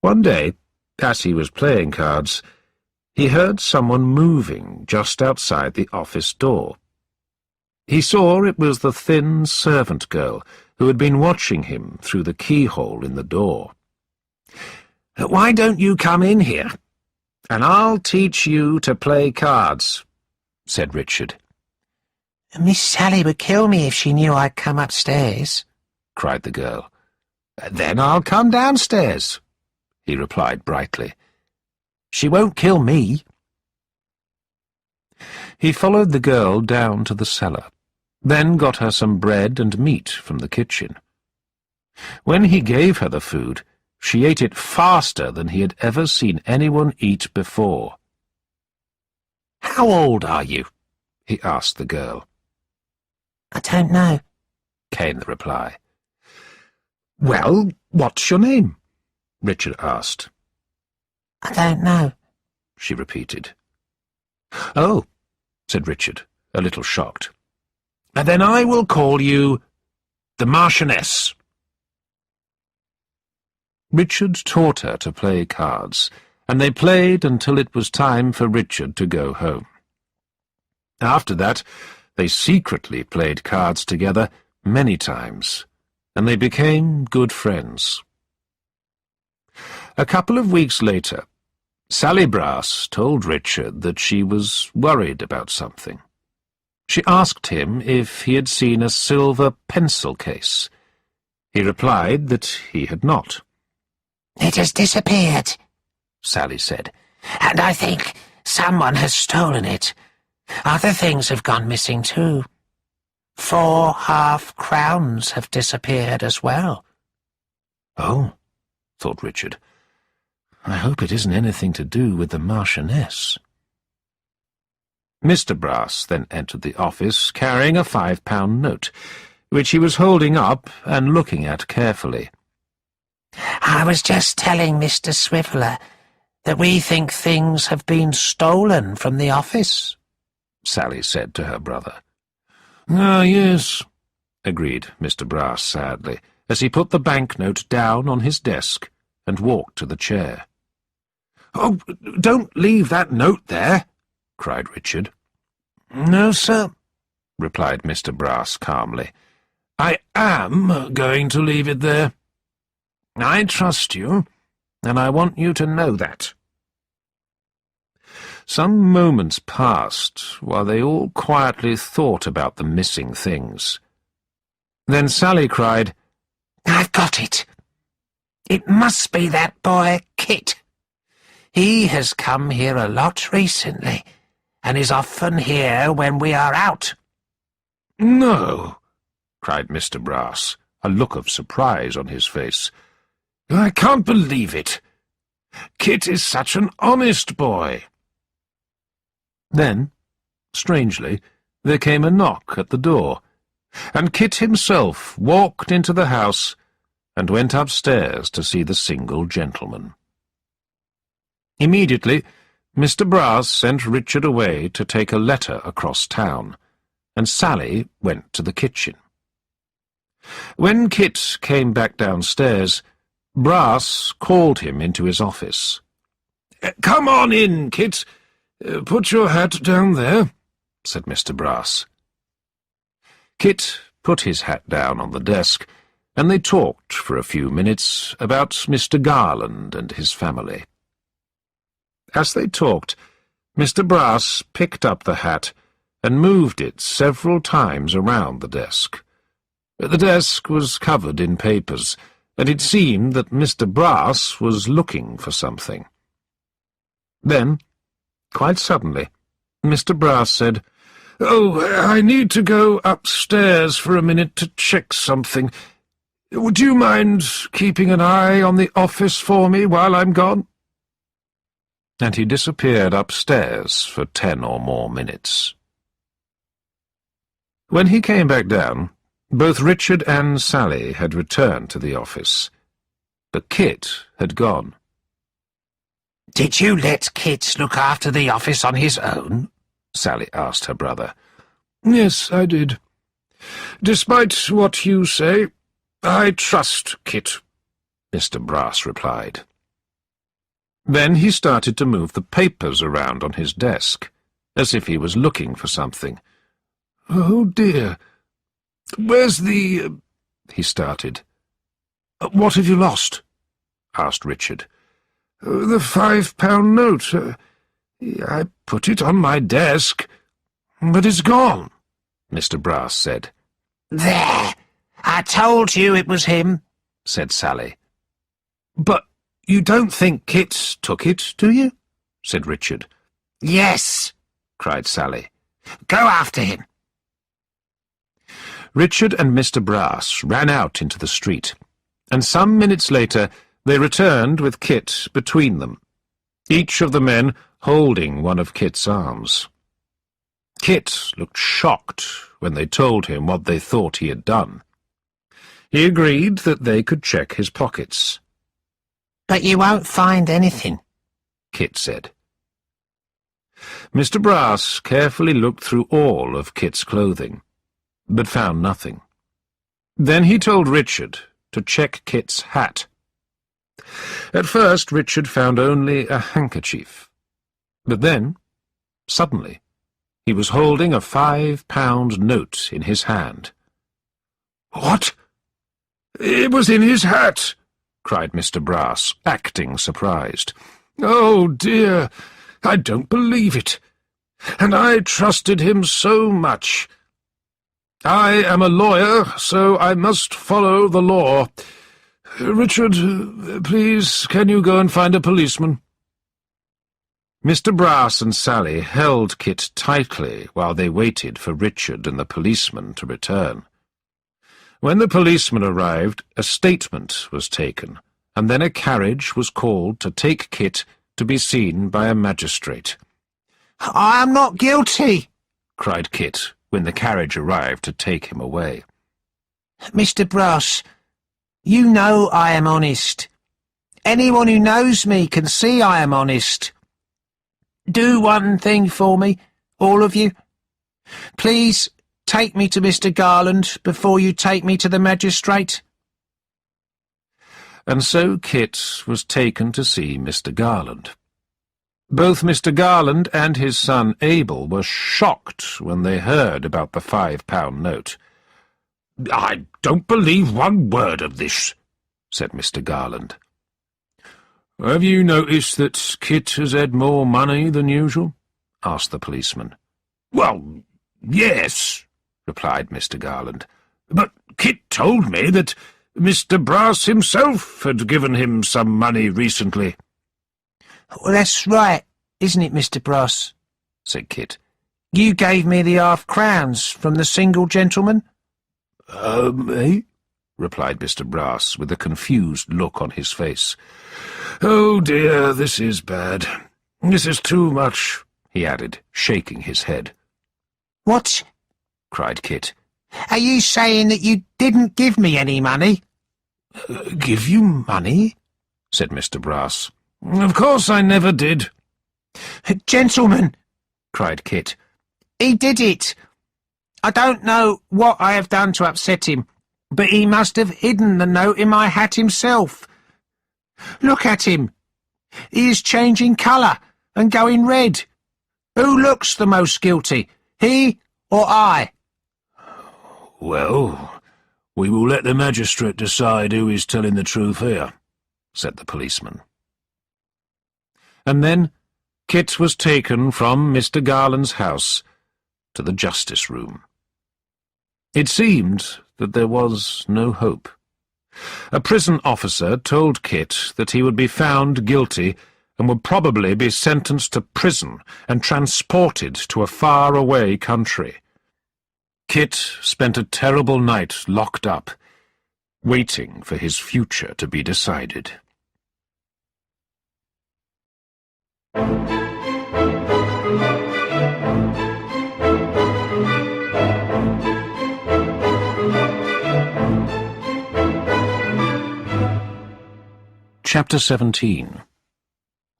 [SPEAKER 1] One day, as he was playing cards, he heard someone moving just outside the office door. He saw it was the thin servant girl who had been watching him through the keyhole in the door.
[SPEAKER 2] "Why don't you come in here, and I'll teach you to play cards," said Richard.
[SPEAKER 4] "Miss Sally would kill me if she knew I'd come upstairs,"
[SPEAKER 1] cried the girl.
[SPEAKER 2] "Then I'll come downstairs," he replied brightly. "She won't kill me."
[SPEAKER 1] He followed the girl down to the cellar, then got her some bread and meat from the kitchen. When he gave her the food, she ate it faster than he had ever seen anyone eat before.
[SPEAKER 3] "How old are you?"
[SPEAKER 1] he asked the girl.
[SPEAKER 4] I don't know,
[SPEAKER 1] Came the reply. "Well, what's your name?" Richard asked.
[SPEAKER 4] I don't know.
[SPEAKER 1] She repeated. "Oh," said Richard, a little shocked. "Then I will call you the Marchioness." Richard taught her to play cards, and they played until it was time for Richard to go home. After that, they secretly played cards together many times, and they became good friends. A couple of weeks later, Sally Brass told Richard that she was worried about something. She asked him if he had seen a silver pencil case. He replied that he had not.
[SPEAKER 4] It has disappeared,
[SPEAKER 1] Sally said.
[SPEAKER 4] and I think someone has stolen it. Other things have gone missing too. 4 half-crowns have disappeared as well.
[SPEAKER 1] "Oh," thought Richard. "I hope it isn't anything to do with the Marchioness." Mr. Brass then entered the office carrying a £5 note, which he was holding up and looking at carefully.
[SPEAKER 4] I was just telling Mr. Swiveller that we think things have been stolen from the office,
[SPEAKER 1] Sally said to her brother. "Ah, yes," agreed Mr. Brass sadly, as he put the banknote down on his desk and walked to the chair. "Oh, don't leave that note there," cried Richard. "No, sir," replied Mr. Brass calmly. "I am going to leave it there. I trust you, and I want you to know that." Some moments passed while they all quietly thought about the missing things. Then Sally cried,
[SPEAKER 4] I've got it. It must be that boy, Kit. He has come here a lot recently, and is often here when we are out.
[SPEAKER 1] "No," cried Mr. Brass, a look of surprise on his face. "I can't believe it. Kit is such an honest boy." Then, strangely, there came a knock at the door, and Kit himself walked into the house and went upstairs to see the single gentleman. Immediately, Mr. Brass sent Richard away to take a letter across town, and Sally went to the kitchen. When Kit came back downstairs, Brass called him into his office. "Come on in, Kit. Put your hat down there," said Mr. Brass. Kit put his hat down on the desk, and they talked for a few minutes about Mr. Garland and his family. As they talked, Mr. Brass picked up the hat and moved it several times around the desk. The desk was covered in papers, and it seemed that Mr. Brass was looking for something. Then, quite suddenly, Mr. Brass said, "Oh, I need to go upstairs for a minute to check something. Would you mind keeping an eye on the office for me while I'm gone?" And he disappeared upstairs for 10 or more minutes. When he came back down, both Richard and Sally had returned to the office, but Kit had gone.
[SPEAKER 4] Did you let Kit look after the office on his own?
[SPEAKER 1] Sally asked her brother. "Yes, I did. Despite what you say, I trust Kit," Mr. Brass replied. Then he started to move the papers around on his desk, as if he was looking for something. "Oh, dear. Where's the—" he started. "What have you lost?" asked Richard. "The £5 note. I put it on my desk, but it's gone," Mr. Brass said.
[SPEAKER 4] There! I told you it was him,
[SPEAKER 1] said Sally. "But you don't think Kit took it, do you?" said Richard.
[SPEAKER 4] Yes,
[SPEAKER 1] cried Sally.
[SPEAKER 4] go after him.
[SPEAKER 1] Richard and Mr. Brass ran out into the street, and some minutes later they returned with Kit between them, each of the men holding one of Kit's arms. Kit looked shocked when they told him what they thought he had done. He agreed that they could check his pockets.
[SPEAKER 4] "But you won't find anything,"
[SPEAKER 1] Kit said. Mr. Brass carefully looked through all of Kit's clothing, but found nothing. Then he told Richard to check Kit's hat. At first Richard found only a handkerchief, but then, suddenly, he was holding a £5 note in his hand.
[SPEAKER 2] "What? It was in his hat!"
[SPEAKER 1] cried Mr. Brass, acting surprised.
[SPEAKER 2] "Oh, dear, I don't believe it. And I trusted him so much. I am a lawyer, so I must follow the law. Richard, please, can you go and find a policeman?"
[SPEAKER 1] Mr. Brass and Sally held Kit tightly while they waited for Richard and the policeman to return. When the policeman arrived, a statement was taken, and then a carriage was called to take Kit to be seen by a magistrate.
[SPEAKER 4] "I am not guilty,"
[SPEAKER 1] cried Kit when the carriage arrived to take him away.
[SPEAKER 4] "Mr. Brass, you know I am honest. Anyone who knows me can see I am honest. Do one thing for me, all of you. Please take me to Mr. Garland before you take me to the magistrate."
[SPEAKER 1] And so Kit was taken to see Mr. Garland. Both Mr. Garland and his son Abel were shocked when they heard about the £5 note.
[SPEAKER 2] "I don't believe one word of this,"
[SPEAKER 1] said Mr. Garland.
[SPEAKER 2] "Have you noticed that Kit has had more money than usual?"
[SPEAKER 1] asked the policeman.
[SPEAKER 2] "Well, yes,"
[SPEAKER 1] replied Mr. Garland.
[SPEAKER 2] "But Kit told me that Mr. Brass himself had given him some money recently."
[SPEAKER 4] "Well, that's right, isn't it, Mr. Brass?"
[SPEAKER 1] said Kit.
[SPEAKER 4] "You gave me the £50 from the single gentleman."
[SPEAKER 2] Eh?"
[SPEAKER 1] replied Mr. Brass, with a confused look on his face.
[SPEAKER 2] "Oh, dear, this is bad. This is too much,"
[SPEAKER 1] he added, shaking his head.
[SPEAKER 4] "What?"
[SPEAKER 1] cried Kit.
[SPEAKER 4] "Are you saying that you didn't give me any money?"
[SPEAKER 2] "Give you money?"
[SPEAKER 1] said Mr. Brass.
[SPEAKER 2] "Of course I never did."
[SPEAKER 4] "Gentlemen,"
[SPEAKER 1] cried Kit.
[SPEAKER 4] "he did it. I don't know what I have done to upset him, but he must have hidden the note in my hat himself. Look at him. He is changing colour and going red. Who looks the most guilty, he or I?"
[SPEAKER 2] "Well, we will let the magistrate decide who is telling the truth here,"
[SPEAKER 1] said the policeman. And then Kit was taken from Mr. Garland's house to the justice room. It seemed that there was no hope. A prison officer told Kit that he would be found guilty and would probably be sentenced to prison and transported to a far-away country. Kit spent a terrible night locked up, waiting for his future to be decided. Chapter 17.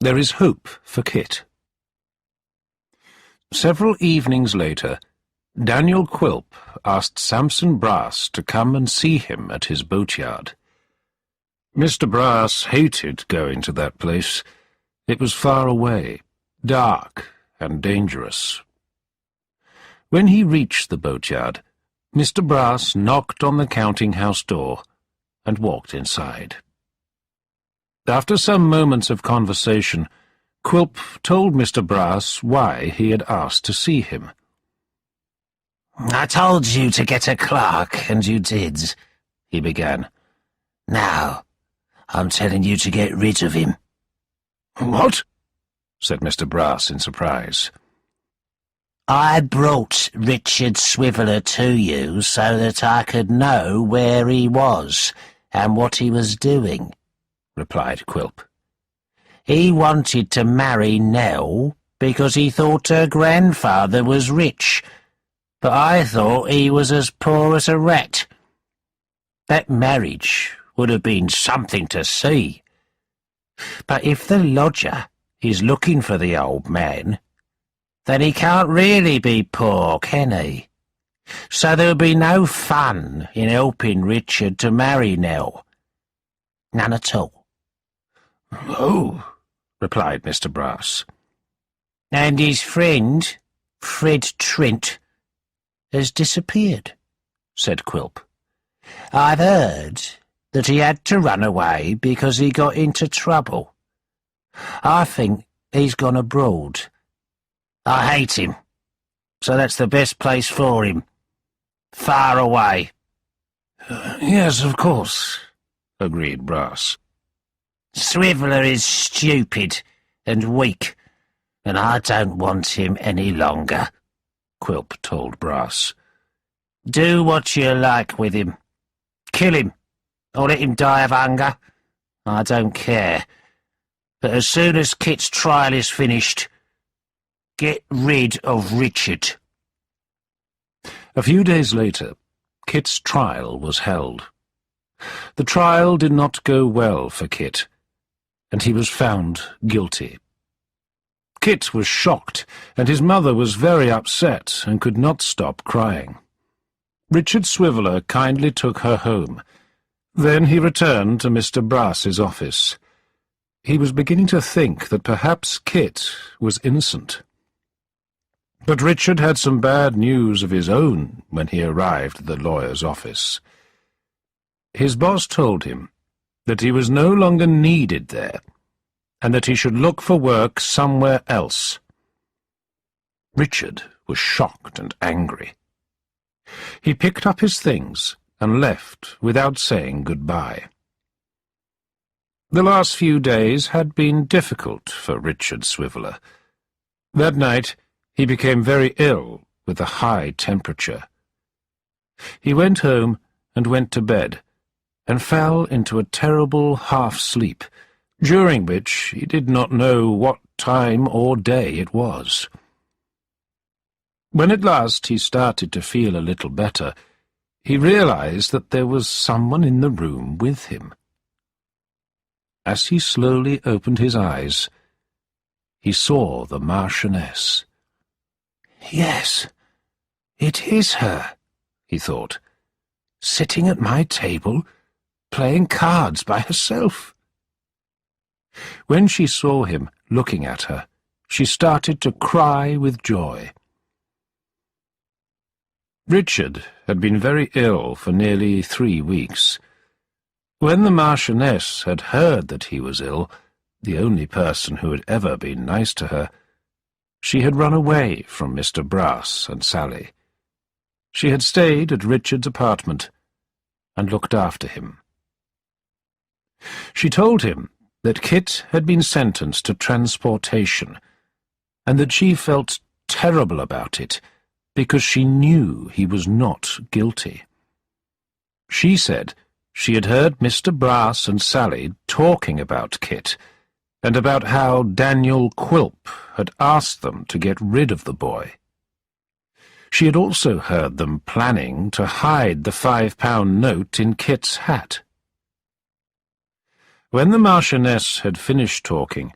[SPEAKER 1] There is hope for Kit. Several evenings later, Daniel Quilp asked Samson Brass to come and see him at his boatyard. Mr. Brass hated going to that place. It was far away, dark and dangerous. When he reached the boatyard, Mr. Brass knocked on the counting-house door and walked inside. After some moments of conversation, Quilp told Mr. Brass why he had asked to see him.
[SPEAKER 4] "I told you to get a clerk, and you did," he began. "Now, I'm telling you to get rid of him."
[SPEAKER 2] "What?"
[SPEAKER 1] said Mr. Brass in surprise.
[SPEAKER 3] I brought Richard Swiveller to you so that I could know where he was and what he was doing," replied Quilp. "He wanted to marry Nell because he thought her grandfather was rich, but I thought he was as poor as a rat. That marriage would have been something to see. But if the lodger is looking for the old man, then he can't really be poor, can he? So there'll be no fun in helping Richard to marry Nell. None at all."
[SPEAKER 1] "Oh," replied Mr. Brass.
[SPEAKER 3] "And his friend, Fred Trent, has disappeared," said Quilp. "I've heard that he had to run away because he got into trouble. I think he's gone abroad. I hate him, so that's the best place for him. Far away."
[SPEAKER 1] "Yes, of course," agreed Brass.
[SPEAKER 3] "Swiveller is stupid and weak, and I don't want him any longer," Quilp told Brass. "Do what you like with him. Kill him, or let him die of hunger. I don't care. But as soon as Kit's trial is finished, get rid of Richard."
[SPEAKER 1] A few days later, Kit's trial was held. The trial did not go well for Kit, and he was found guilty. Kit was shocked, and his mother was very upset and could not stop crying. Richard Swiveller kindly took her home. Then he returned to Mr. Brass's office. He was beginning to think that perhaps Kit was innocent. But Richard had some bad news of his own when he arrived at the lawyer's office. His boss told him that he was no longer needed there, and that he should look for work somewhere else. Richard was shocked and angry. He picked up his things and left without saying goodbye. The last few days had been difficult for Richard Swiveller. That night he became very ill with a high temperature. He went home and went to bed, and fell into a terrible half-sleep, during which he did not know what time or day it was. When at last he started to feel a little better, he realized that there was someone in the room with him. As he slowly opened his eyes, he saw the Marchioness. "Yes, it is her," he thought, "sitting at my table, playing cards by herself." When she saw him looking at her, she started to cry with joy. Richard had been very ill for nearly 3 weeks. When the Marchioness had heard that he was ill, the only person who had ever been nice to her, she had run away from Mr. Brass and Sally. She had stayed at Richard's apartment and looked after him. She told him that Kit had been sentenced to transportation, and that she felt terrible about it because she knew he was not guilty. She said she had heard Mr. Brass and Sally talking about Kit, and about how Daniel Quilp had asked them to get rid of the boy. She had also heard them planning to hide the £5 note in Kit's hat. When the Marchioness had finished talking,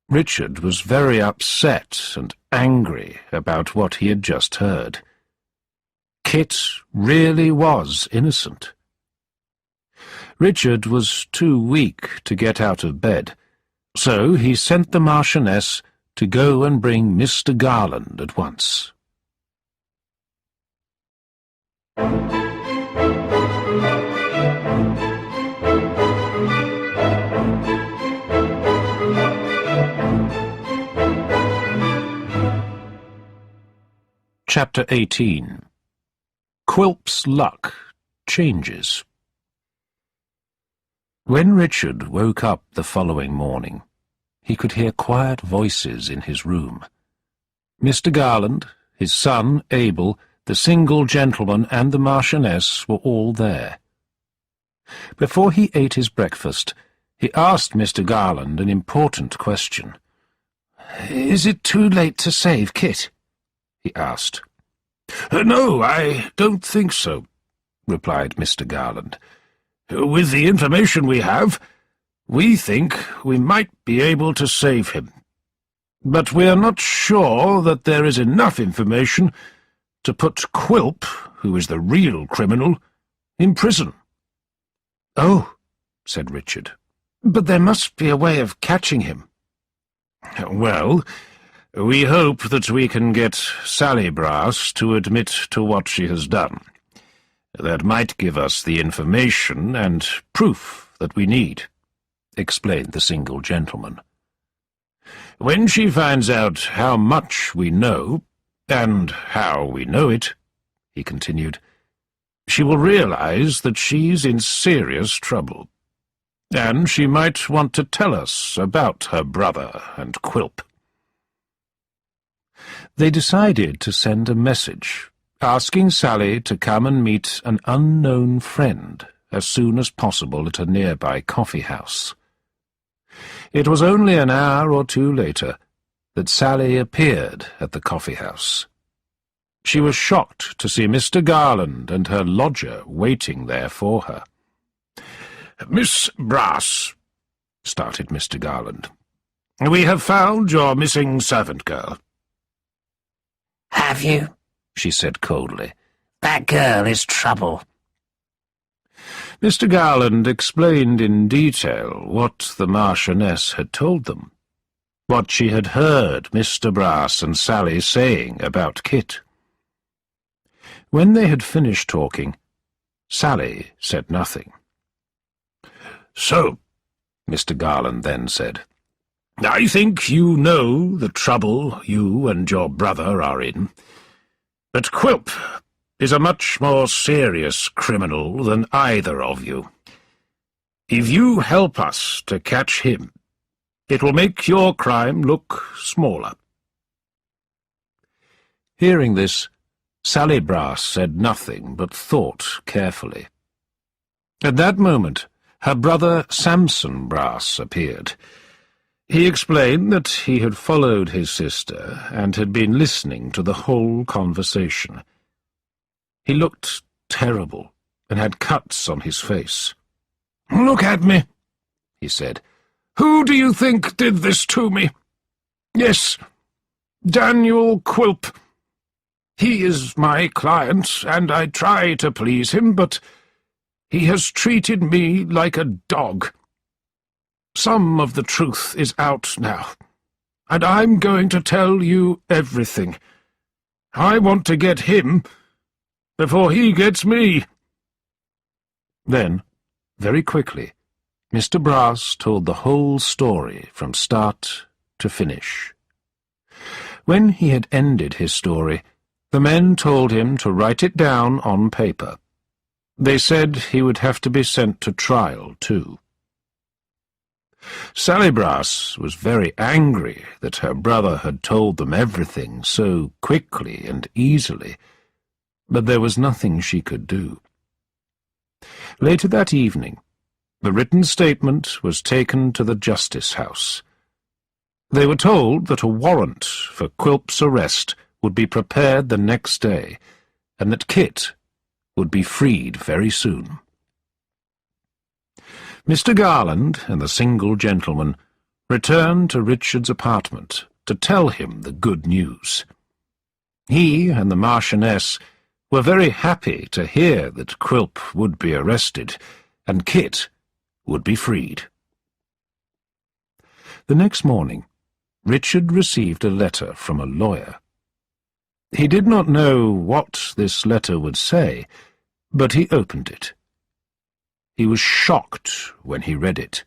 [SPEAKER 1] Richard was very upset and angry about what he had just heard. Kit really was innocent. Richard was too weak to get out of bed, so he sent the Marchioness to go and bring Mr. Garland at once. Chapter 18. Quilp's luck changes. When Richard woke up the following morning, he could hear quiet voices in his room. Mr. Garland, his son, Abel, the single gentleman, and the Marchioness were all there. Before he ate his breakfast, he asked Mr. Garland an important question.
[SPEAKER 4] "Is it too late to save Kit?" he asked.
[SPEAKER 2] No, I don't think so," replied Mr. Garland. "With the information we have, we think we might be able to save him. But we are not sure that there is enough information to put Quilp, who is the real criminal, in prison."
[SPEAKER 1] "Oh," said Richard,
[SPEAKER 4] "but there must be a way of catching him."
[SPEAKER 1] "Well, we hope that we can get Sally Brass to admit to what she has done. That might give us the information and proof that we need," explained the single gentleman. "When she finds out how much we know, and how we know it," he continued, "she will realize that she's in serious trouble, and she might want to tell us about her brother and Quilp." They decided to send a message, asking Sally to come and meet an unknown friend as soon as possible at a nearby coffee-house. It was only an hour or two later that Sally appeared at the coffee-house. She was shocked to see Mr. Garland and her lodger waiting there for her.
[SPEAKER 2] "Miss Brass," started Mr. Garland, "we have found your missing servant girl."
[SPEAKER 3] "Have you?" she said coldly. "That girl is trouble."
[SPEAKER 1] Mr. Garland explained in detail what the Marchioness had told them, what she had heard Mr. Brass and Sally saying about Kit. When they had finished talking, Sally said nothing.
[SPEAKER 2] "So," Mr. Garland then said, "I think you know the trouble you and your brother are in. But Quilp is a much more serious criminal than either of you. If you help us to catch him, it will make your crime look smaller."
[SPEAKER 1] Hearing this, Sally Brass said nothing but thought carefully. At that moment, her brother Samson Brass appeared. He explained that he had followed his sister and had been listening to the whole conversation. He looked terrible and had cuts on his face.
[SPEAKER 2] "Look at me," he said. "Who do you think did this to me? Yes, Daniel Quilp. He is my client, and I try to please him, but he has treated me like a dog. Some of the truth is out now, and I'm going to tell you everything. I want to get him before he gets me."
[SPEAKER 1] Then, very quickly, Mr. Brass told the whole story from start to finish. When he had ended his story, the men told him to write it down on paper. They said he would have to be sent to trial, too. Sally Brass was very angry that her brother had told them everything so quickly and easily, but there was nothing she could do. Later that evening, the written statement was taken to the Justice House. They were told that a warrant for Quilp's arrest would be prepared the next day, and that Kit would be freed very soon. Mr. Garland and the single gentleman returned to Richard's apartment to tell him the good news. He and the Marchioness were very happy to hear that Quilp would be arrested and Kit would be freed. The next morning, Richard received a letter from a lawyer. He did not know what this letter would say, but he opened it. He was shocked when he read it.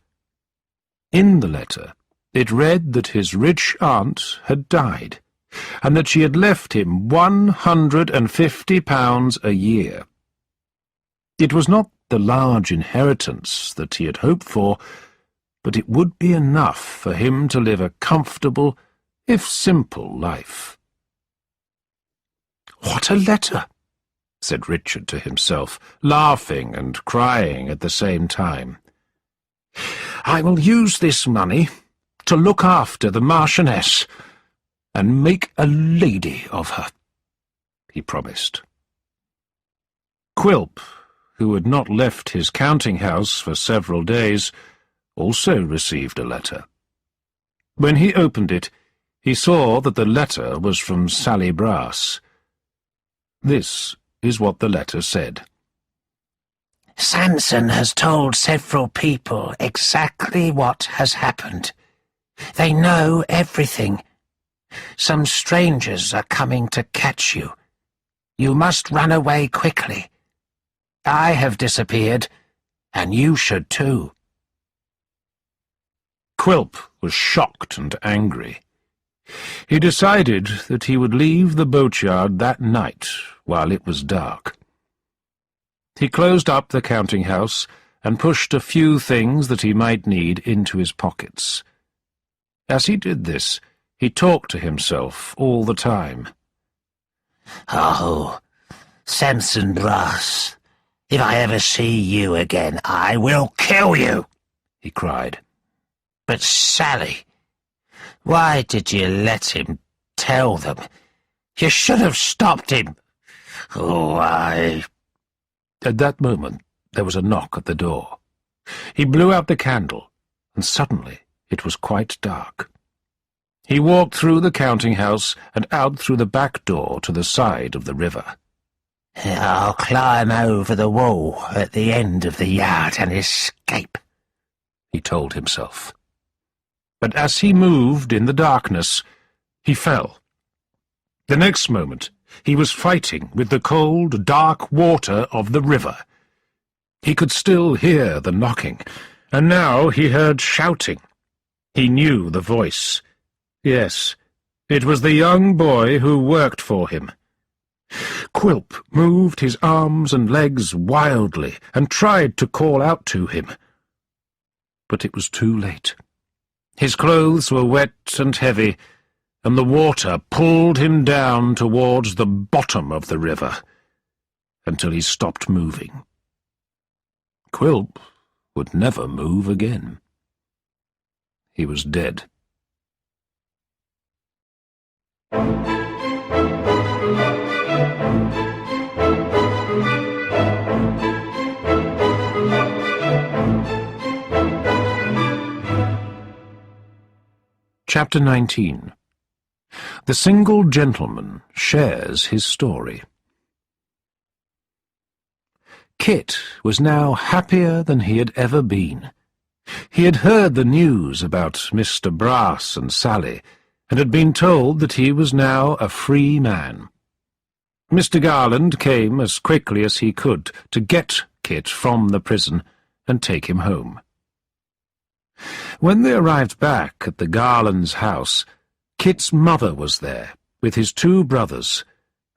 [SPEAKER 1] In the letter, it read that his rich aunt had died, and that she had left him £150 a year. It was not the large inheritance that he had hoped for, but it would be enough for him to live a comfortable, if simple, life. "What a letter!" said Richard to himself, laughing and crying at the same time. "I will use this money to look after the Marchioness and make a lady of her," he promised. Quilp, who had not left his counting-house for several days, also received a letter. When he opened it, he saw that the letter was from Sally Brass. This is what the letter said.
[SPEAKER 3] "Samson has told several people exactly what has happened. They know everything. Some strangers are coming to catch you. You must run away quickly. I have disappeared, and you should too."
[SPEAKER 1] Quilp was shocked and angry. He decided that he would leave the boatyard that night while it was dark. He closed up the counting-house and pushed a few things that he might need into his pockets. As he did this, he talked to himself all the time.
[SPEAKER 3] "Oh, Samson Brass, if I ever see you again, I will kill you," he cried. "But Sally, why did you let him tell them? You should have stopped him. Why?"
[SPEAKER 1] At that moment there was a knock at the door. He blew out the candle, and suddenly it was quite dark. He walked through the counting-house and out through the back door to the side of the river.
[SPEAKER 3] "I'll climb over the wall at the end of the yard and escape,"
[SPEAKER 1] he told himself. But as he moved in the darkness, he fell. The next moment he was fighting with the cold, dark water of the river. He could still hear the knocking, and now he heard shouting. He knew the voice. Yes, it was the young boy who worked for him. Quilp moved his arms and legs wildly and tried to call out to him. But it was too late. His clothes were wet and heavy, and the water pulled him down towards the bottom of the river, until he stopped moving. Quilp would never move again. He was dead. Chapter 19. The Single Gentleman Shares His Story. Kit was now happier than he had ever been. He had heard the news about Mr. Brass and Sally, and had been told that he was now a free man. Mr. Garland came as quickly as he could to get Kit from the prison and take him home. When they arrived back at the Garlands' house, Kit's mother was there, with his two brothers,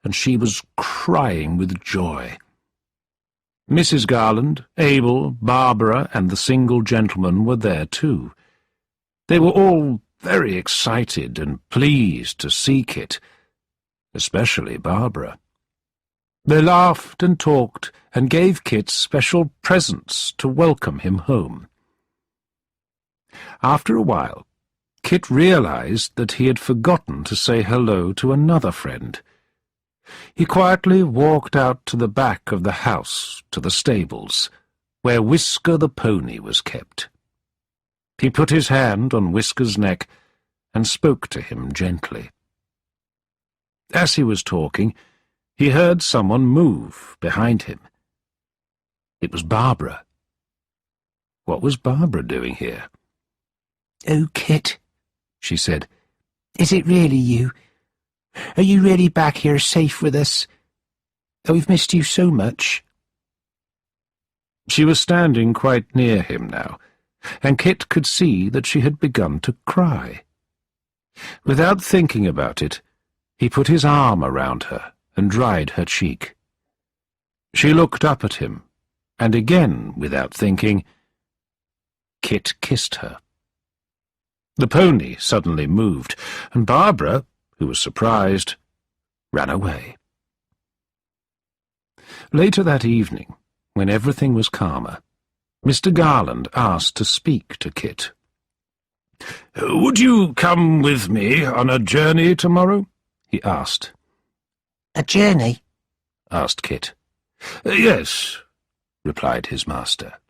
[SPEAKER 1] and she was crying with joy. Mrs. Garland, Abel, Barbara, and the single gentleman were there too. They were all very excited and pleased to see Kit, especially Barbara. They laughed and talked and gave Kit special presents to welcome him home. After a while, Kit realized that he had forgotten to say hello to another friend. He quietly walked out to the back of the house, to the stables, where Whisker the pony was kept. He put his hand on Whisker's neck and spoke to him gently. As he was talking, he heard someone move behind him. It was Barbara. What was Barbara doing here?
[SPEAKER 3] "Oh, Kit," she said, "is it really you? Are you really back here safe with us? Oh, we've missed you so much."
[SPEAKER 1] She was standing quite near him now, and Kit could see that she had begun to cry. Without thinking about it, he put his arm around her and dried her cheek. She looked up at him, and again, without thinking, Kit kissed her. The pony suddenly moved, and Barbara, who was surprised, ran away. Later that evening, when everything was calmer, Mr. Garland asked to speak to Kit.
[SPEAKER 2] "Would you come with me on a journey tomorrow?" he asked.
[SPEAKER 4] A journey?
[SPEAKER 1] Asked Kit.
[SPEAKER 2] "Yes," replied his master.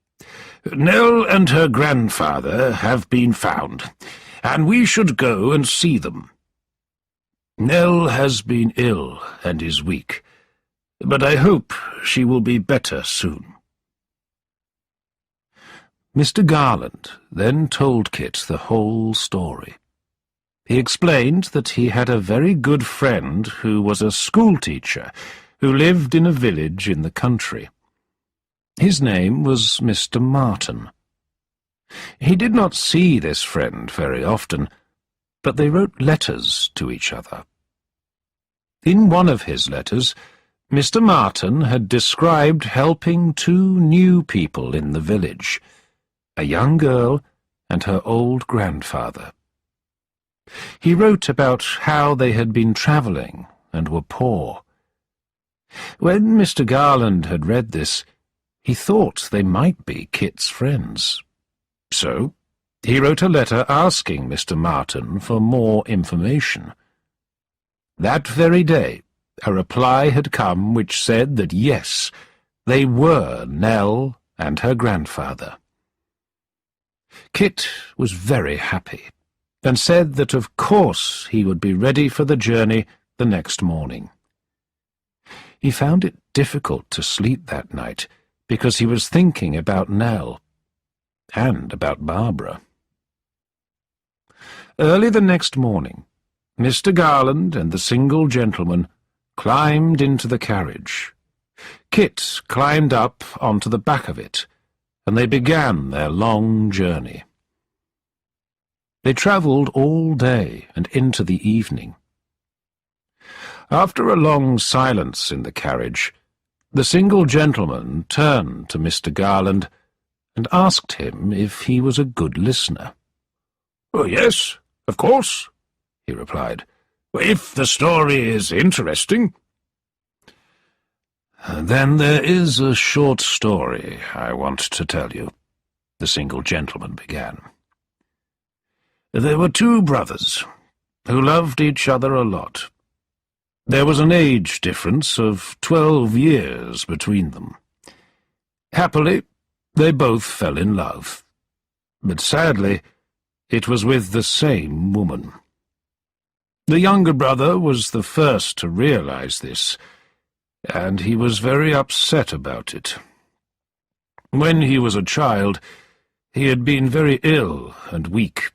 [SPEAKER 2] "Nell and her grandfather have been found, and we should go and see them. Nell has been ill and is weak, but I hope she will be better soon."
[SPEAKER 1] Mr. Garland then told Kit the whole story. He explained that he had a very good friend who was a schoolteacher who lived in a village in the country. His name was Mr. Martin. He did not see this friend very often, but they wrote letters to each other. In one of his letters, Mr. Martin had described helping two new people in the village, a young girl and her old grandfather. He wrote about how they had been travelling and were poor. When Mr. Garland had read this, he thought they might be Kit's friends. So he wrote a letter asking Mr. Martin for more information. That very day, a reply had come which said that yes, they were Nell and her grandfather. Kit was very happy, and said that of course he would be ready for the journey the next morning. He found it difficult to sleep that night, because he was thinking about Nell, and about Barbara. Early the next morning, Mr. Garland and the single gentleman climbed into the carriage. Kit climbed up onto the back of it, and they began their long journey. They travelled all day and into the evening. After a long silence in the carriage, the single gentleman turned to Mr. Garland and asked him if he was a good listener.
[SPEAKER 2] "Oh, yes, of course," he replied, "if the story is interesting."
[SPEAKER 1] "Then there is a short story I want to tell you," the single gentleman began.
[SPEAKER 2] "There were two brothers who loved each other a lot. There was an age difference of 12 years between them. Happily, they both fell in love, but sadly, it was with the same woman. The younger brother was the first to realize this, and he was very upset about it. When he was a child, he had been very ill and weak,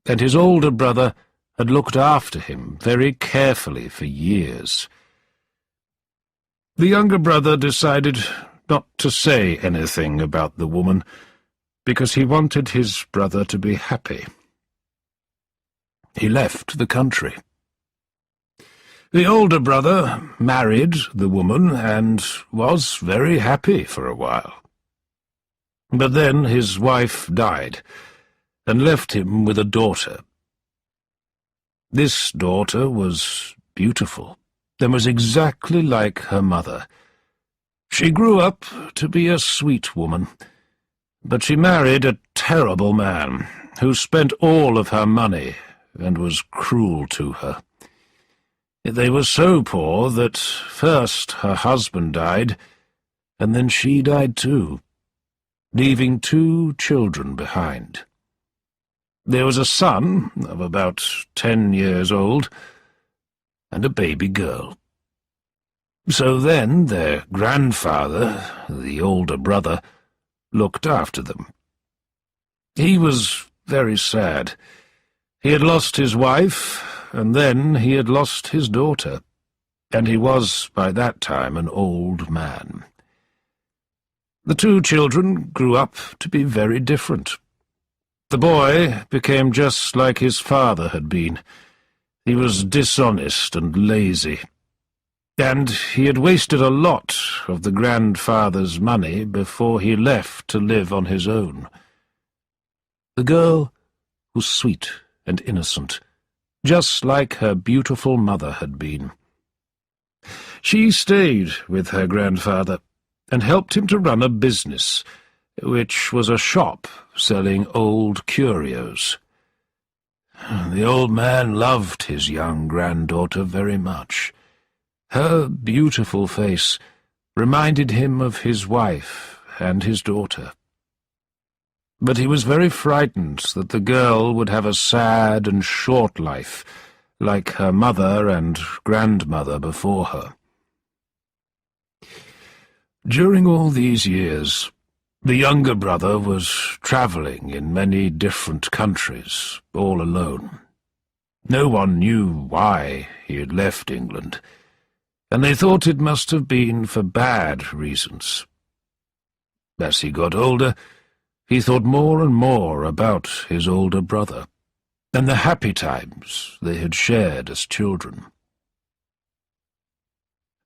[SPEAKER 2] and his older brother had looked after him very carefully for years. The younger brother decided not to say anything about the woman, because he wanted his brother to be happy. He left the country. The older brother married the woman and was very happy for a while. But then his wife died and left him with a daughter. This daughter was beautiful and was exactly like her mother. She grew up to be a sweet woman, but she married a terrible man who spent all of her money and was cruel to her. They were so poor that first her husband died, and then she died too, leaving 2 children behind. There was a son of about 10 years old, and a baby girl. So then their grandfather, the older brother, looked after them. He was very sad. He had lost his wife, and then he had lost his daughter, and he was by that time an old man. The 2 children grew up to be very different. The boy became just like his father had been. He was dishonest and lazy, and he had wasted a lot of the grandfather's money before he left to live on his own. The girl was sweet and innocent, just like her beautiful mother had been.
[SPEAKER 1] She stayed with her grandfather and helped him to run a business, which was a shop selling old curios. The old man loved his young granddaughter very much. Her beautiful face reminded him of his wife and his daughter. But he was very frightened that the girl would have a sad and short life, like her mother and grandmother before her. During all these years, the younger brother was travelling in many different countries, all alone. No one knew why he had left England, and they thought it must have been for bad reasons. As he got older, he thought more and more about his older brother, and the happy times they had shared as children.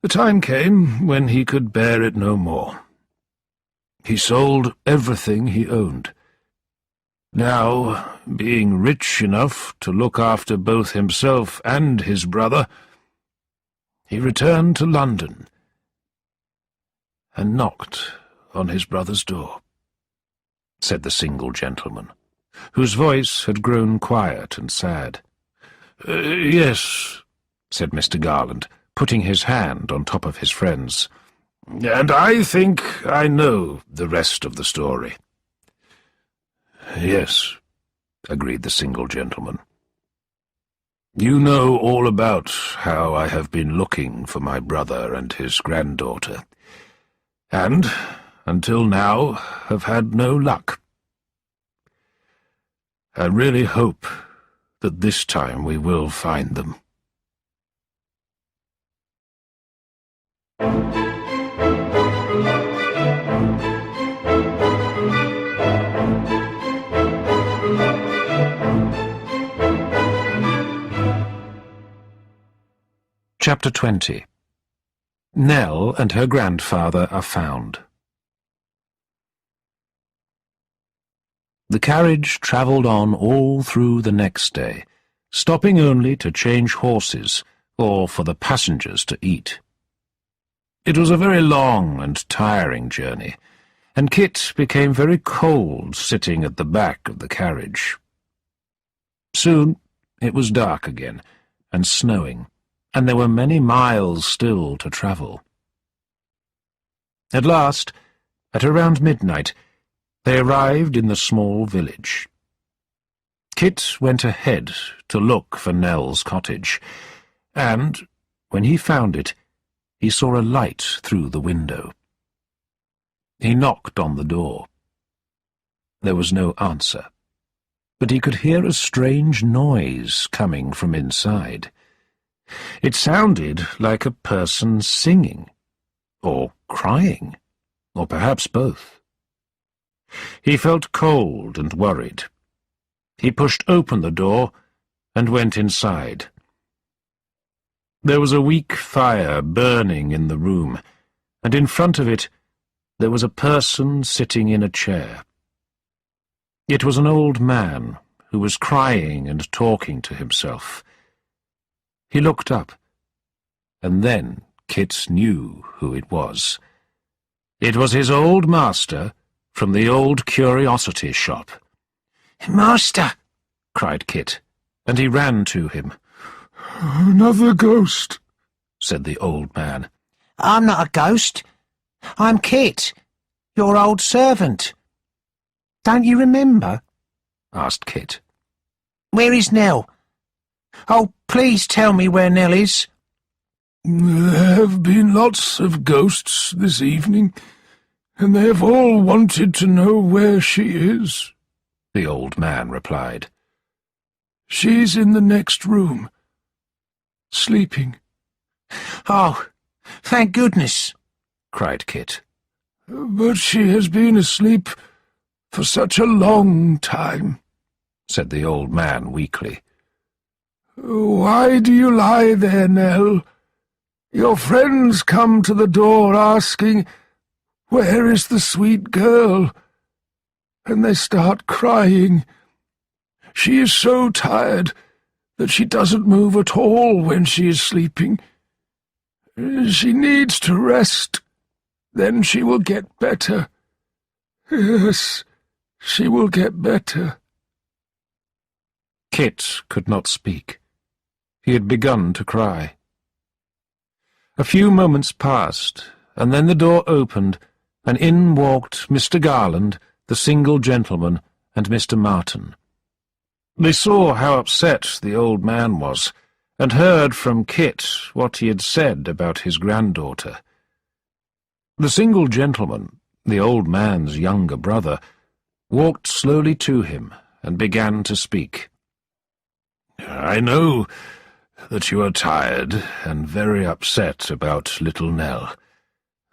[SPEAKER 1] The time came when he could bear it no more. He sold everything he owned. Now, being rich enough to look after both himself and his brother, he returned to London and knocked on his brother's door, said the single gentleman, whose voice had grown quiet and sad. Yes, said Mr. Garland, putting his hand on top of his friend's, and I think I know the rest of the story. Yes, agreed the single gentleman. You know all about how I have been looking for my brother and his granddaughter, and, until now, have had no luck. I really hope that this time we will find them.
[SPEAKER 3] Chapter 20. Nell and her grandfather are found. The carriage travelled on all through the next day, stopping only to change horses or for the passengers to eat. It was a very long and tiring journey, and Kit became very cold sitting at the back of the carriage. Soon it was dark again, and snowing, and there were many miles still to travel. At last, at around midnight, they arrived in the small village. Kit went ahead to look for Nell's cottage, and, when he found it, he saw a light through the window. He knocked on the door. There was no answer, but he could hear a strange noise coming from inside. It sounded like a person singing, or crying, or perhaps both. He felt cold and worried. He pushed open the door and went inside. There was a weak fire burning in the room, and in front of it there was a person sitting in a chair. It was an old man who was crying and talking to himself. He looked up, and then Kit knew who it was. It was his old master from the old curiosity shop. "Master!" cried Kit, and he ran to him.
[SPEAKER 2] "Another ghost,"
[SPEAKER 3] said the old man.
[SPEAKER 4] "I'm not a ghost. I'm Kit, your old servant. Don't you remember?"
[SPEAKER 3] asked Kit.
[SPEAKER 4] "Where is Nell? Oh, please tell me where Nell is."
[SPEAKER 2] "There have been lots of ghosts this evening, and they have all wanted to know where she is," the old man replied. "She's in the next room, sleeping."
[SPEAKER 4] "Oh, thank goodness,"
[SPEAKER 3] cried Kit.
[SPEAKER 2] "But she has been asleep for such a long time," said the old man weakly. "Why do you lie there, Nell? Your friends come to the door asking, 'Where is the sweet girl?' and they start crying. She is so tired that she doesn't move at all when she is sleeping. She needs to rest. Then she will get better. Yes, she will get better.
[SPEAKER 1] Kit could not speak. He had begun to cry. A few moments passed, and then the door opened, and in walked Mr. Garland, the single gentleman, and Mr. Martin. They saw how upset the old man was, and heard from Kit what he had said about his granddaughter. The single gentleman, the old man's younger brother, walked slowly to him and began to speak.
[SPEAKER 2] "I know that you are tired and very upset about little Nell,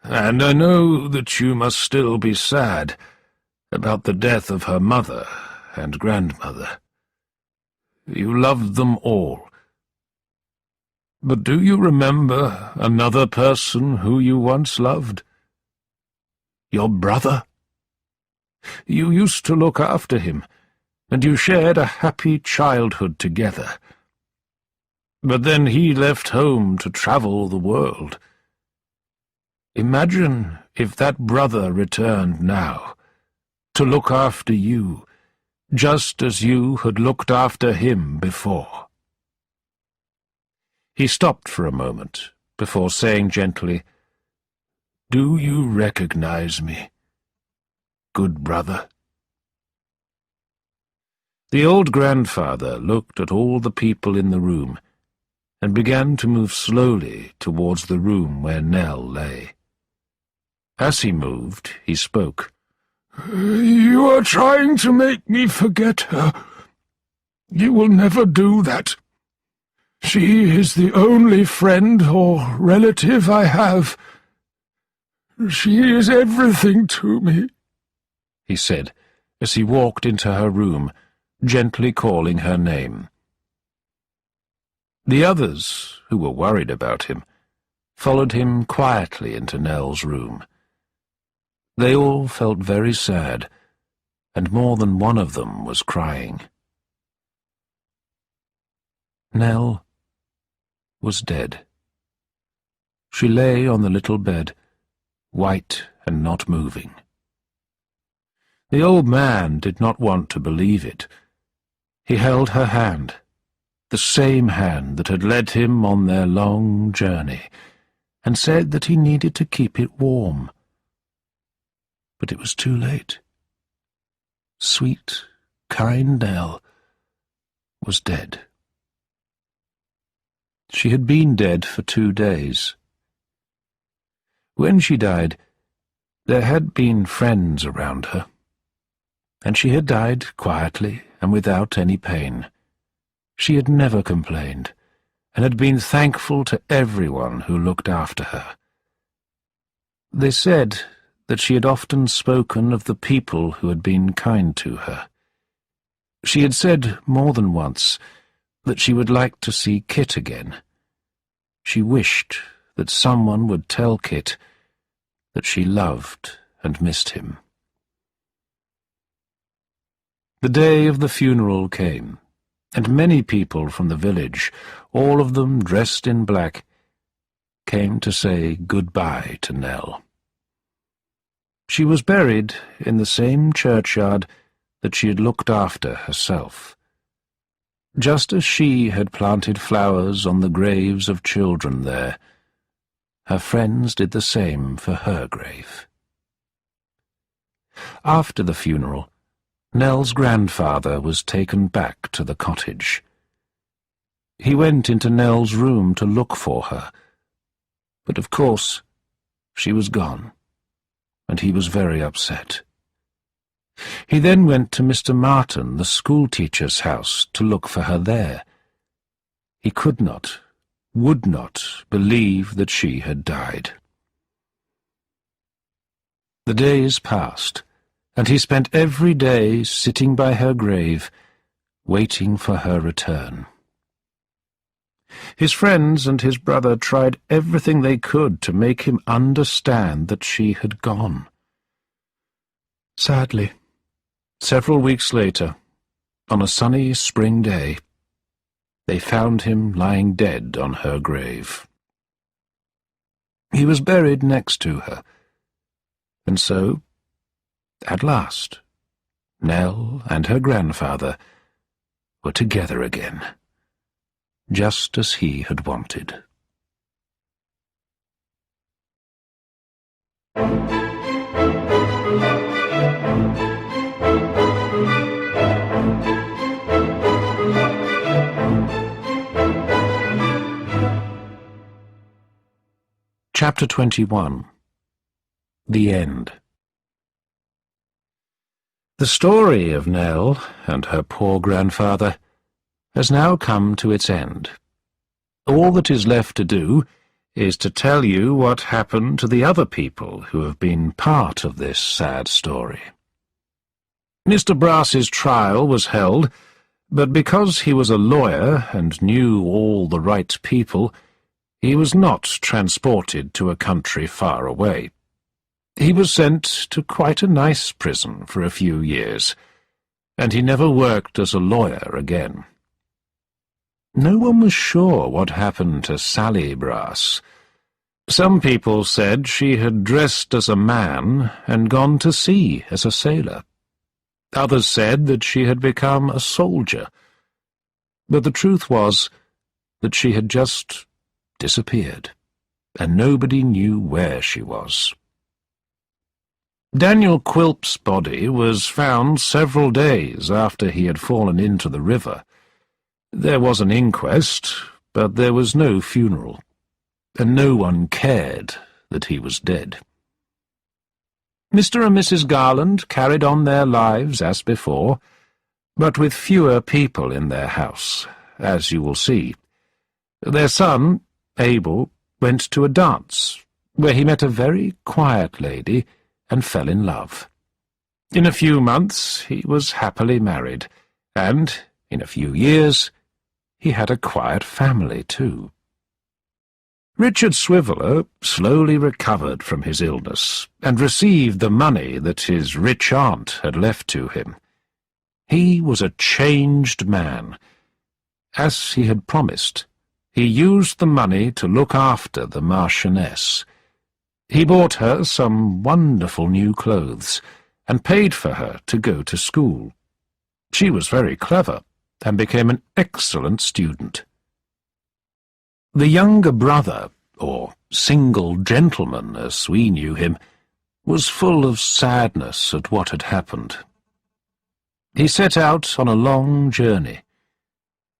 [SPEAKER 2] and I know that you must still be sad about the death of her mother and grandmother. You loved them all. But do you remember another person who you once loved? Your brother? You used to look after him, and you shared a happy childhood together. But then he left home to travel the world. Imagine if that brother returned now, to look after you, just as you had looked after him before."
[SPEAKER 1] He stopped for a moment, before saying gently,
[SPEAKER 2] "Do you recognize me, good brother?"
[SPEAKER 1] The old grandfather looked at all the people in the room, and began to move slowly towards the room where Nell lay. As he moved, he spoke.
[SPEAKER 2] "You are trying to make me forget her. You will never do that. She is the only friend or relative I have. She is everything to me,"
[SPEAKER 1] he said, as he walked into her room, gently calling her name. The others, who were worried about him, followed him quietly into Nell's room. They all felt very sad, and more than one of them was crying. Nell was dead. She lay on the little bed, white and not moving. The old man did not want to believe it. He held her hand, the same hand that had led him on their long journey, and said that he needed to keep it warm. But it was too late. Sweet, kind Nell was dead. She had been dead for 2 days. When she died, there had been friends around her, and she had died quietly and without any pain. She had never complained, and had been thankful to everyone who looked after her. They said that she had often spoken of the people who had been kind to her. She had said more than once that she would like to see Kit again. She wished that someone would tell Kit that she loved and missed him. The day of the funeral came, and many people from the village, all of them dressed in black, came to say goodbye to Nell. She was buried in the same churchyard that she had looked after herself. Just as she had planted flowers on the graves of children there, her friends did the same for her grave. After the funeral, Nell's grandfather was taken back to the cottage. He went into Nell's room to look for her, but of course she was gone, and he was very upset. He then went to Mr. Martin, the schoolteacher's house, to look for her there. He could not, would not believe that she had died. The days passed, and he spent every day sitting by her grave, waiting for her return. His friends and his brother tried everything they could to make him understand that she had gone. Sadly, several weeks later, on a sunny spring day, they found him lying dead on her grave. He was buried next to her. And so, at last, Nell and her grandfather were together again, just as he had wanted. Chapter 21. The End. The story of Nell and her poor grandfather has now come to its end. All that is left to do is to tell you what happened to the other people who have been part of this sad story. Mr. Brass's trial was held, but because he was a lawyer and knew all the right people, he was not transported to a country far away. He was sent to quite a nice prison for a few years, and he never worked as a lawyer again. No one was sure what happened to Sally Brass. Some people said she had dressed as a man and gone to sea as a sailor. Others said that she had become a soldier. But the truth was that she had just disappeared, and nobody knew where she was. Daniel Quilp's body was found several days after he had fallen into the river. There was an inquest, but there was no funeral, and no one cared that he was dead. Mr. and Mrs. Garland carried on their lives as before, but with fewer people in their house, as you will see. Their son, Abel, went to a dance, where he met a very quiet lady and fell in love. In a few months he was happily married, and, in a few years, he had a quiet family too. Richard Swiveller slowly recovered from his illness, and received the money that his rich aunt had left to him. He was a changed man. As he had promised, he used the money to look after the Marchioness. He bought her some wonderful new clothes, and paid for her to go to school. She was very clever, and became an excellent student. The younger brother, or single gentleman as we knew him, was full of sadness at what had happened. He set out on a long journey,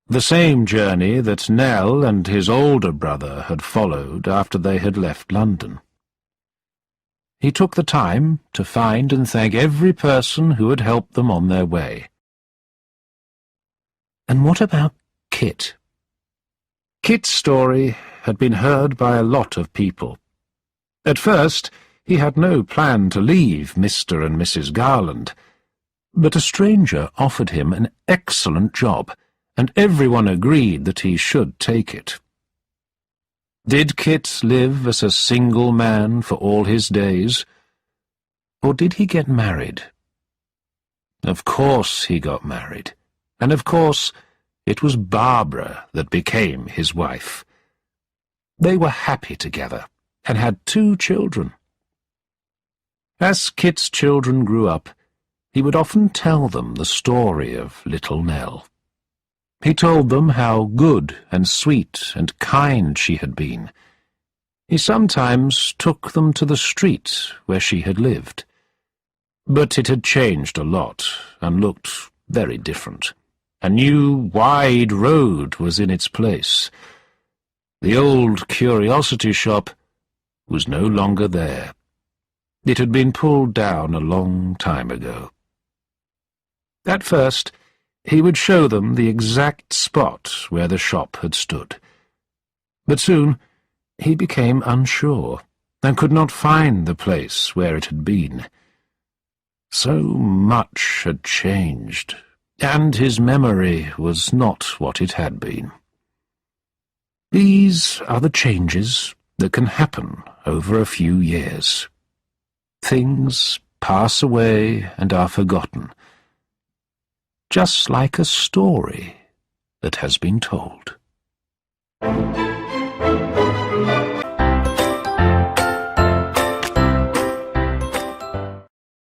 [SPEAKER 1] the same journey that Nell and his older brother had followed after they had left London. He took the time to find and thank every person who had helped them on their way. And what about Kit? Kit's story had been heard by a lot of people. At first, he had no plan to leave Mr. and Mrs. Garland, but a stranger offered him an excellent job, and everyone agreed that he should take it. Did Kit live as a single man for all his days, or did he get married? Of course he got married, and of course it was Barbara that became his wife. They were happy together, and had 2 children. As Kit's children grew up, he would often tell them the story of little Nell. He told them how good and sweet and kind she had been. He sometimes took them to the street where she had lived. But it had changed a lot, and looked very different. A new, wide road was in its place. The old curiosity shop was no longer there. It had been pulled down a long time ago. At first, he would show them the exact spot where the shop had stood. But soon he became unsure, and could not find the place where it had been. So much had changed, and his memory was not what it had been. These are the changes that can happen over a few years. Things pass away and are forgotten, just like a story that has been told.